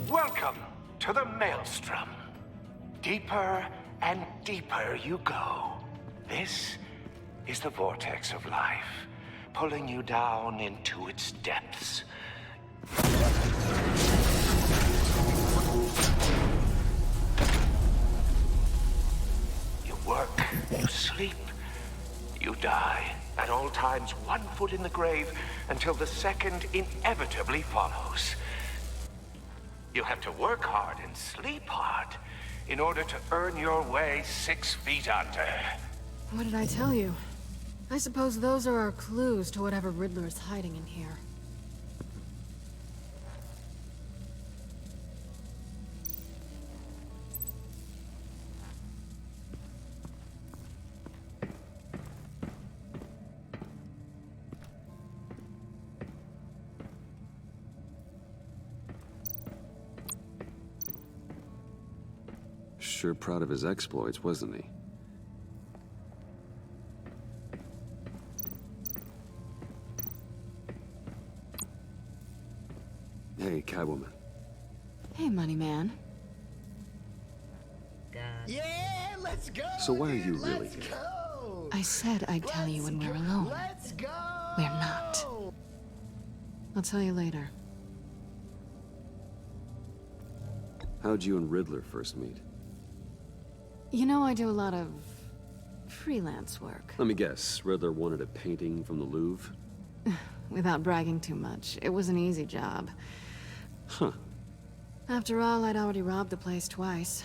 Welcome to the Maelstrom. Deeper and deeper you go. This is the vortex of life, pulling you down into its depths. You work, you sleep, you die. At all times, 1 foot in the grave until the second inevitably follows. You have to work hard and sleep hard in order to earn your way 6 feet under. What did I tell you? I suppose those are our clues to whatever Riddler is hiding in here. Sure proud of his exploits, wasn't he? Hey, Catwoman. Hey, Money Man. Yeah, let's go. So why are you really here? I said I'd tell you when we're alone. Let's go. We're not. I'll tell you later. How'd you and Riddler first meet? You know, I do a lot of freelance work. Let me guess, Riddler wanted a painting from the Louvre? Without bragging too much, it was an easy job. Huh. After all, I'd already robbed the place twice.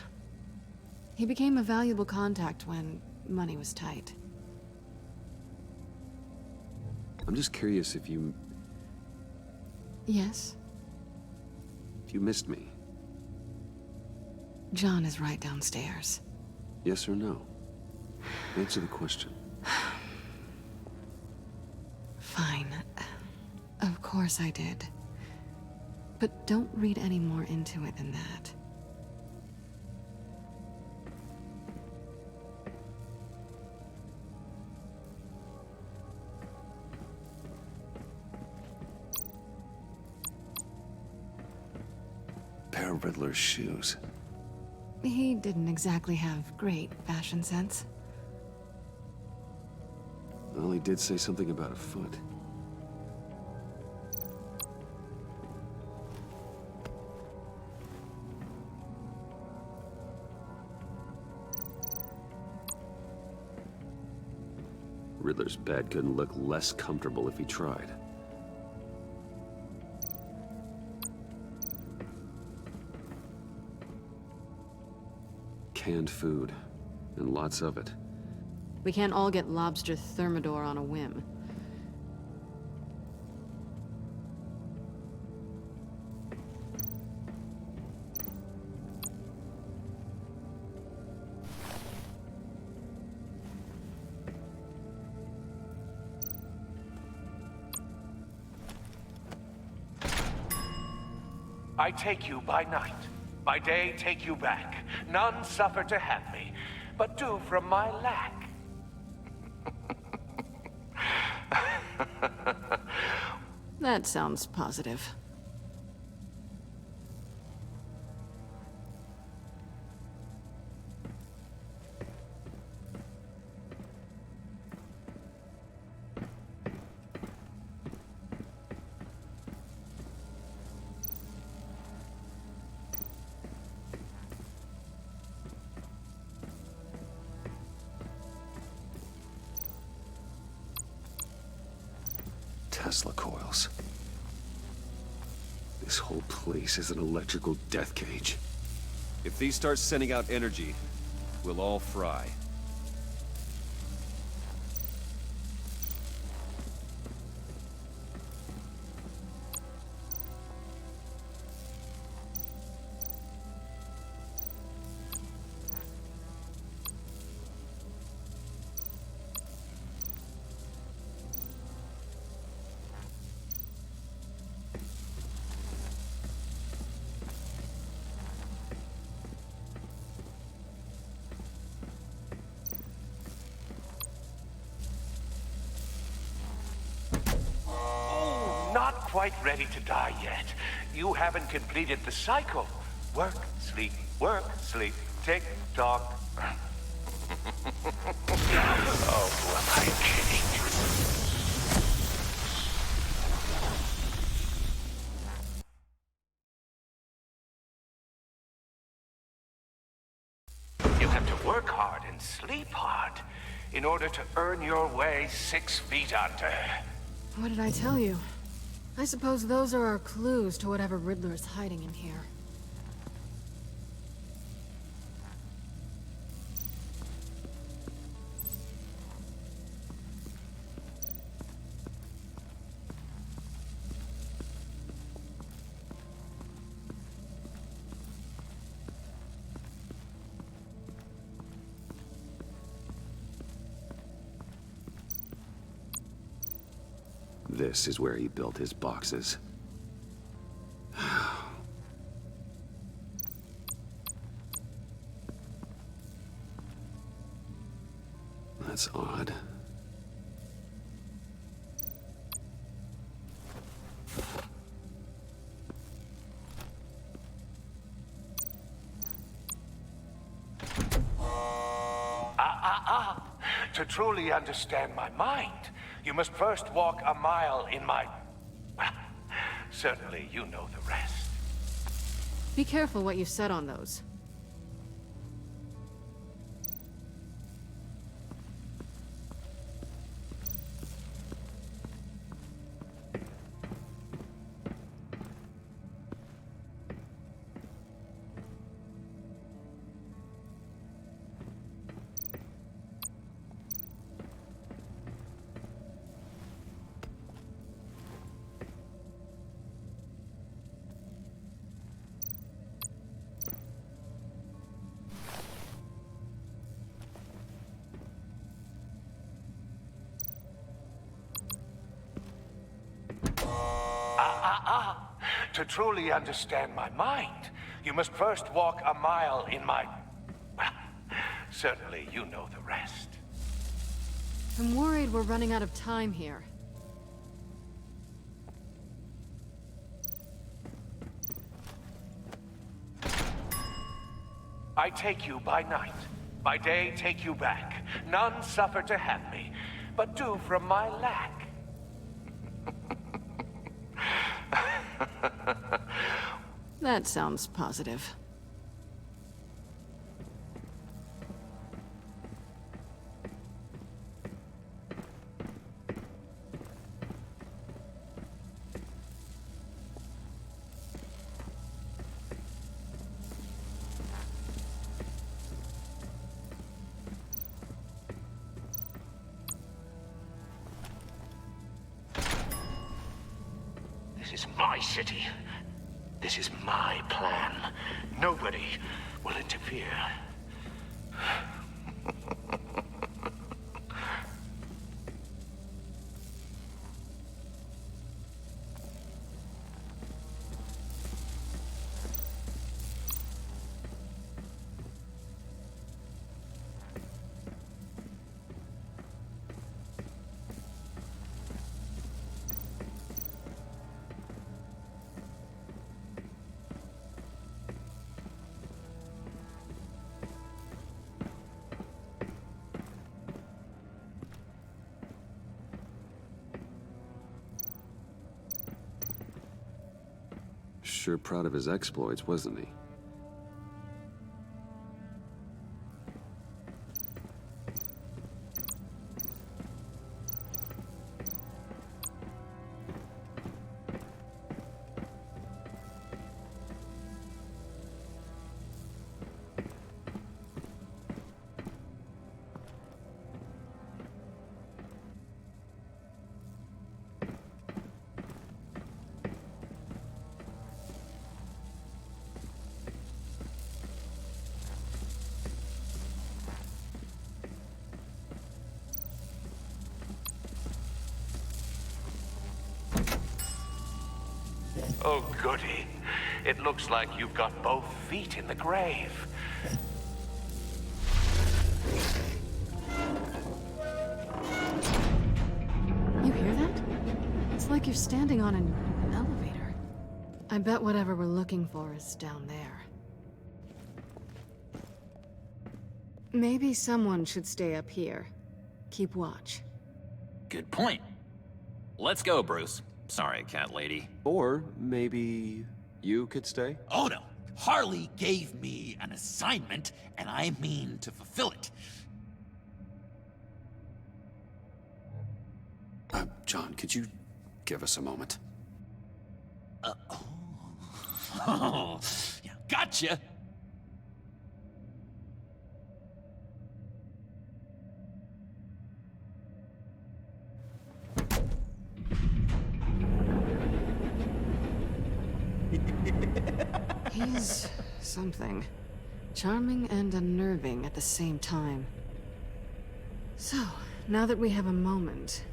He became a valuable contact when money was tight. I'm just curious if you Yes? missed me. John is right downstairs. Yes or no? Answer the question. Fine. Of course I did. But don't read any more into it than that. Pair of Riddler's shoes. He didn't exactly have great fashion sense. Well, he did say something about a foot. Riddler's bed couldn't look less comfortable if he tried. Canned food, and lots of it. We can't all get lobster thermidor on a whim. I take you by night. By day, take you back. None suffer to have me, but do from my lack. That sounds positive. Tesla coils. This whole place is an electrical death cage. If these start sending out energy, we'll all fry. Not quite ready to die yet. You haven't completed the cycle. Work, sleep, sleep, tick, tock. Oh, who am I kidding? You have to work hard and sleep hard in order to earn your way 6 feet under. What did I tell you? I suppose those are our clues to whatever Riddler is hiding in here. This is where he built his boxes. That's odd. To truly understand my mind, you must first walk a mile in my... Certainly, you know the rest. Be careful what you set on those. To truly understand my mind, you must first walk a mile in my... Well, certainly you know the rest. I'm worried we're running out of time here. I take you by night. By day, take you back. None suffer to have me, but do from my lack. That sounds positive. This is my city. This is my plan. Nobody will interfere. Sure proud of his exploits, wasn't he? Oh, goody. It looks like you've got both feet in the grave. You hear that? It's like you're standing on an elevator. I bet whatever we're looking for is down there. Maybe someone should stay up here. Keep watch. Good point. Let's go, Bruce. Sorry, cat lady. Or maybe you could stay? Oh no. Harley gave me an assignment, and I mean to fulfill it. John, could you give us a moment? Oh, yeah, gotcha. He's something. Charming and unnerving at the same time. So, now that we have a moment,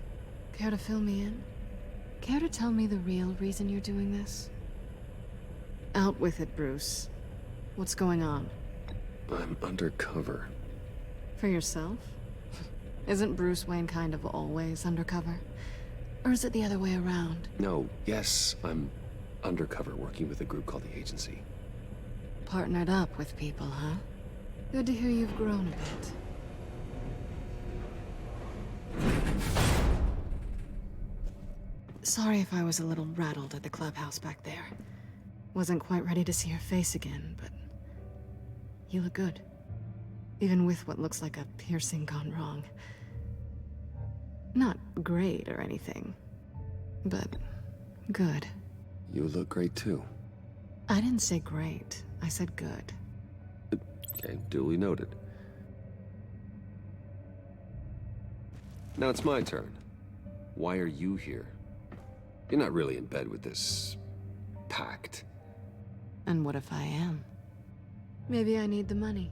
care to fill me in? Care to tell me the real reason you're doing this? Out with it, Bruce. What's going on? I'm undercover. For yourself? Isn't Bruce Wayne kind of always undercover? Or is it the other way around? No, yes, I'm undercover working with a group called the Agency. Partnered up with people, huh? Good to hear you've grown a bit. Sorry if I was a little rattled at the clubhouse back there. Wasn't quite ready to see your face again, but you look good. Even with what looks like a piercing gone wrong. Not great or anything, but good. You look great too. I didn't say great. I said good. Okay, duly noted. Now it's my turn. Why are you here? You're not really in bed with this pact. And what if I am? Maybe I need the money.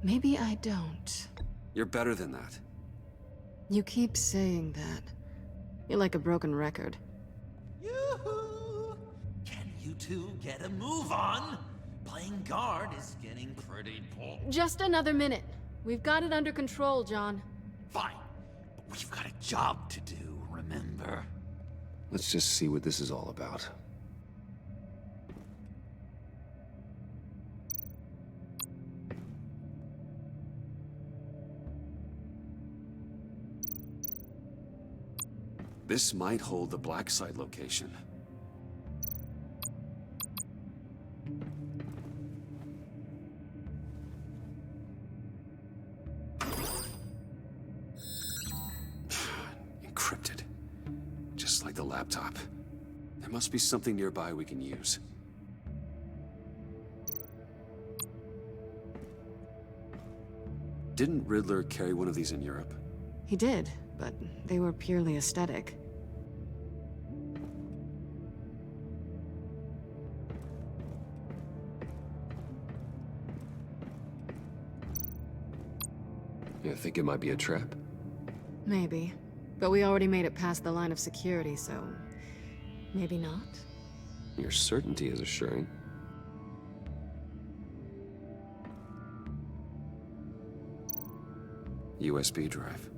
Maybe I don't. You're better than that. You keep saying that. You're like a broken record. Yoo-hoo! Can you two get a move on. Playing guard is getting pretty Just another minute. We've got it under control, John. Fine. But we've got a job to do, remember? Let's just see what this is all about. This might hold the black site location. Encrypted. Just like the laptop. There must be something nearby we can use. Didn't Riddler carry one of these in Europe? He did, but they were purely aesthetic. You think it might be a trap? Maybe. But we already made it past the line of security, so... maybe not? Your certainty is assuring. USB drive.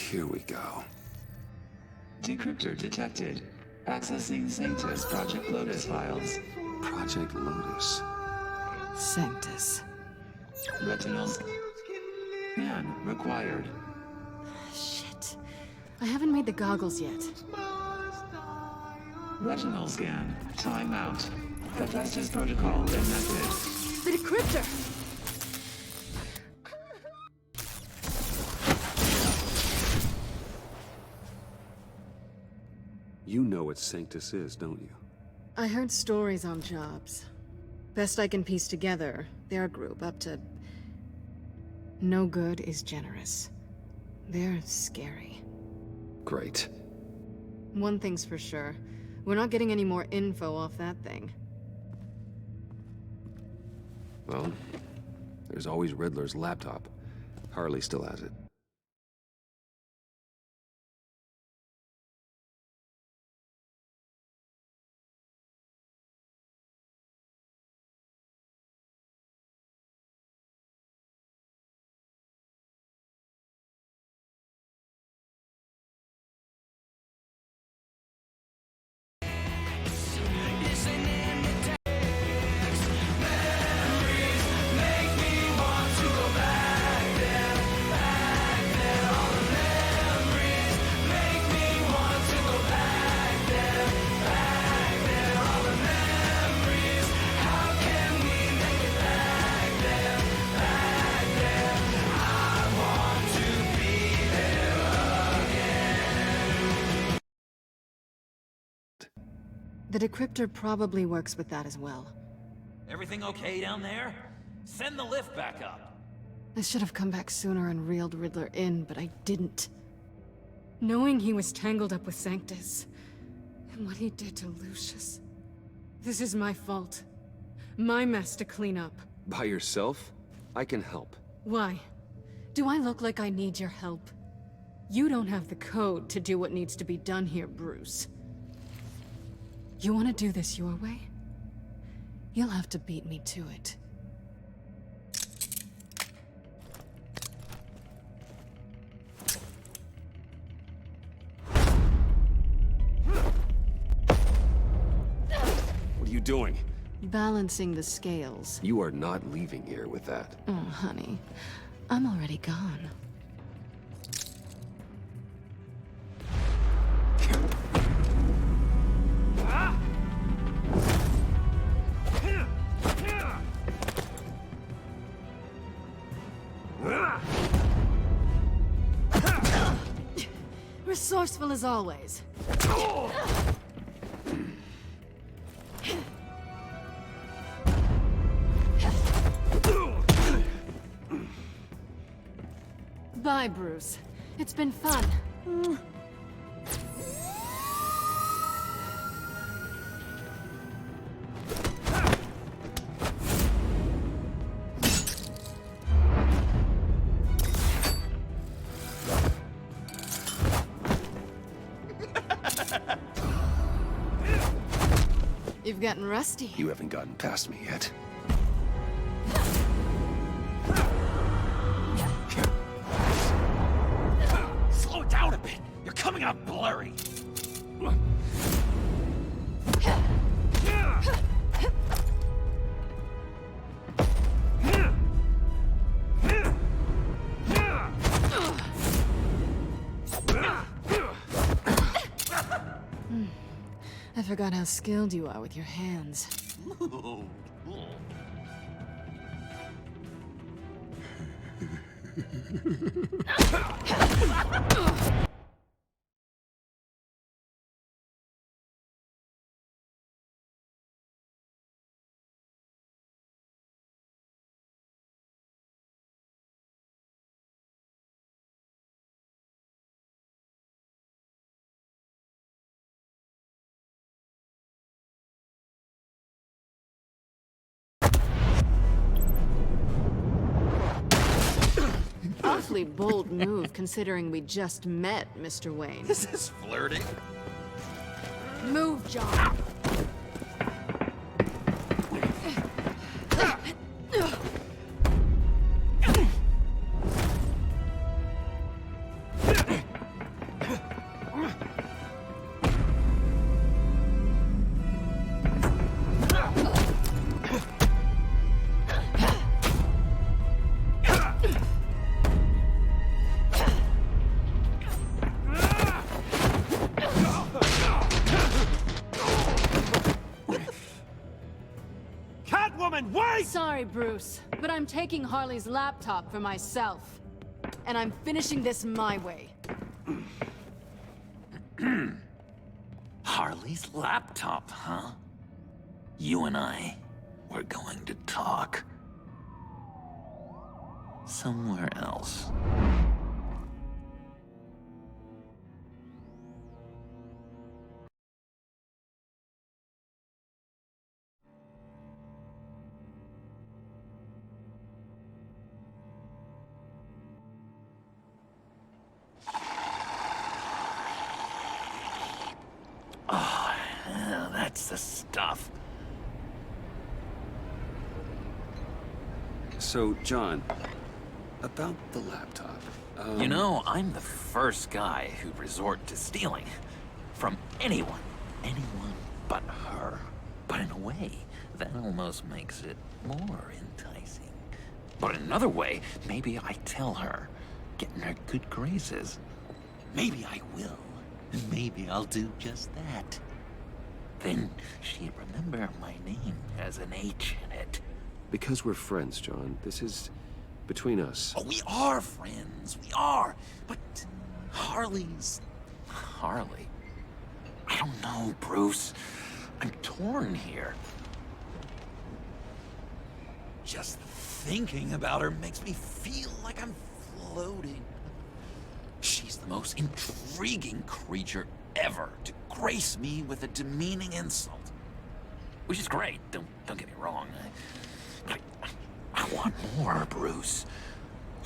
Here we go. Decryptor detected. Accessing Sanctus Project Lotus files. Project Lotus. Sanctus. Retinal scan required. Shit. I haven't made the goggles yet. Retinal scan. Timeout. Hephaestus protocol enacted. The decryptor! You know what Sanctus is, don't you? I heard stories on jobs. Best I can piece together, their group up to... no good is generous. They're scary. Great. One thing's for sure. We're not getting any more info off that thing. Well, there's always Riddler's laptop. Harley still has it. The decryptor probably works with that as well. Everything okay down there? Send the lift back up. I should have come back sooner and reeled Riddler in, but I didn't. Knowing he was tangled up with Sanctus, and what he did to Lucius. This is my fault. My mess to clean up. By yourself? I can help. Why? Do I look like I need your help? You don't have the code to do what needs to be done here, Bruce. You want to do this your way? You'll have to beat me to it. What are you doing? Balancing the scales. You are not leaving here with that. Oh, honey. I'm already gone. Resourceful as always. Bye, Bruce. It's been fun. You've gotten rusty. You haven't gotten past me yet. Slow it down a bit. You're coming out blurry. I forgot how skilled you are with your hands. Awfully bold move, considering we just met, Mr. Wayne. This is flirting. Move, John. Sorry, Bruce, but I'm taking Harley's laptop for myself. And I'm finishing this my way. Harley's laptop, huh? You and I, we're going to talk. Somewhere else. Oh, yeah, that's the stuff. So, John, about the laptop. You know, I'm the first guy who'd resort to stealing. From anyone. Anyone but her. But in a way, that almost makes it more enticing. But in another way, maybe I tell her, get in her good graces. Maybe I will. And maybe I'll do just that. Then she'd remember my name has an H in it. Because we're friends, John. This is between us. Oh, we are friends. We are. But Harley's... Harley? I don't know, Bruce. I'm torn here. Just thinking about her makes me feel like I'm floating. She's the most intriguing creature ever to grace me with a demeaning insult. Which is great, don't get me wrong. But I want more, Bruce.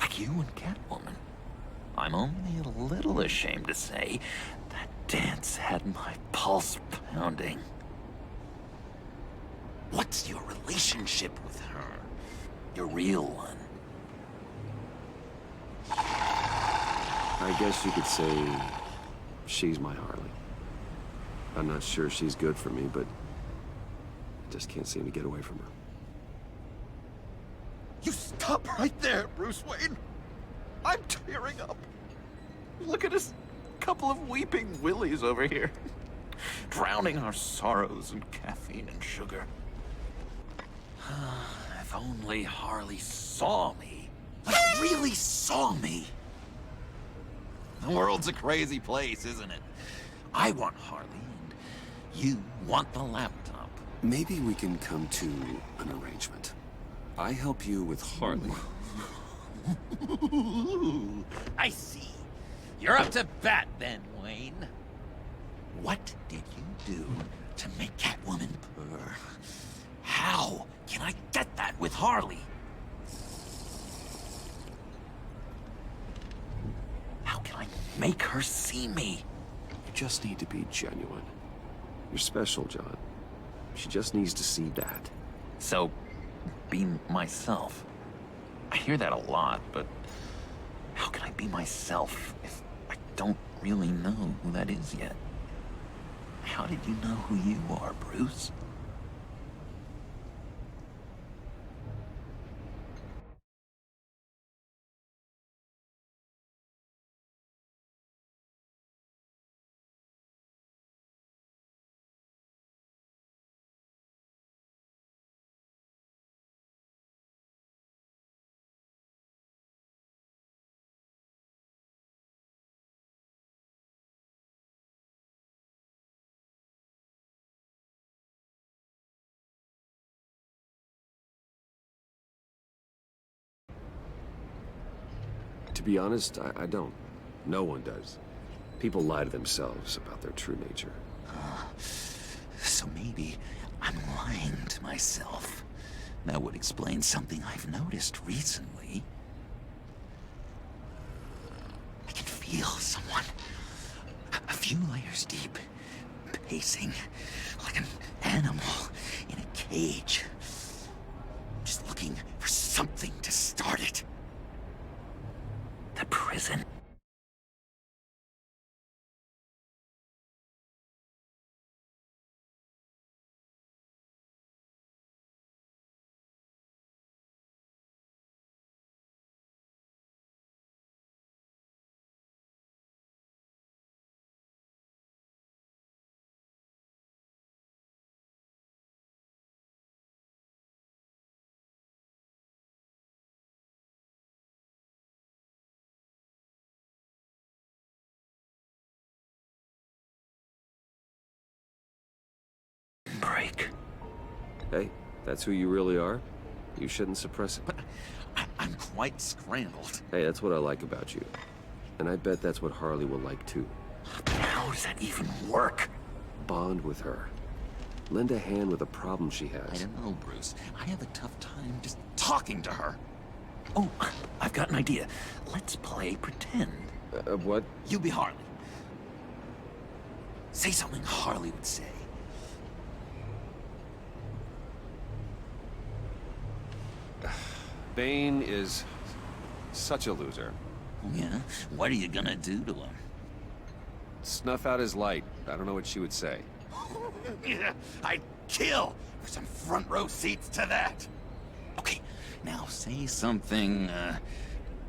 Like you and Catwoman. I'm only a little ashamed to say that dance had my pulse pounding. What's your relationship with her? Your real one? I guess you could say she's my Harley. I'm not sure she's good for me, but I just can't seem to get away from her. You stop right there, Bruce Wayne. I'm tearing up. Look at us, couple of weeping willies over here. Drowning our sorrows in caffeine and sugar. If only Harley saw me. Like, really saw me. The world's a crazy place, isn't it? I want Harley, and you want the laptop. Maybe we can come to an arrangement. I help you with Harley. I see. You're up to bat then, Wayne. What did you do to make Catwoman purr? How can I get that with Harley? How can I make her see me? You just need to be genuine. You're special, John. She just needs to see that. So, be myself. I hear that a lot, but how can I be myself if I don't really know who that is yet? How did you know who you are, Bruce? To be honest, I don't. No one does. People lie to themselves about their true nature. So maybe I'm lying to myself. That would explain something I've noticed recently. I can feel someone a few layers deep, pacing like an animal in a cage. Just looking for something to start it. The prison. Break. Hey, that's who you really are? You shouldn't suppress it. But I'm quite scrambled. Hey, that's what I like about you. And I bet that's what Harley will like too. But how does that even work? Bond with her. Lend a hand with a problem she has. I don't know, Bruce. I have a tough time just talking to her. Oh, I've got an idea. Let's play pretend. What? You be Harley. Say something Harley would say. Bane is such a loser. Yeah? What are you gonna do to him? Snuff out his light. I don't know what she would say. Yeah, I'd kill for some front row seats to that. Okay, now say something,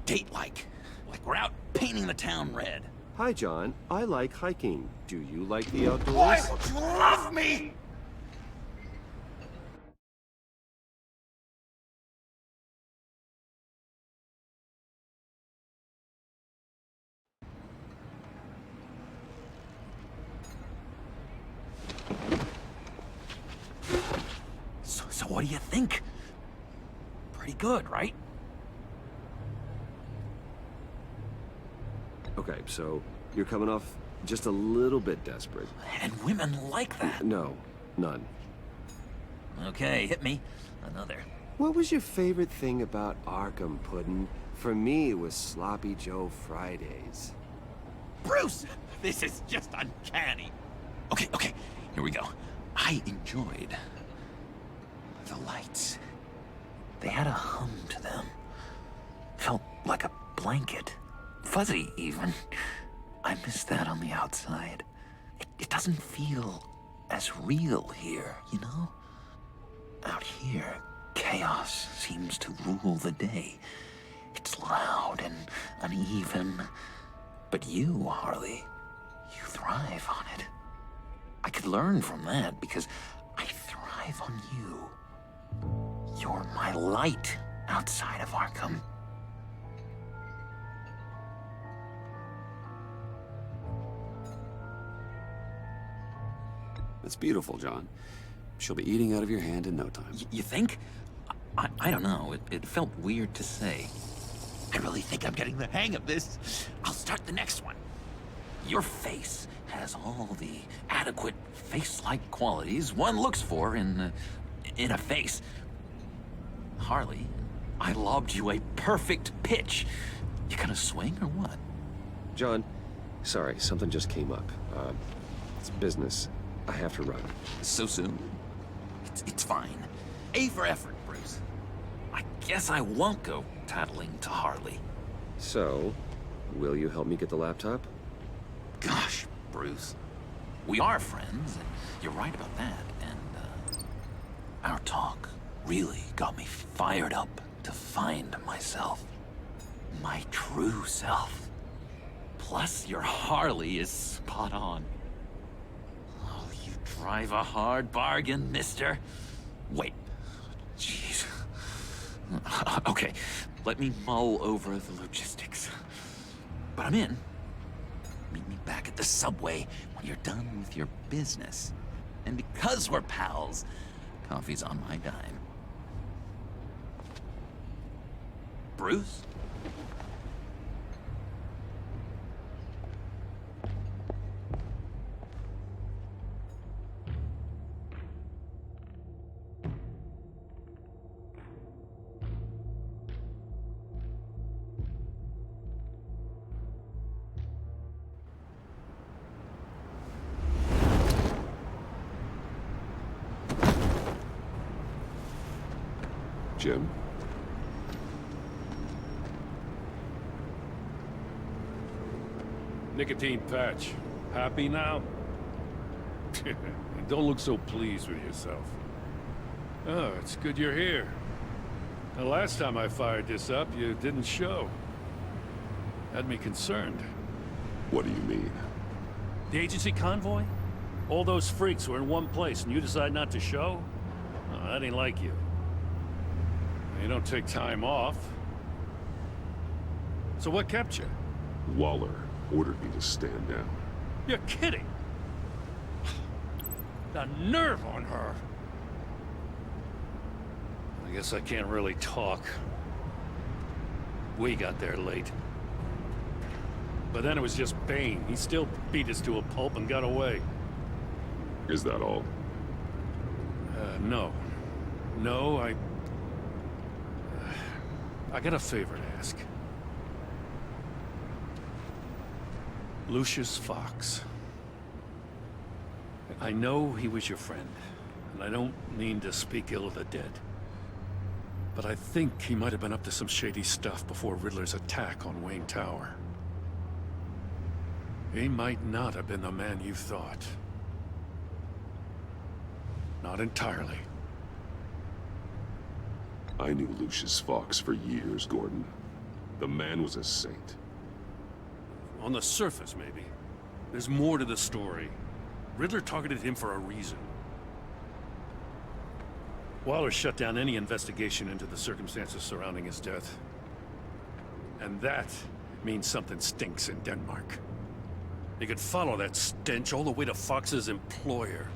date-like. Like we're out painting the town red. Hi, John. I like hiking. Do you like the outdoors? Why would you love me? So what do you think? Pretty good, right? Okay, so you're coming off just a little bit desperate. And women like that. No, none. Okay, hit me. Another. What was your favorite thing about Arkham, Puddin'? For me, it was Sloppy Joe Fridays. Bruce! This is just uncanny. Okay, here we go. I enjoyed the lights. They had a hum to them. Felt like a blanket. Fuzzy, even. I miss that on the outside. It doesn't feel as real here, you know? Out here, chaos seems to rule the day. It's loud and uneven. But you, Harley, you thrive on it. I could learn from that because I thrive on you. You're my light outside of Arkham. It's beautiful, John. She'll be eating out of your hand in no time. You think? I don't know. It felt weird to say. I really think I'm getting the hang of this. I'll start the next one. Your face has all the adequate face-like qualities one looks for in a face. Harley, I lobbed you a perfect pitch. You gonna swing or what? John, sorry, something just came up. It's business. I have to run. So soon? It's fine. A for effort, Bruce. I guess I won't go tattling to Harley. So, will you help me get the laptop? Gosh, Bruce. We are friends, and you're right about that, and, our talk really got me fired up to find myself. My true self. Plus, your Harley is spot on. Oh, you drive a hard bargain, mister. Wait. Jeez. Okay, let me mull over the logistics. But I'm in. Meet me back at the subway when you're done with your business. And because we're pals, coffee's on my dime. Bruce? Jim? Nicotine patch. Happy now? Don't look so pleased with yourself. Oh, it's good you're here. The last time I fired this up, you didn't show. Had me concerned. What do you mean? The agency convoy? All those freaks were in one place and you decide not to show? Oh, that ain't like you. You don't take time off. So what kept you? Waller ordered me to stand down. You're kidding! The nerve on her! I guess I can't really talk. We got there late. But then it was just Bane. He still beat us to a pulp and got away. Is that all? No. No, I got a favor to ask. Lucius Fox. I know he was your friend, and I don't mean to speak ill of the dead. But I think he might have been up to some shady stuff before Riddler's attack on Wayne Tower. He might not have been the man you thought. Not entirely. I knew Lucius Fox for years, Gordon. The man was a saint. On the surface, maybe. There's more to the story. Riddler targeted him for a reason. Waller shut down any investigation into the circumstances surrounding his death. And that means something stinks in Denmark. You could follow that stench all the way to Fox's employer.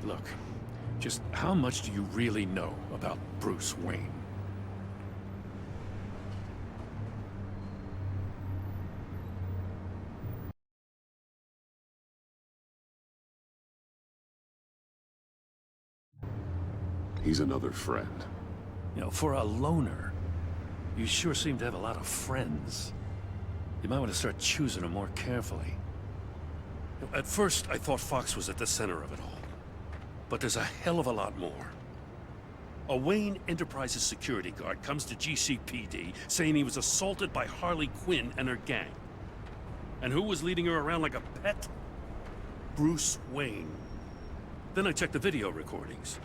Look, just how much do you really know about Bruce Wayne? He's another friend. You know, for a loner, you sure seem to have a lot of friends. You might want to start choosing them more carefully. At first, I thought Fox was at the center of it all. But there's a hell of a lot more. A Wayne Enterprises security guard comes to GCPD saying he was assaulted by Harley Quinn and her gang. And who was leading her around like a pet? Bruce Wayne. Then I checked the video recordings.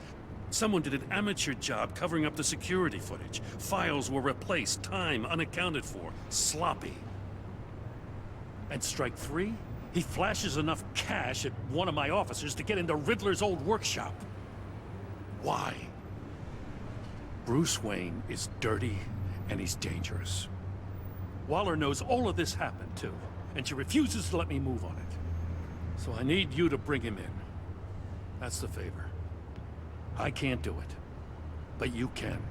Someone did an amateur job covering up the security footage. Files were replaced, time unaccounted for, sloppy. And strike three? He flashes enough cash at one of my officers to get into Riddler's old workshop. Why? Bruce Wayne is dirty and he's dangerous. Waller knows all of this happened too, and she refuses to let me move on it. So I need you to bring him in. That's the favor. I can't do it, but you can.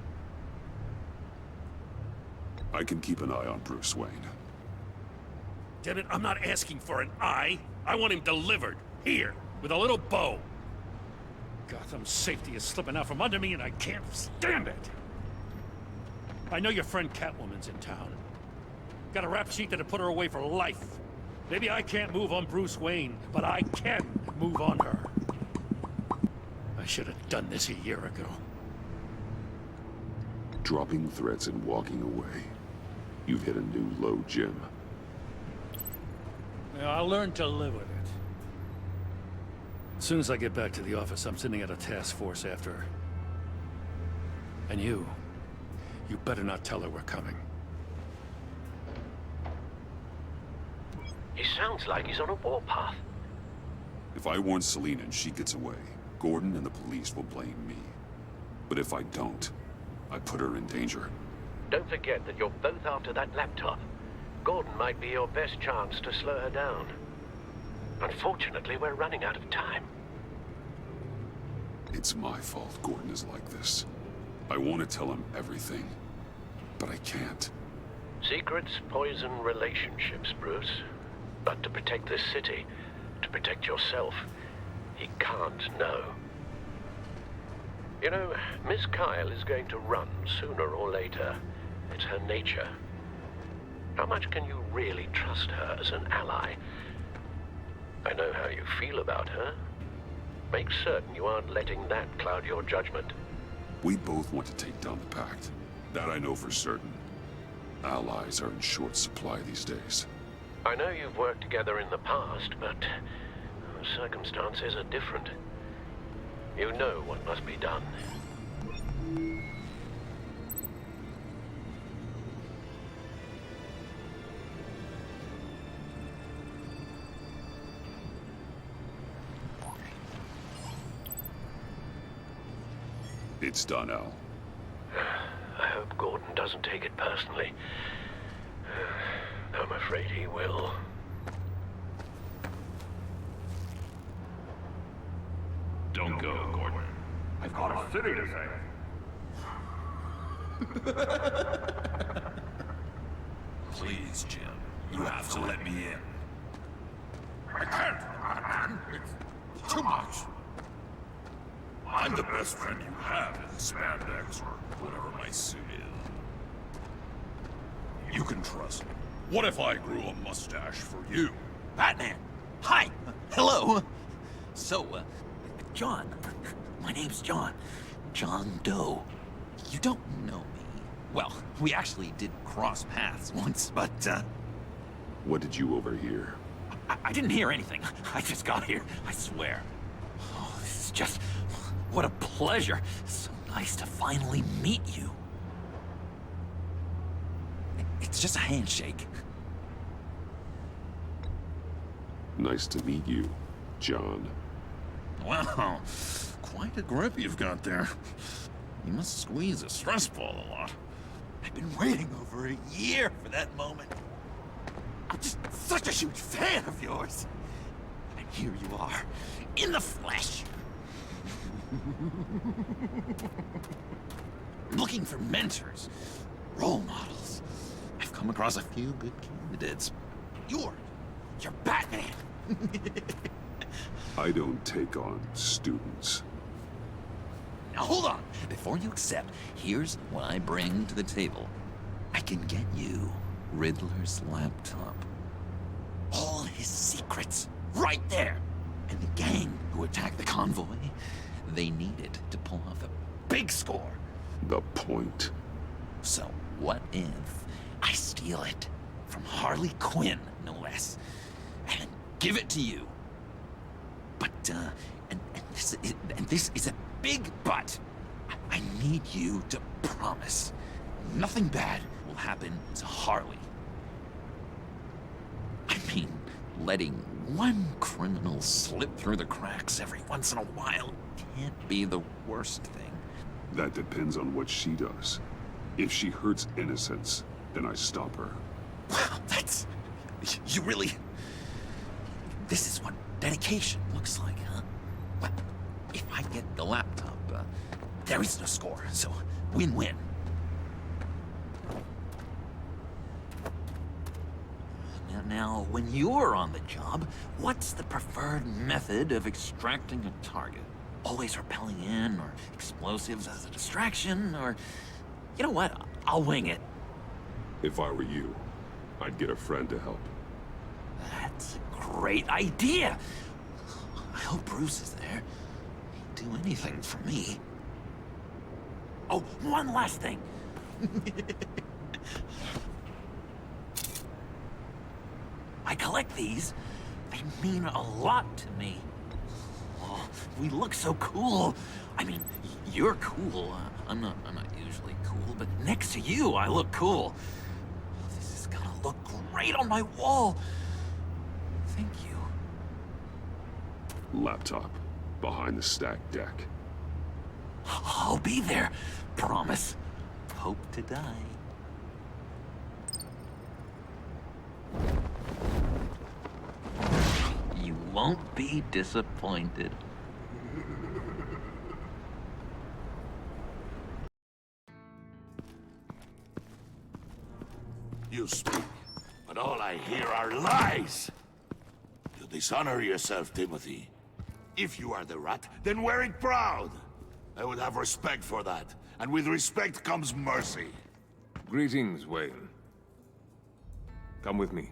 I can keep an eye on Bruce Wayne. Damn it, I'm not asking for an eye. I want him delivered. Here, with a little bow. Gotham's safety is slipping out from under me and I can't stand it. I know your friend Catwoman's in town. Got a rap sheet that'll put her away for life. Maybe I can't move on Bruce Wayne, but I can move on her. I should have done this a year ago. Dropping threats and walking away. You've hit a new low, Jim. I'll learn to live with it. As soon as I get back to the office, I'm sending out a task force after her. And you better not tell her we're coming. He sounds like he's on a warpath. If I warn Selina and she gets away, Gordon and the police will blame me. But if I don't, I put her in danger. Don't forget that you're both after that laptop. Gordon might be your best chance to slow her down. Unfortunately, we're running out of time. It's my fault Gordon is like this. I want to tell him everything, but I can't. Secrets poison relationships, Bruce. But to protect this city, to protect yourself, he can't know. You know, Miss Kyle is going to run sooner or later. It's her nature. How much can you really trust her as an ally? I know how you feel about her. Make certain you aren't letting that cloud your judgment. We both want to take down the Pact. That I know for certain. Allies are in short supply these days. I know you've worked together in the past, but circumstances are different. You know what must be done. It's done, Al. I hope Gordon doesn't take it personally. I'm afraid he will. Don't go, Gordon. I've got a city to save. Please, Jim. You have to let me in. I can't. It's too much. I'm the best friend you have in spandex or whatever my suit is. You can trust me. What if I grew a mustache for you? Batman! Hi! Hello! So, John. My name's John. John Doe. You don't know me. Well, we actually did cross paths once, but, What did you overhear? I didn't hear anything. I just got here, I swear. Oh, this is just... What a pleasure. So nice to finally meet you. It's just a handshake. Nice to meet you, John. Wow, quite a grip you've got there. You must squeeze a stress ball a lot. I've been waiting over a year for that moment. I'm just such a huge fan of yours. And here you are, in the flesh. I'm looking for mentors, role models. I've come across a few good candidates. You're Batman. I don't take on students. Now hold on. Before you accept, here's what I bring to the table. I can get you Riddler's laptop. All his secrets, right there. And the gang who attacked the convoy, they need it to pull off a big score. The point. So what if I steal it from Harley Quinn, no less, and give it to you? But, and this is a big but. I need you to promise nothing bad will happen to Harley. I mean, letting one criminal slip through the cracks every once in a while can't be the worst thing. That depends on what she does. If she hurts innocents, then I stop her. Wow, that's... You really... This is what dedication looks like, huh? Well, if I get the laptop, there is no score, so win-win. Now, when you're on the job, what's the preferred method of extracting a target? Always rappelling in, or explosives as a distraction, or... You know what? I'll wing it. If I were you, I'd get a friend to help. That's a great idea. I hope Bruce is there. He'd do anything for me. Oh, one last thing. I collect these. They mean a lot to me. Oh, we look so cool. I mean, you're cool. I'm not usually cool, but next to you, I look cool. This is gonna look great on my wall. Thank you. Laptop. Behind the stacked deck. I'll be there. Promise. Hope to die. You won't be disappointed. You speak, but all I hear are lies! You dishonor yourself, Timothy. If you are the rat, then wear it proud! I would have respect for that, and with respect comes mercy. Greetings, Wayne. Come with me.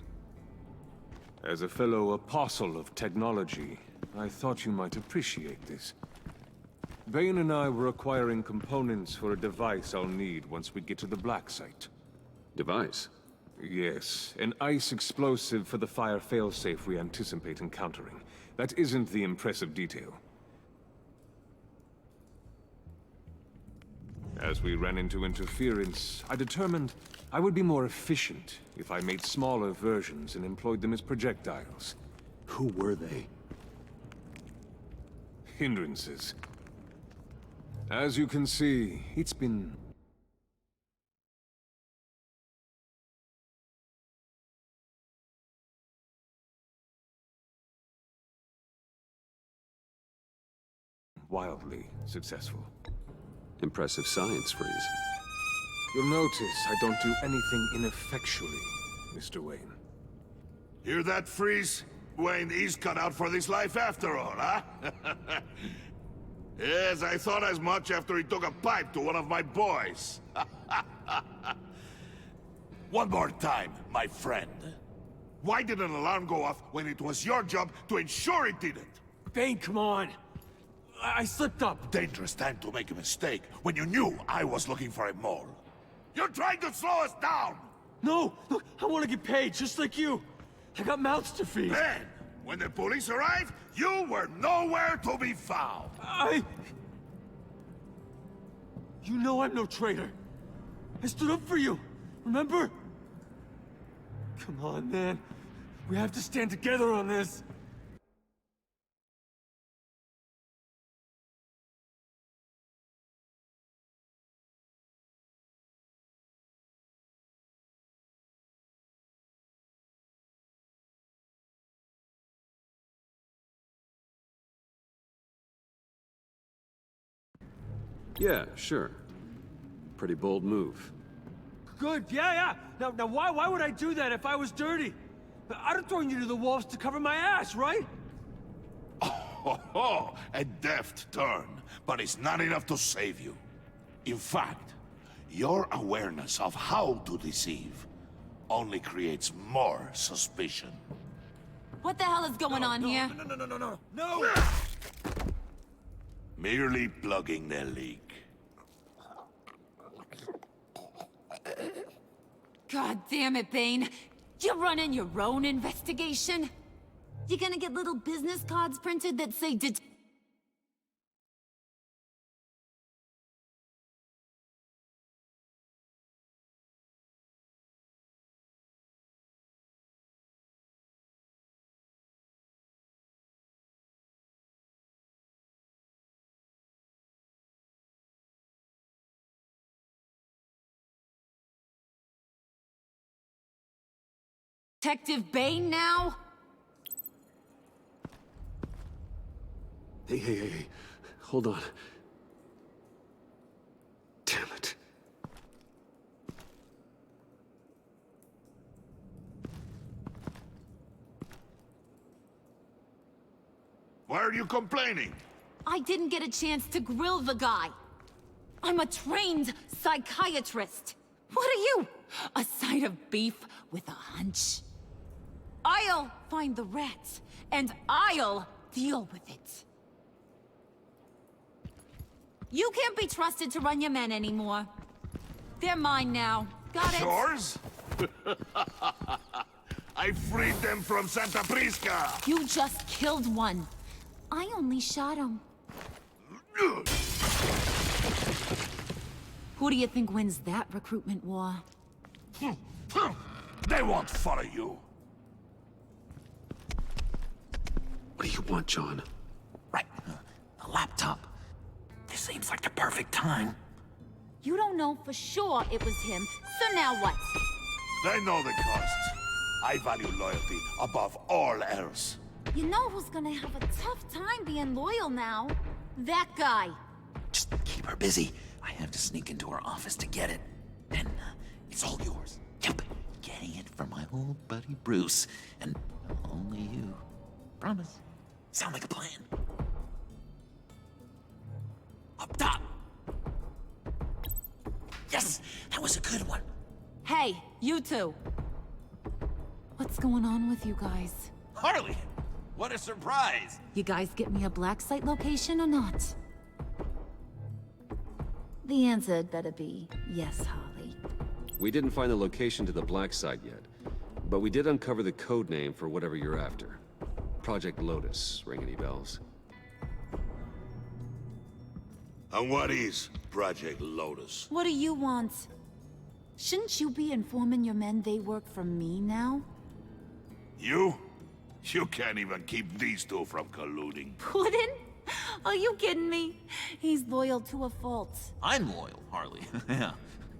As a fellow apostle of technology, I thought you might appreciate this. Vane and I were acquiring components for a device I'll need once we get to the Black Site. Device? Yes, an ice explosive for the fire failsafe we anticipate encountering. That isn't the impressive detail. As we ran into interference, I determined I would be more efficient if I made smaller versions and employed them as projectiles. Who were they? Hindrances. As you can see, it's been wildly successful. Impressive science, Freeze. You'll notice I don't do anything ineffectually, Mr. Wayne. Hear that, Freeze? Wayne is cut out for this life after all, huh? Yes, I thought as much after he took a pipe to one of my boys. One more time, my friend. Why did an alarm go off when it was your job to ensure it didn't? Bane, come on! I slipped up! Dangerous time to make a mistake when you knew I was looking for a mole. You're trying to slow us down! No! Look, I want to get paid, just like you! I got mouths to feed! Then, when the police arrived, you were nowhere to be found! You know I'm no traitor! I stood up for you, remember? Come on, man. We have to stand together on this! Yeah, sure. Pretty bold move. Good, yeah. Now why would I do that if I was dirty? I'd have thrown you to the wolves to cover my ass, right? Oh, a deft turn, but it's not enough to save you. In fact, your awareness of how to deceive only creates more suspicion. What the hell is going on here? No! Merely plugging the leak. God damn it, Bane. You're running your own investigation? You gonna get little business cards printed that say Detective Bane now? Hey. Hold on. Damn it. Why are you complaining? I didn't get a chance to grill the guy. I'm a trained psychiatrist. What are you? A side of beef with a hunch? I'll find the rats, and I'll deal with it. You can't be trusted to run your men anymore. They're mine now. Got it? Yours? I freed them from Santa Prisca! You just killed one. I only shot him. Who do you think wins that recruitment war? They won't follow you. What do you want, John? Right. A laptop. This seems like the perfect time. You don't know for sure it was him, so now what? They know the costs. I value loyalty above all else. You know who's gonna have a tough time being loyal now? That guy. Just keep her busy. I have to sneak into her office to get it. Then it's all yours. Yep. Getting it from my old buddy Bruce. And only you. Promise. Sound like a plan? Up top! Yes! That was a good one. Hey, you two. What's going on with you guys? Harley! What a surprise! You guys get me a black site location or not? The answer had better be yes, Harley. We didn't find the location to the black site yet, but we did uncover the code name for whatever you're after. Project Lotus. Ring any bells? And what is Project Lotus? What do you want? Shouldn't you be informing your men they work for me now? You? You can't even keep these two from colluding. Puddin'? Are you kidding me? He's loyal to a fault. I'm loyal, Harley. Yeah,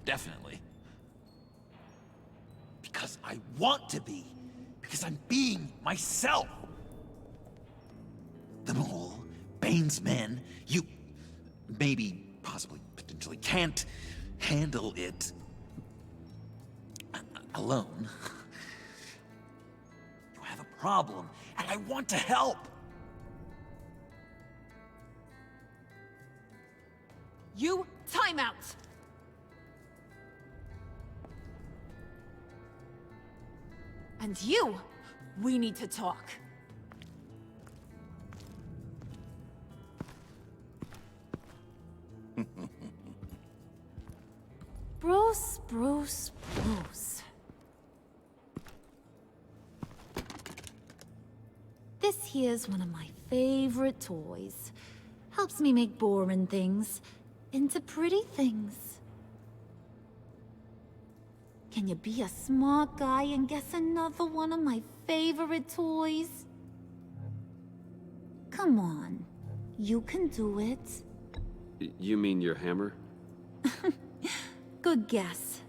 definitely. Because I want to be. Because I'm being myself. The Mole, Bane's men, you... maybe, possibly, potentially can't handle it... alone. You have a problem, and I want to help. You, time out! And you, we need to talk. Bruce. This here's one of my favorite toys. Helps me make boring things into pretty things. Can you be a smart guy and guess another one of my favorite toys? Come on, you can do it. You mean your hammer? Good guess.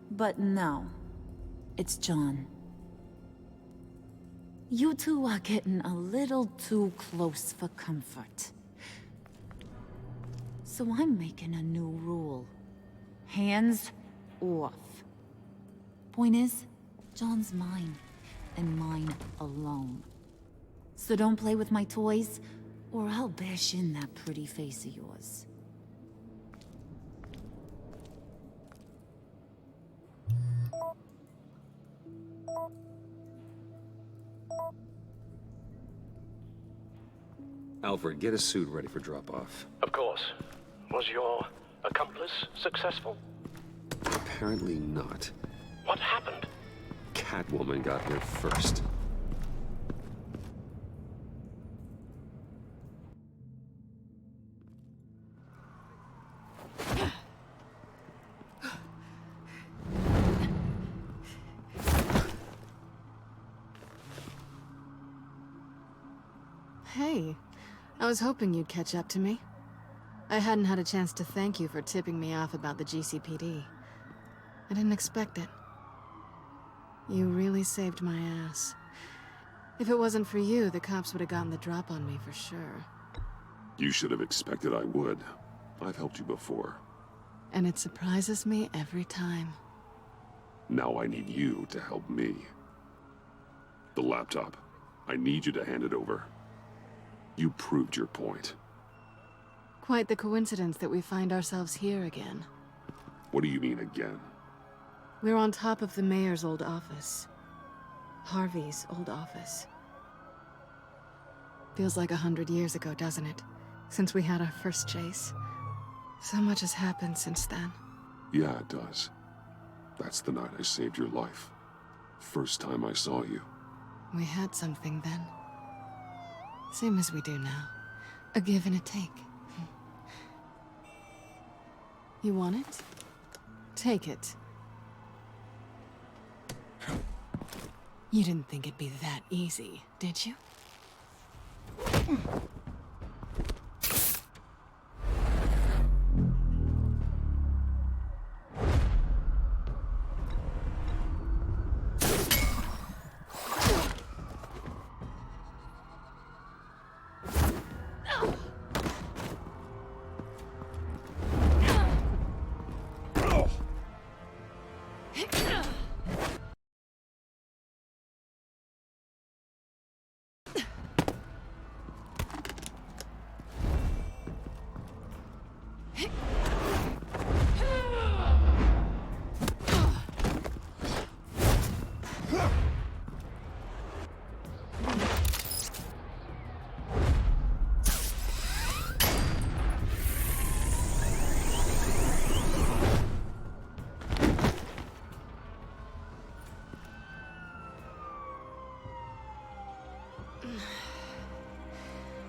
But no, it's John. You two are getting a little too close for comfort. So I'm making a new rule. Hands off. Point is, John's mine, and mine alone. So don't play with my toys, or I'll bash in that pretty face of yours. Alfred, get a suit ready for drop-off. Of course. Was your accomplice successful? Apparently not. What happened? Catwoman got here first. Hey, I was hoping you'd catch up to me. I hadn't had a chance to thank you for tipping me off about the GCPD. I didn't expect it. You really saved my ass. If it wasn't for you, the cops would have gotten the drop on me for sure. You should have expected I would. I've helped you before. And it surprises me every time. Now I need you to help me. The laptop. I need you to hand it over. You proved your point. Quite the coincidence that we find ourselves here again. What do you mean again? We're on top of the mayor's old office. Harvey's old office. Feels like 100 years ago, doesn't it? Since we had our first chase. So much has happened since then. Yeah, it does. That's the night I saved your life. First time I saw you. We had something then. Same as we do now. A give and a take. You want it? Take it. You didn't think it'd be that easy, did you?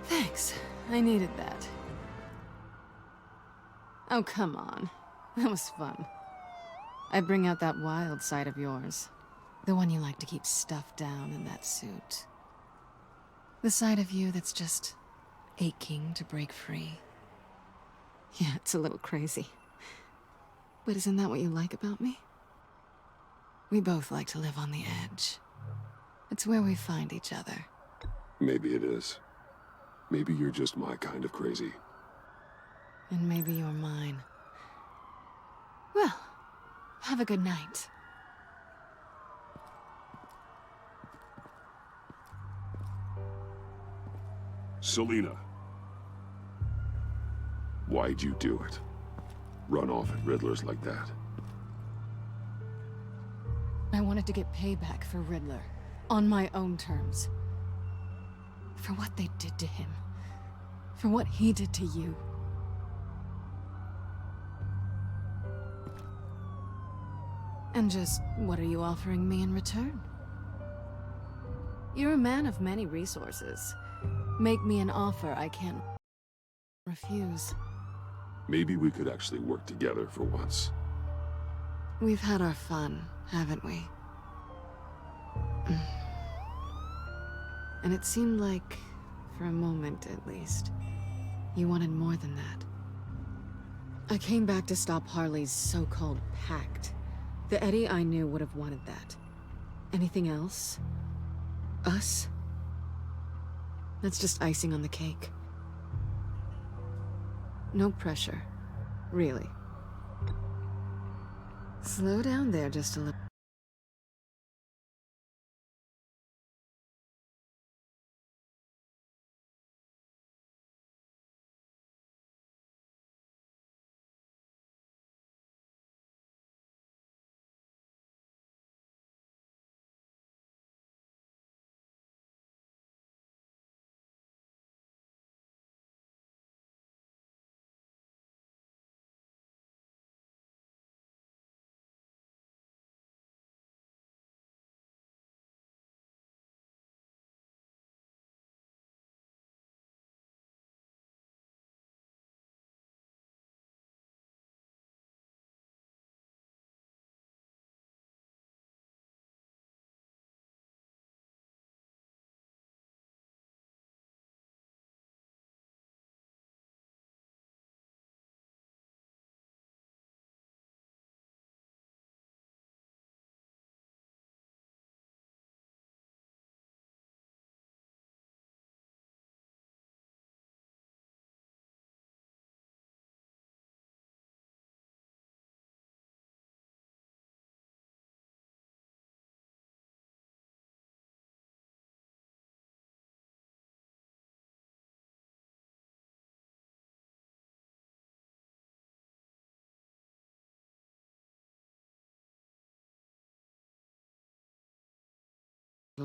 Thanks. I needed that. Oh, come on. That was fun. I bring out that wild side of yours. The one you like to keep stuffed down in that suit. The side of you that's just aching to break free. Yeah, it's a little crazy. But isn't that what you like about me? We both like to live on the edge. It's where we find each other. Maybe it is. Maybe you're just my kind of crazy. And maybe you're mine. Well, have a good night. Selina. Why'd you do it? Run off at Riddlers like that? I wanted to get payback for Riddler. On my own terms. For what they did to him. For what he did to you. And just, what are you offering me in return? You're a man of many resources. Make me an offer I can't refuse. Maybe we could actually work together for once. We've had our fun, haven't we? And it seemed like, for a moment at least, you wanted more than that. I came back to stop Harley's so-called pact. The Eddie I knew would have wanted that. Anything else? Us? That's just icing on the cake. No pressure. Really. Slow down there just a little.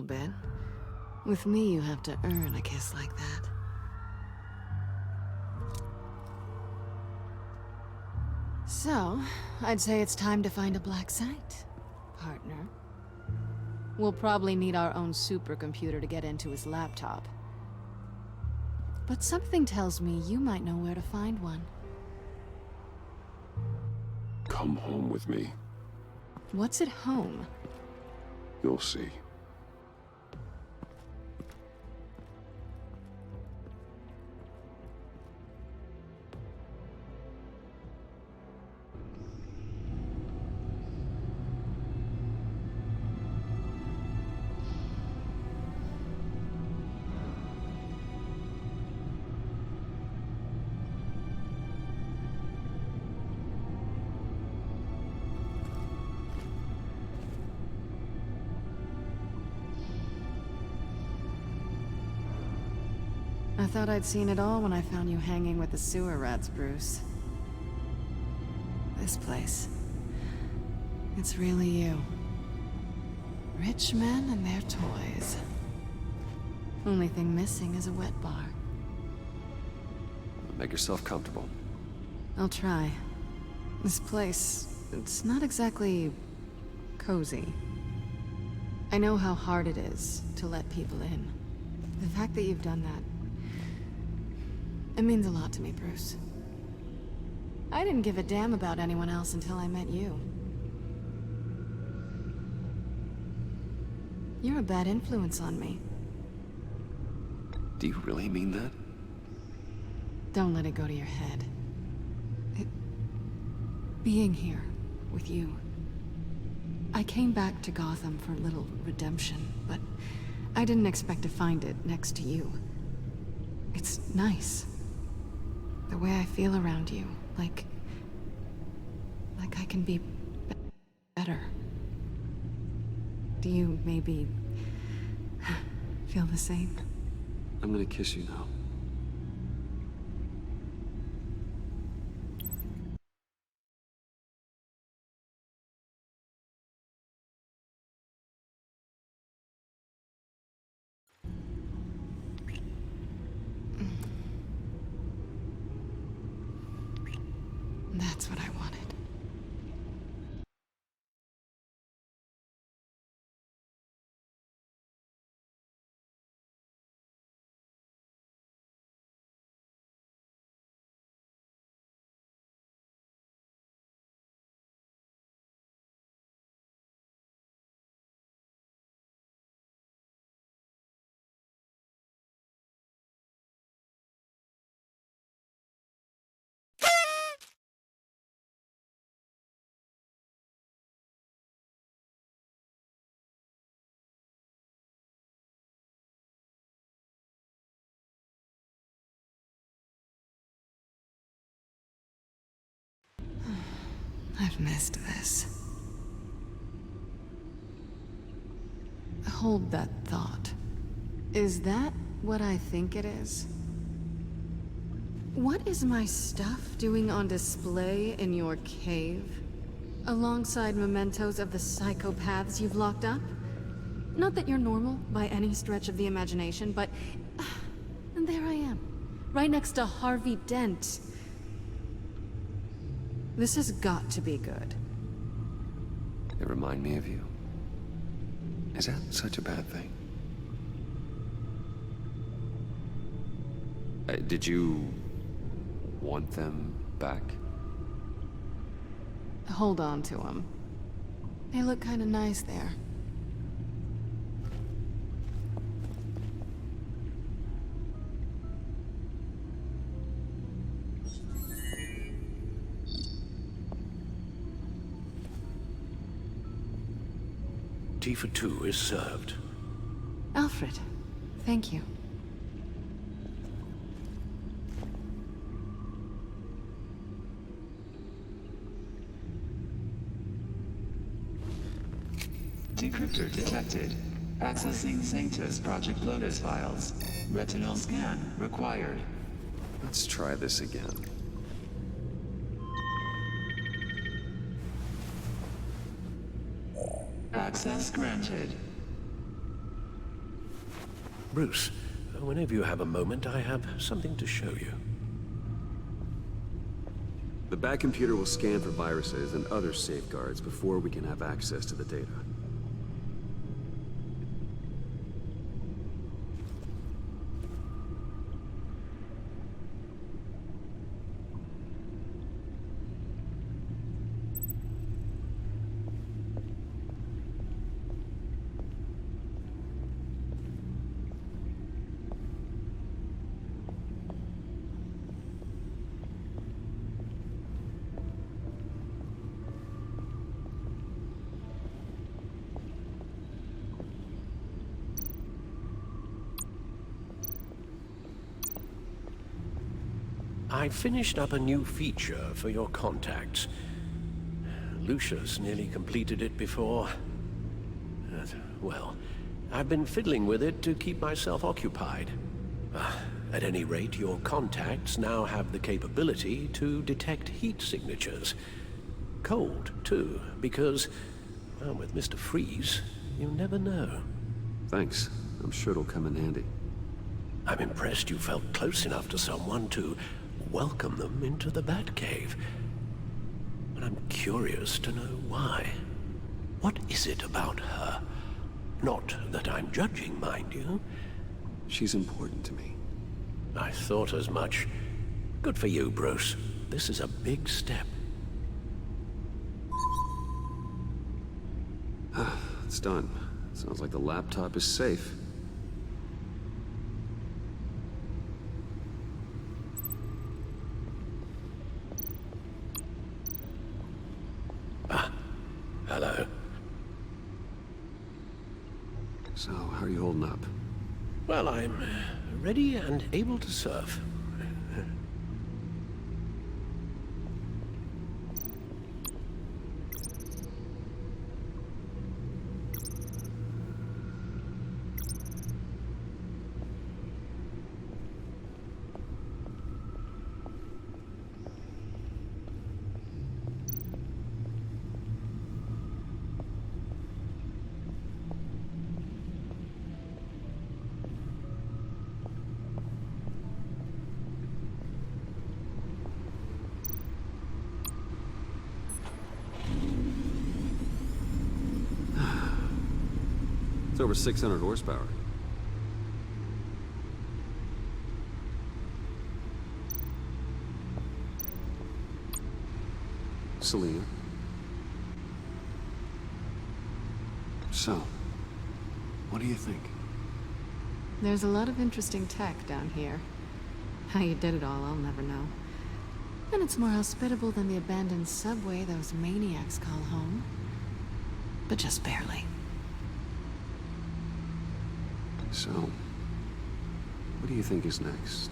Bit. With me, you have to earn a kiss like that. So, I'd say it's time to find a black site, partner. We'll probably need our own supercomputer to get into his laptop. But something tells me you might know where to find one. Come home with me. What's at home? You'll see. I thought I'd seen it all when I found you hanging with the sewer rats, Bruce. This place. It's really you. Rich men and their toys. Only thing missing is a wet bar. Make yourself comfortable. I'll try. This place, it's not exactly cozy. I know how hard it is to let people in. The fact that you've done that, it means a lot to me, Bruce. I didn't give a damn about anyone else until I met you. You're a bad influence on me. Do you really mean that? Don't let it go to your head. Being here with you. I came back to Gotham for a little redemption, but I didn't expect to find it next to you. It's nice. The way I feel around you, like I can be better. Do you maybe feel the same? I'm gonna kiss you now. That's what I wanted. I've missed this. Hold that thought. Is that what I think it is? What is my stuff doing on display in your cave? Alongside mementos of the psychopaths you've locked up? Not that you're normal by any stretch of the imagination, but... and there I am. Right next to Harvey Dent. This has got to be good. They remind me of you. Is that such a bad thing? Did you want them back? Hold on to them. They look kind of nice there. Tea for two is served. Alfred, thank you. Decryptor detected. Accessing Sanctus Project Lotus files. Retinal scan required. Let's try this again. Access granted. Bruce, whenever you have a moment, I have something to show you. The back computer will scan for viruses and other safeguards before we can have access to the data. I finished up a new feature for your contacts. Lucius nearly completed it before. Well, I've been fiddling with it to keep myself occupied. At any rate, your contacts now have the capability to detect heat signatures. Cold, too, because, well, with Mr. Freeze, you never know. Thanks. I'm sure it'll come in handy. I'm impressed you felt close enough to someone to welcome them into the Batcave. But I'm curious to know why. What is it about her? Not that I'm judging, mind you. She's important to me. I thought as much. Good for you, Bruce. This is a big step. It's done. Sounds like the laptop is safe. Hello. So, how are you holding up? Well, I'm ready and able to serve. It's over 600 horsepower. Selena. So, what do you think? There's a lot of interesting tech down here. How you did it all, I'll never know. And it's more hospitable than the abandoned subway those maniacs call home. But just barely. So, what do you think is next?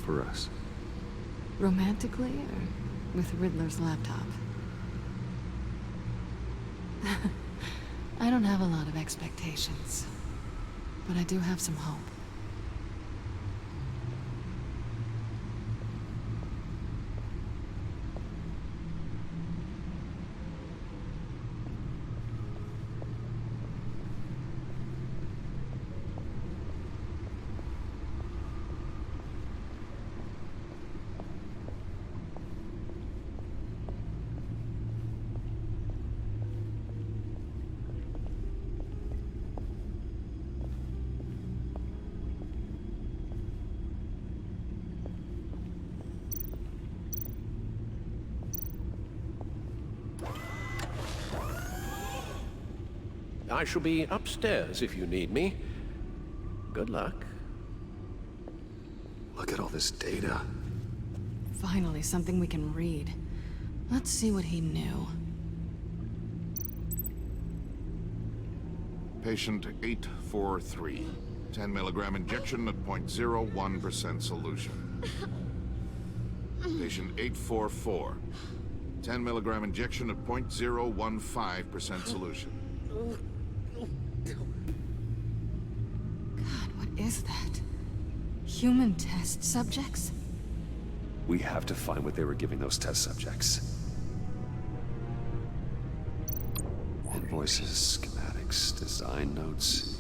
For us? Romantically, or with Riddler's laptop? I don't have a lot of expectations. But I do have some hope. I shall be upstairs if you need me. Good luck. Look at all this data. Finally, something we can read. Let's see what he knew. Patient 843. 10 milligram injection at 0.01% solution. Patient 844. 10 milligram injection at 0.015% solution. God, what is that? Human test subjects? We have to find what they were giving those test subjects. Invoices, schematics, design notes.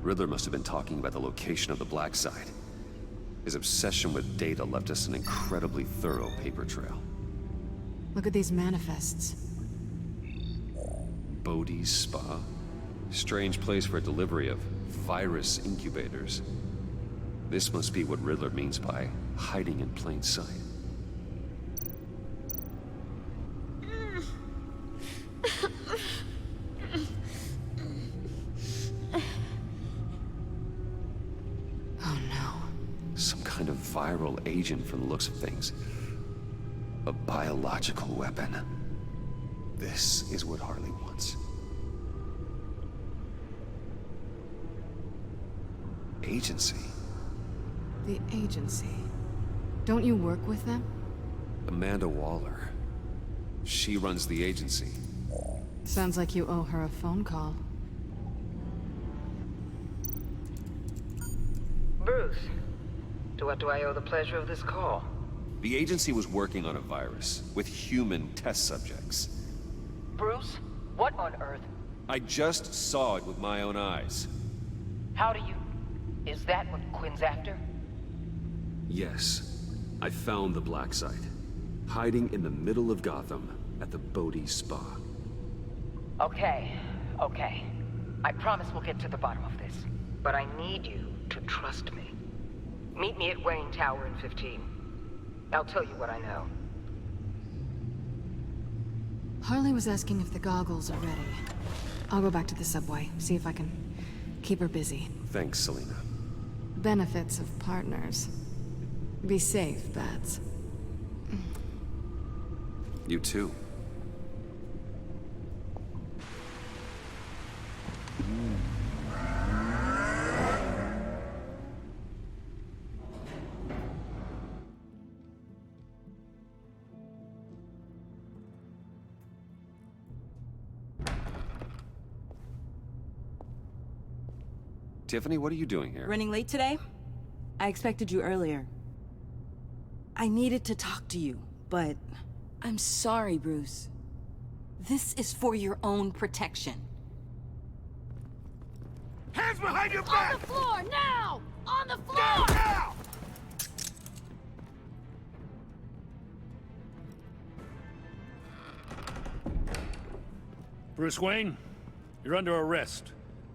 Riddler must have been talking about the location of the Black Site. His obsession with data left us an incredibly thorough paper trail. Look at these manifests. Bodhi's Spa? Strange place for delivery of virus incubators. This must be what Riddler means by hiding in plain sight. Oh no. Some kind of viral agent from the looks of things. A biological weapon. This is what Harley wants. Agency. The agency. Don't you work with them? Amanda Waller. She runs the agency. Sounds like you owe her a phone call. Bruce, to what do I owe the pleasure of this call? The agency was working on a virus with human test subjects. Bruce, what on earth? I just saw it with my own eyes. How do you... Is that what Quinn's after? Yes. I found the Black Site. Hiding in the middle of Gotham at the Bodhi Spa. Okay. I promise we'll get to the bottom of this. But I need you to trust me. Meet me at Wayne Tower in 15. I'll tell you what I know. Harley was asking if the goggles are ready. I'll go back to the subway, see if I can keep her busy. Thanks, Selina. Benefits of partners. Be safe, Bats. You too. Tiffany, what are you doing here? Running late today? I expected you earlier. I needed to talk to you, but... I'm sorry, Bruce. This is for your own protection. Hands behind your back! On the floor, now! On the floor! Down, now! Bruce Wayne, you're under arrest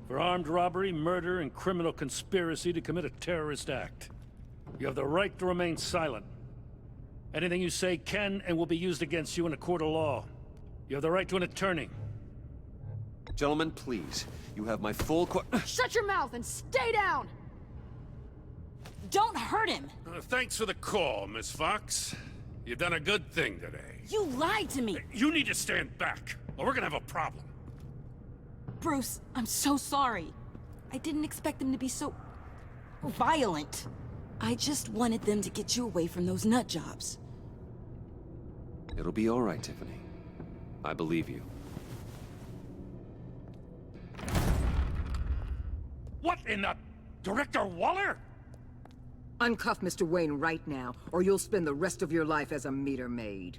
for armed robbery, murder, and criminal conspiracy to commit a terrorist act. You have the right to remain silent. Anything you say can and will be used against you in a court of law. You have the right to an attorney. Gentlemen, please. You have my full Shut your mouth and stay down! Don't hurt him! Thanks for the call, Miss Fox. You've done a good thing today. You lied to me! You need to stand back, or we're gonna have a problem. Bruce, I'm so sorry. I didn't expect them to be so... violent. I just wanted them to get you away from those nut jobs. It'll be all right, Tiffany. I believe you. What in the... Director Waller? Uncuff Mr. Wayne right now, or you'll spend the rest of your life as a meter maid.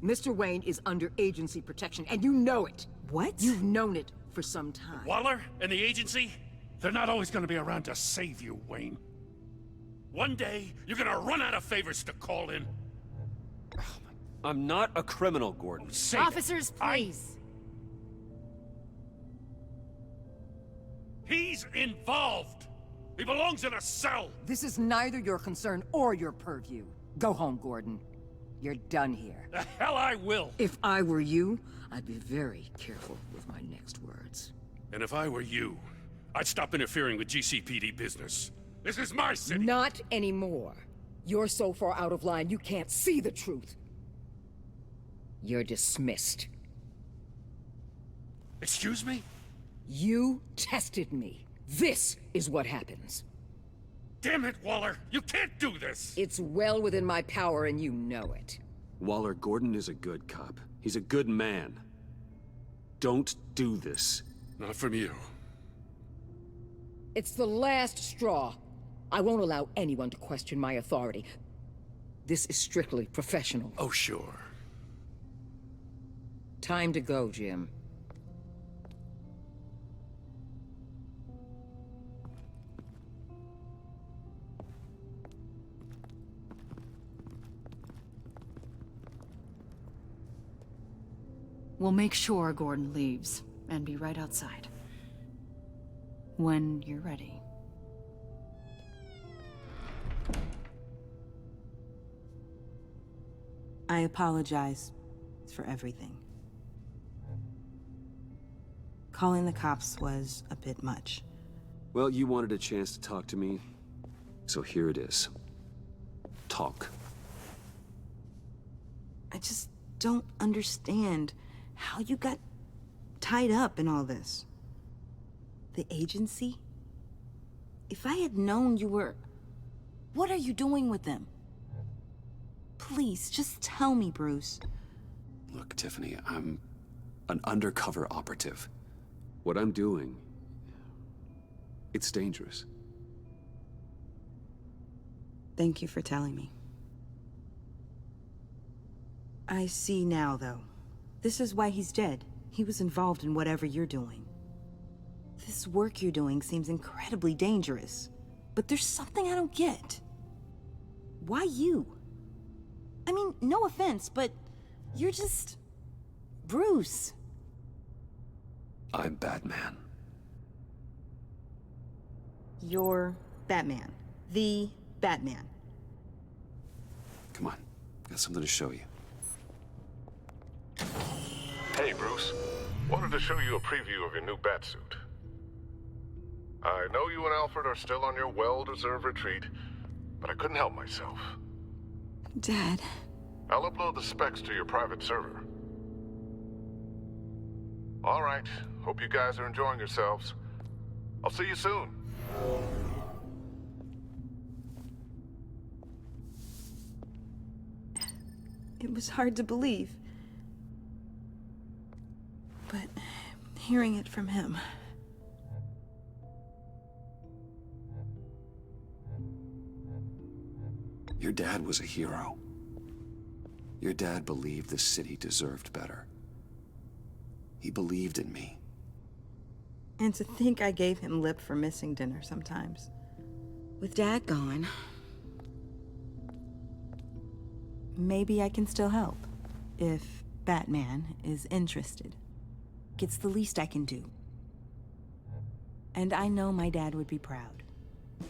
Mr. Wayne is under agency protection, and you know it. What? You've known it for some time. Waller and the agency? They're not always gonna be around to save you, Wayne. One day, you're gonna run out of favors to call in. I'm not a criminal, Gordon. Officers, please. He's involved. He belongs in a cell. This is neither your concern or your purview. Go home, Gordon. You're done here. The hell I will. If I were you, I'd be very careful with my next words. And if I were you, I'd stop interfering with GCPD business. This is my city. Not anymore. You're so far out of line, you can't see the truth. You're dismissed. Excuse me? You tested me. This is what happens. Damn it, Waller! You can't do this! It's well within my power and you know it. Waller, Gordon is a good cop. He's a good man. Don't do this. Not from you. It's the last straw. I won't allow anyone to question my authority. This is strictly professional. Oh, sure. Time to go, Jim. We'll make sure Gordon leaves, and be right outside. When you're ready. I apologize for everything. Calling the cops was a bit much. Well, you wanted a chance to talk to me, so here it is. Talk. I just don't understand how you got tied up in all this. The agency? If I had known you were... What are you doing with them? Please, just tell me, Bruce. Look, Tiffany, I'm an undercover operative. What I'm doing, it's dangerous. Thank you for telling me. I see now, though. This is why he's dead. He was involved in whatever you're doing. This work you're doing seems incredibly dangerous. But there's something I don't get. Why you? I mean, no offense, but you're just... Bruce. I'm Batman. You're Batman. The Batman. Come on, got something to show you. Hey, Bruce. Wanted to show you a preview of your new Batsuit. I know you and Alfred are still on your well-deserved retreat, but I couldn't help myself. Dad. I'll upload the specs to your private server. All right. Hope you guys are enjoying yourselves. I'll see you soon. It was hard to believe. But hearing it from him... Your dad was a hero. Your dad believed the city deserved better. He believed in me. And to think I gave him lip for missing dinner sometimes. With Dad gone... Maybe I can still help. If Batman is interested. It's the least I can do. And I know my dad would be proud. The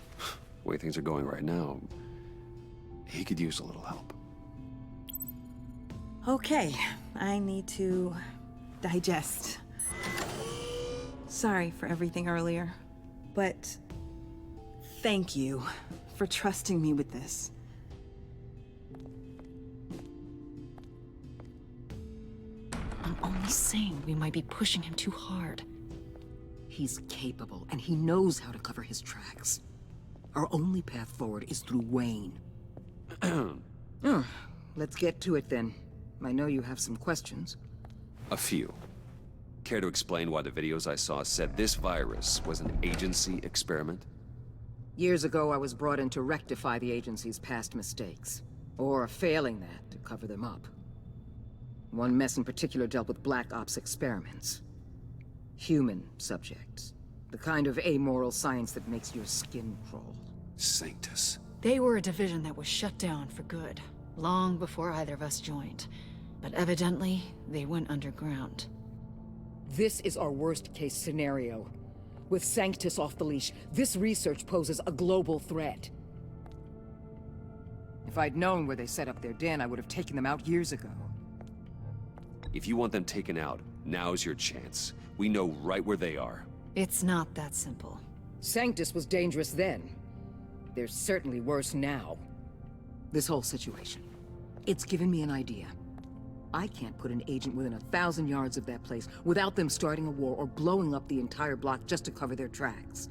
way things are going right now, he could use a little help. Okay, I need to digest. Sorry for everything earlier, but thank you for trusting me with this. I'm only saying we might be pushing him too hard. He's capable, and he knows how to cover his tracks. Our only path forward is through Wayne. Let's get to it then. I know you have some questions. A few. Care to explain why the videos I saw said this virus was an agency experiment? Years ago, I was brought in to rectify the agency's past mistakes. Or failing that, to cover them up. One mess in particular dealt with Black Ops experiments. Human subjects. The kind of amoral science that makes your skin crawl. Sanctus. They were a division that was shut down for good, long before either of us joined. But evidently, they went underground. This is our worst-case scenario. With Sanctus off the leash, this research poses a global threat. If I'd known where they set up their den, I would have taken them out years ago. If you want them taken out, now's your chance. We know right where they are. It's not that simple. Sanctus was dangerous then. They're certainly worse now. This whole situation, it's given me an idea. I can't put an agent within 1,000 yards of that place without them starting a war or blowing up the entire block just to cover their tracks.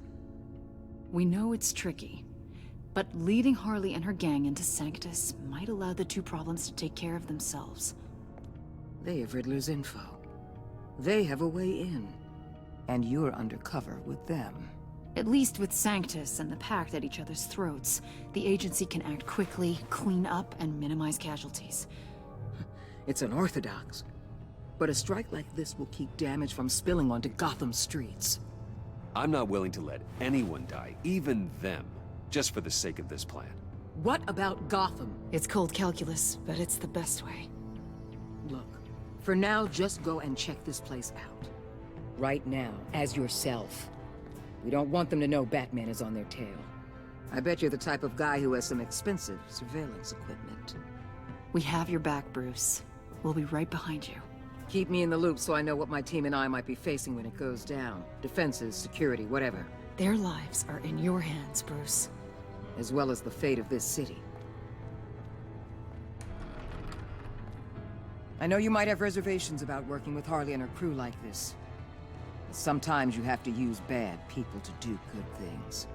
We know it's tricky, but leading Harley and her gang into Sanctus might allow the two problems to take care of themselves. They have Riddler's info. They have a way in. And you're undercover with them. At least with Sanctus and the Pact at each other's throats, the agency can act quickly, clean up, and minimize casualties. It's unorthodox. But a strike like this will keep damage from spilling onto Gotham streets. I'm not willing to let anyone die, even them, just for the sake of this plan. What about Gotham? It's cold calculus, but it's the best way. Look, for now, just go and check this place out. Right now, as yourself. We don't want them to know Batman is on their tail. I bet you're the type of guy who has some expensive surveillance equipment. We have your back, Bruce. We'll be right behind you. Keep me in the loop so I know what my team and I might be facing when it goes down. Defenses, security, whatever. Their lives are in your hands, Bruce. As well as the fate of this city. I know you might have reservations about working with Harley and her crew like this. But sometimes you have to use bad people to do good things.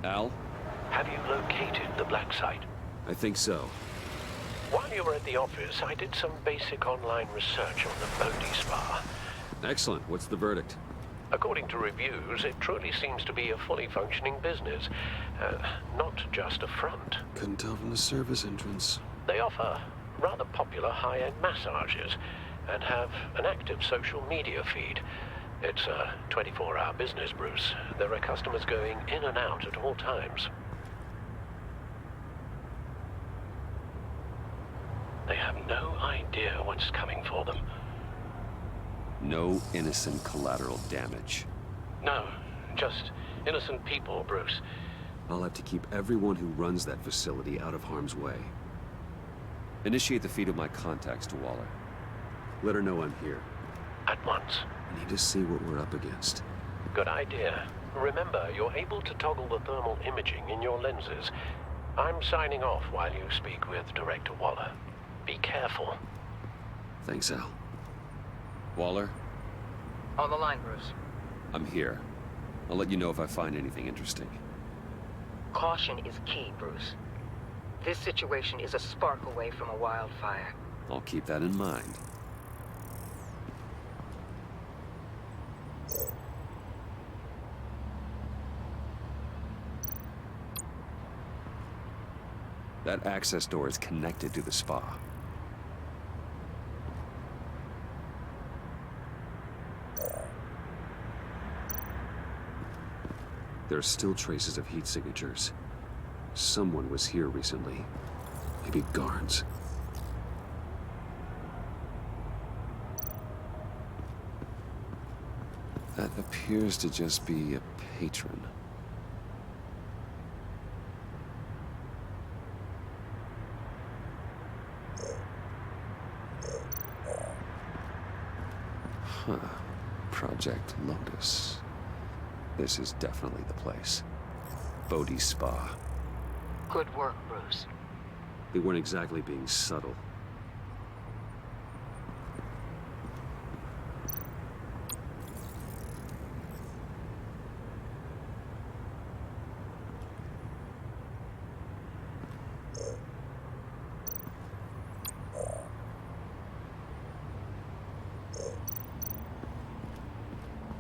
Al? Have you located the black site? I think so. While you were at the office, I did some basic online research on the Bodhi Spa. Excellent. What's the verdict? According to reviews, it truly seems to be a fully functioning business, not just a front. Couldn't tell from the service entrance. They offer rather popular high-end massages and have an active social media feed. It's a 24-hour business, Bruce. There are customers going in and out at all times. They have no idea what's coming for them. No innocent collateral damage. No, just innocent people, Bruce. I'll have to keep everyone who runs that facility out of harm's way. Initiate the feed of my contacts to Waller. Let her know I'm here. At once. I need to see what we're up against. Good idea. Remember, you're able to toggle the thermal imaging in your lenses. I'm signing off while you speak with Director Waller. Be careful. Thanks, Al. Waller? On the line, Bruce. I'm here. I'll let you know if I find anything interesting. Caution is key, Bruce. This situation is a spark away from a wildfire. I'll keep that in mind. That access door is connected to the spa. There are still traces of heat signatures. Someone was here recently. Maybe guards. That appears to just be a patron. Huh. Project Lotus. This is definitely the place. Bodhi Spa. Good work, Bruce. They weren't exactly being subtle.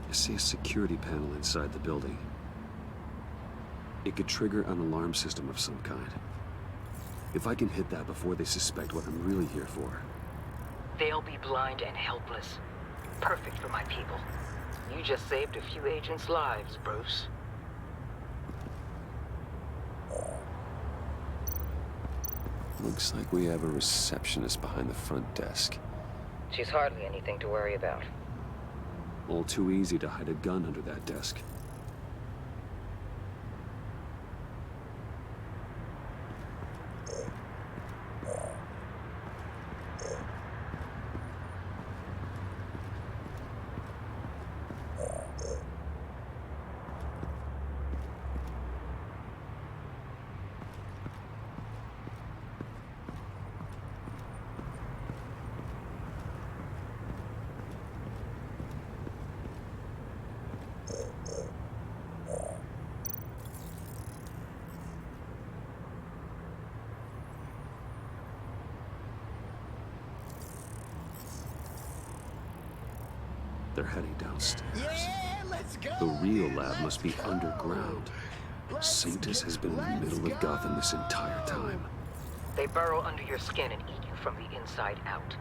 I see a security panel inside the building. It could trigger an alarm system of some kind. If I can hit that before they suspect what I'm really here for. They'll be blind and helpless. Perfect for my people. You just saved a few agents' lives, Bruce. Looks like we have a receptionist behind the front desk. She's hardly anything to worry about. All too easy to hide a gun under that desk. They're heading downstairs. The real lab must be underground. Sanctus has been in the middle of Gotham this entire time. They burrow under your skin and eat you from the inside out.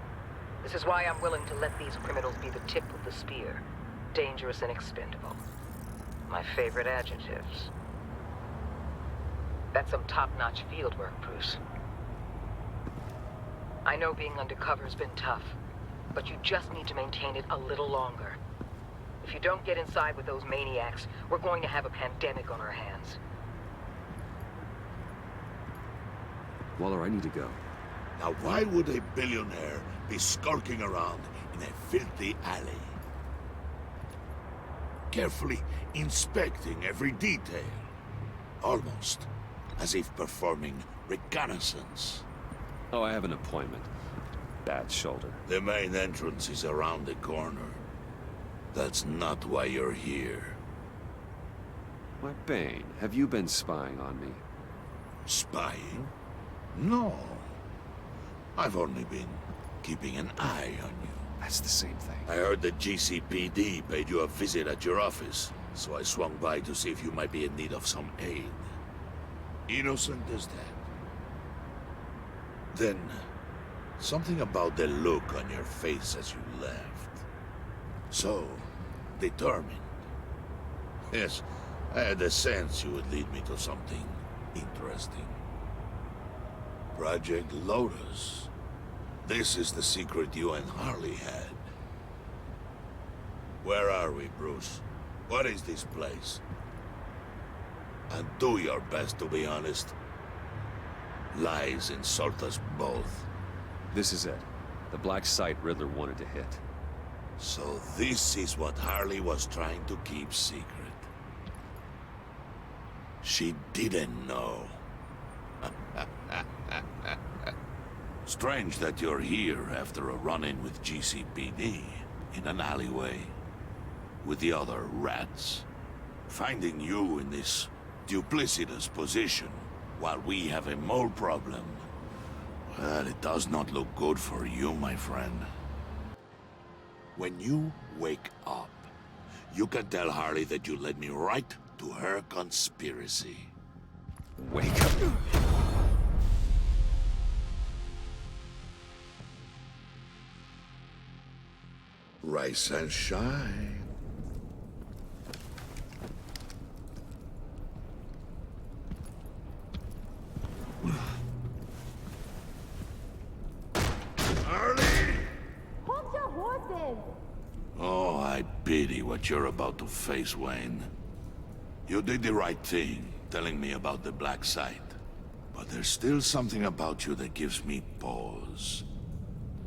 This is why I'm willing to let these criminals be the tip of the spear. Dangerous and expendable. My favorite adjectives. That's some top-notch field work, Bruce. I know being undercover's been tough, but you just need to maintain it a little longer. If you don't get inside with those maniacs, we're going to have a pandemic on our hands. Waller, I need to go. Now why would a billionaire be skulking around in a filthy alley? Carefully inspecting every detail. Almost as if performing reconnaissance. Oh, I have an appointment. Bad shoulder. The main entrance is around the corner. That's not why you're here. Why, Bane, have you been spying on me? Spying? No. I've only been keeping an eye on you. That's the same thing. I heard the GCPD paid you a visit at your office, so I swung by to see if you might be in need of some aid. Innocent as that. Then, something about the look on your face as you left. So, determined. Yes, I had a sense you would lead me to something interesting. Project Lotus. This is the secret you and Harley had. Where are we, Bruce? What is this place? And do your best to be honest. Lies insult us both. This is it. The black site Riddler wanted to hit. So this is what Harley was trying to keep secret. She didn't know. Strange that you're here after a run-in with GCPD in an alleyway with the other rats. Finding you in this duplicitous position while we have a mole problem. Well, it does not look good for you, my friend. When you wake up, you can tell Harley that you led me right to her conspiracy. Wake up. Rise and shine. Harley! Hold your horses! Oh, I pity what you're about to face, Wayne. You did the right thing, telling me about the black site. But there's still something about you that gives me pause.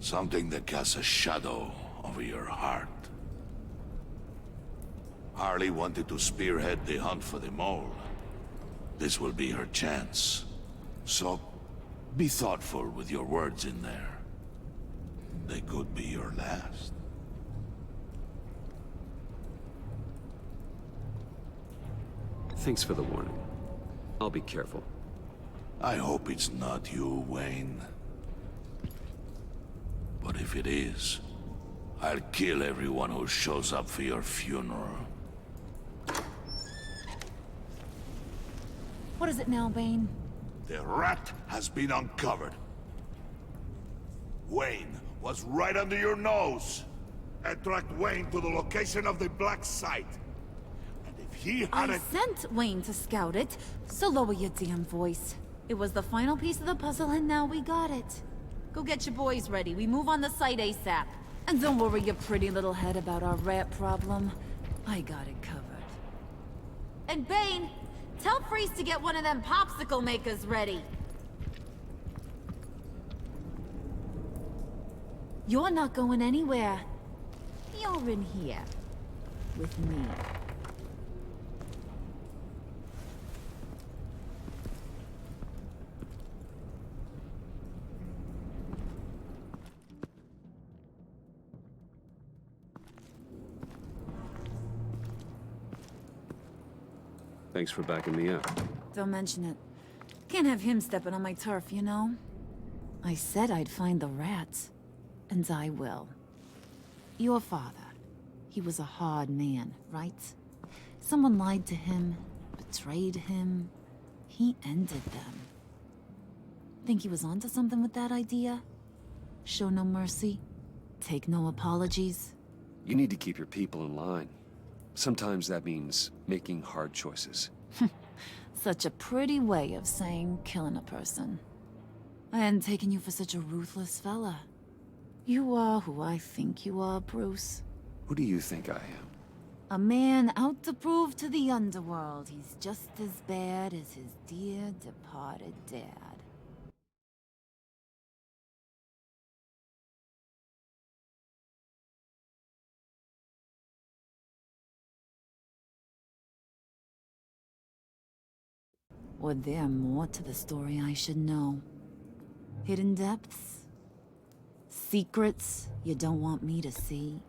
Something that casts a shadow over your heart. Harley wanted to spearhead the hunt for the mole. This will be her chance. So, be thoughtful with your words in there. They could be your last. Thanks for the warning. I'll be careful. I hope it's not you, Wayne. But if it is, I'll kill everyone who shows up for your funeral. What is it now, Bane? The rat has been uncovered. Wayne was right under your nose. I tracked Wayne to the location of the black site. And if he I hadn't... sent Wayne to scout it, so lower your damn voice. It was the final piece of the puzzle and now we got it. Go get your boys ready. We move on the site ASAP. And don't worry your pretty little head about our rat problem. I got it covered. And Bane, tell Freeze to get one of them popsicle makers ready. You're not going anywhere. You're in here. With me. Thanks for backing me up. Don't mention it. Can't have him stepping on my turf, you know? I said I'd find the rats. And I will. Your father. He was a hard man, right? Someone lied to him, betrayed him. He ended them. Think he was onto something with that idea? Show no mercy? Take no apologies? You need to keep your people in line. Sometimes that means making hard choices. Such a pretty way of saying killing a person. I hadn't taken you for such a ruthless fella. You are who I think you are, Bruce. Who do you think I am? A man out to prove to the underworld he's just as bad as his dear departed dad. Or there more to the story I should know? Hidden depths? Secrets you don't want me to see?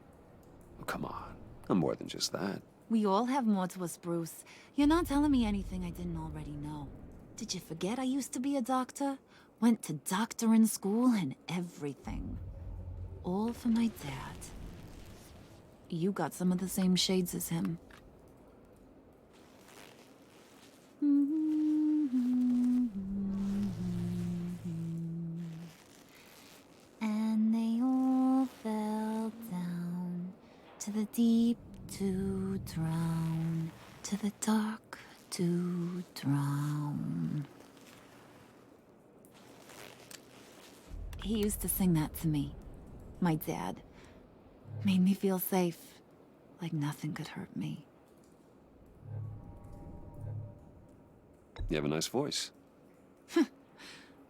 Oh, come on. I'm more than just that. We all have more to us, Bruce. You're not telling me anything I didn't already know. Did you forget I used to be a doctor? Went to doctoring school and everything. All for my dad. You got some of the same shades as him. And they all fell down to the deep to drown, to the dark to drown. He used to sing that to me. My dad. Made me feel safe, like nothing could hurt me. You have a nice voice.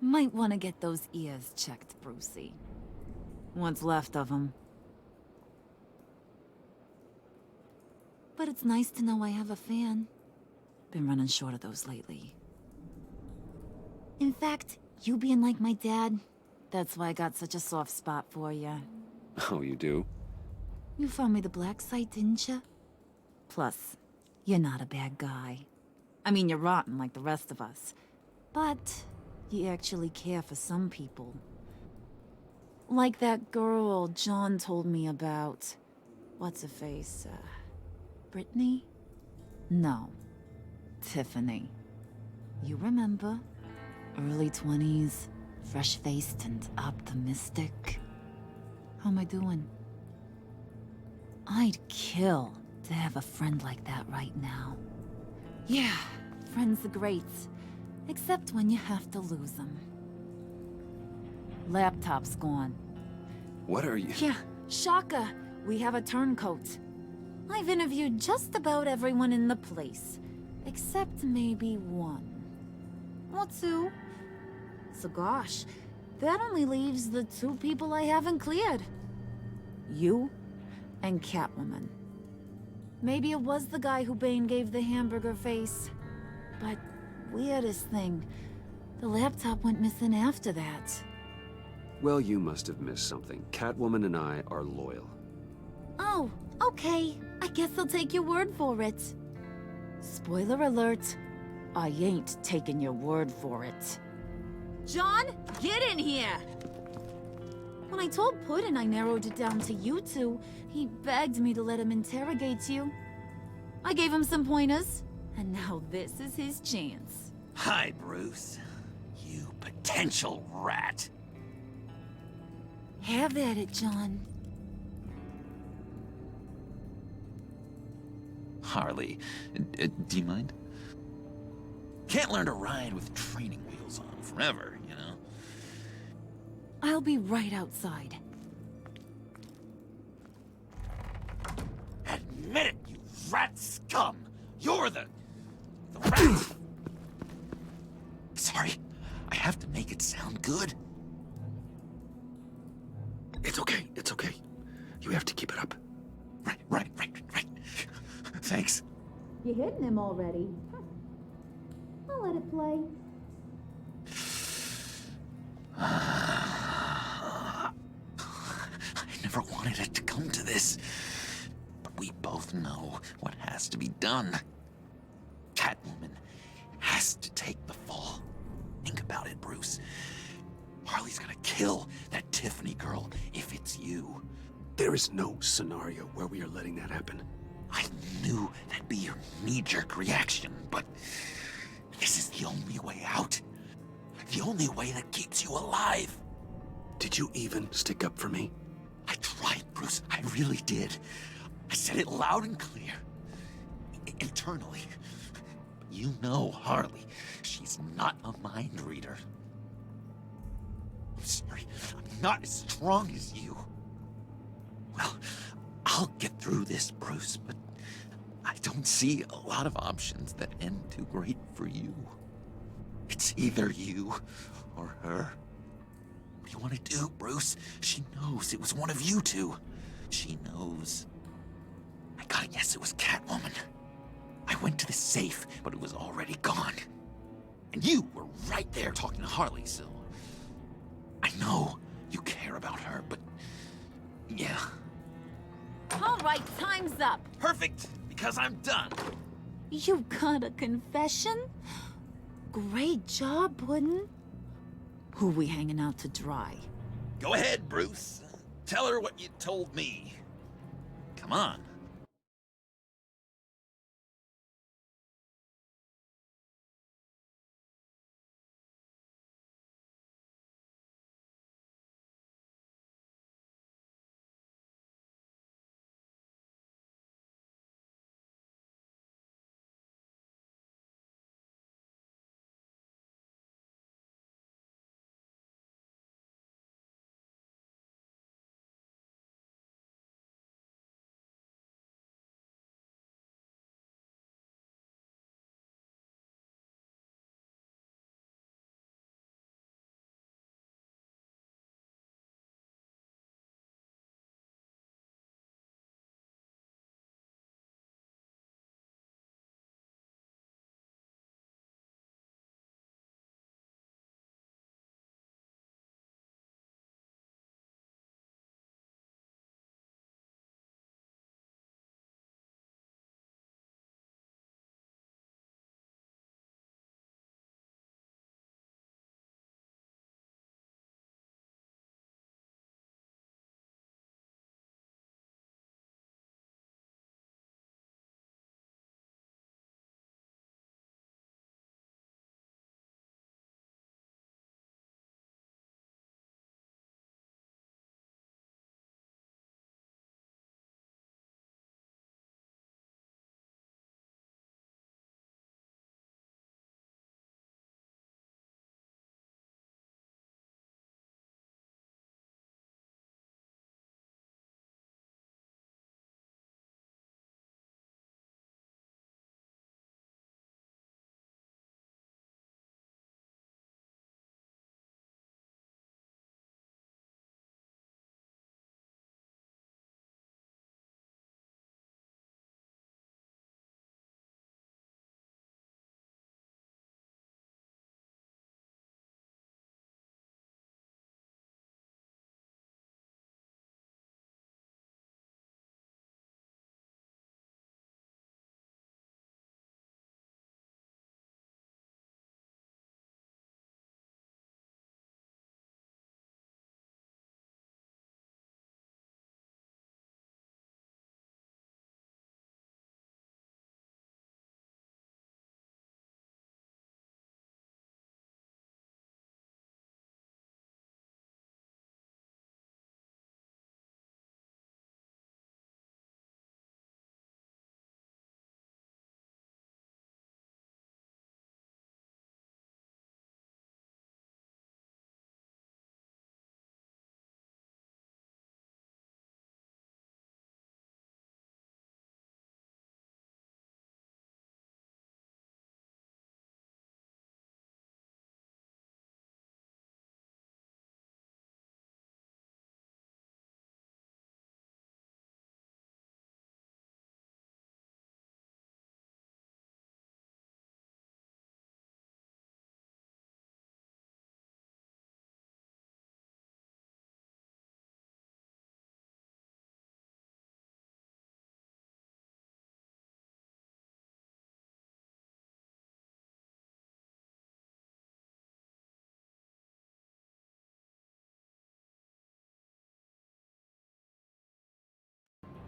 Might want to get those ears checked, Brucey. What's left of them. But it's nice to know I have a fan. Been running short of those lately. In fact, you being like my dad, that's why I got such a soft spot for you. Oh, you do? You found me the black site, didn't you? Plus, you're not a bad guy. I mean, you're rotten like the rest of us. But you actually care for some people. Like that girl John told me about. What's her face? Brittany? No. Tiffany. You remember? Early 20s, fresh-faced and optimistic. How am I doing? I'd kill to have a friend like that right now. Yeah, friends are great. Except when you have to lose them. Laptop's gone. What are you? Yeah, shocker. We have a turncoat. I've interviewed just about everyone in the place. Except maybe one. Or two. So gosh, that only leaves the two people I haven't cleared. You and Catwoman. Maybe it was the guy who Bane gave the hamburger face. But weirdest thing, the laptop went missing after that. Well, you must have missed something. Catwoman and I are loyal. Oh, okay. I guess I'll take your word for it. Spoiler alert, I ain't taking your word for it. John, get in here! When I told Puddin' I narrowed it down to you two, he begged me to let him interrogate you. I gave him some pointers, and now this is his chance. Hi, Bruce. You potential rat. Have at it, John. Harley, do you mind? Can't learn to ride with training wheels on forever, you know? I'll be right outside. Admit it, you rat scum! You're the rat! Sorry, I have to make it sound good. It's okay, it's okay. You have to keep it up. Right. Thanks. You're hitting him already. I'll let it play. I never wanted it to come to this. But we both know what has to be done. Catwoman has to take the fall. Think about it, Bruce. Harley's gonna kill that Tiffany girl if it's you. There is no scenario where we are letting that happen. I knew that'd be your knee-jerk reaction, but this is the only way out. The only way that keeps you alive. Did you even stick up for me? I tried, Bruce. I really did. I said it loud and clear. Internally. You know Harley. She's not a mind reader. I'm sorry. I'm not as strong as you. Well, I'll get through this, Bruce, but I don't see a lot of options that end too great for you. It's either you or her. What do you want to do, Bruce? She knows it was one of you two. She knows. I gotta guess it was Catwoman. I went to the safe, but it was already gone. And you were right there talking to Harley, so... I know you care about her, but... yeah. All right, time's up. Perfect, because I'm done. You got a confession? Great job, Puddin'. Who we hanging out to dry? Go ahead, Bruce. Tell her what you told me. Come on.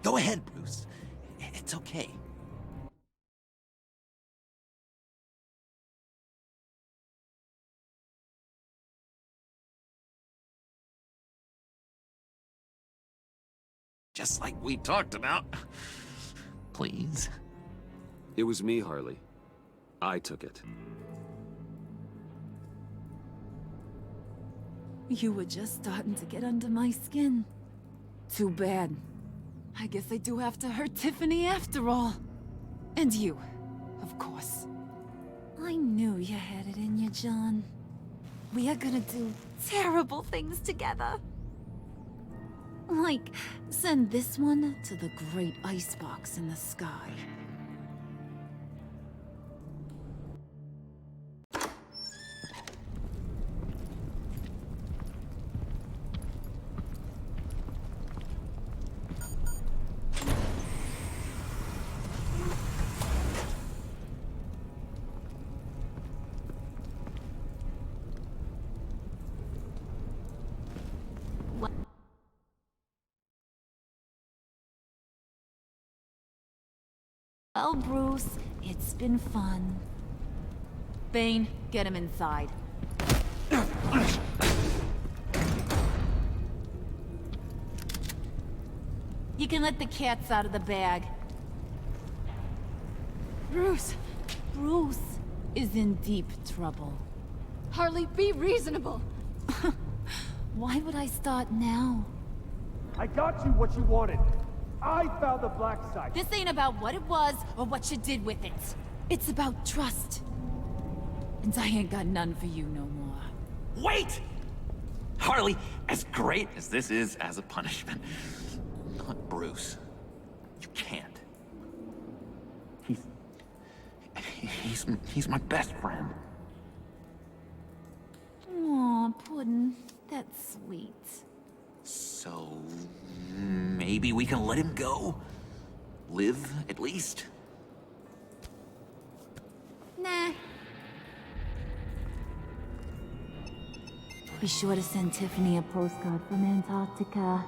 Go ahead, Bruce. It's okay. Just like we talked about. Please. It was me, Harley. I took it. You were just starting to get under my skin. Too bad. I guess I do have to hurt Tiffany after all. And you, of course. I knew you had it in you, John. We are gonna do terrible things together. Like, send this one to the great icebox in the sky. Well, Bruce, it's been fun. Bane, get him inside. You can let the cats out of the bag. Bruce! Bruce is in deep trouble. Harley, be reasonable! Why would I start now? I got you what you wanted. I found the black site. This ain't about what it was or what you did with it. It's about trust. And I ain't got none for you no more. Wait! Harley, as great as this is as a punishment, not Bruce. You can't. He's my best friend. Aw, Puddin'. That's sweet. So, maybe we can let him go? Live, at least? Nah. Be sure to send Tiffany a postcard from Antarctica.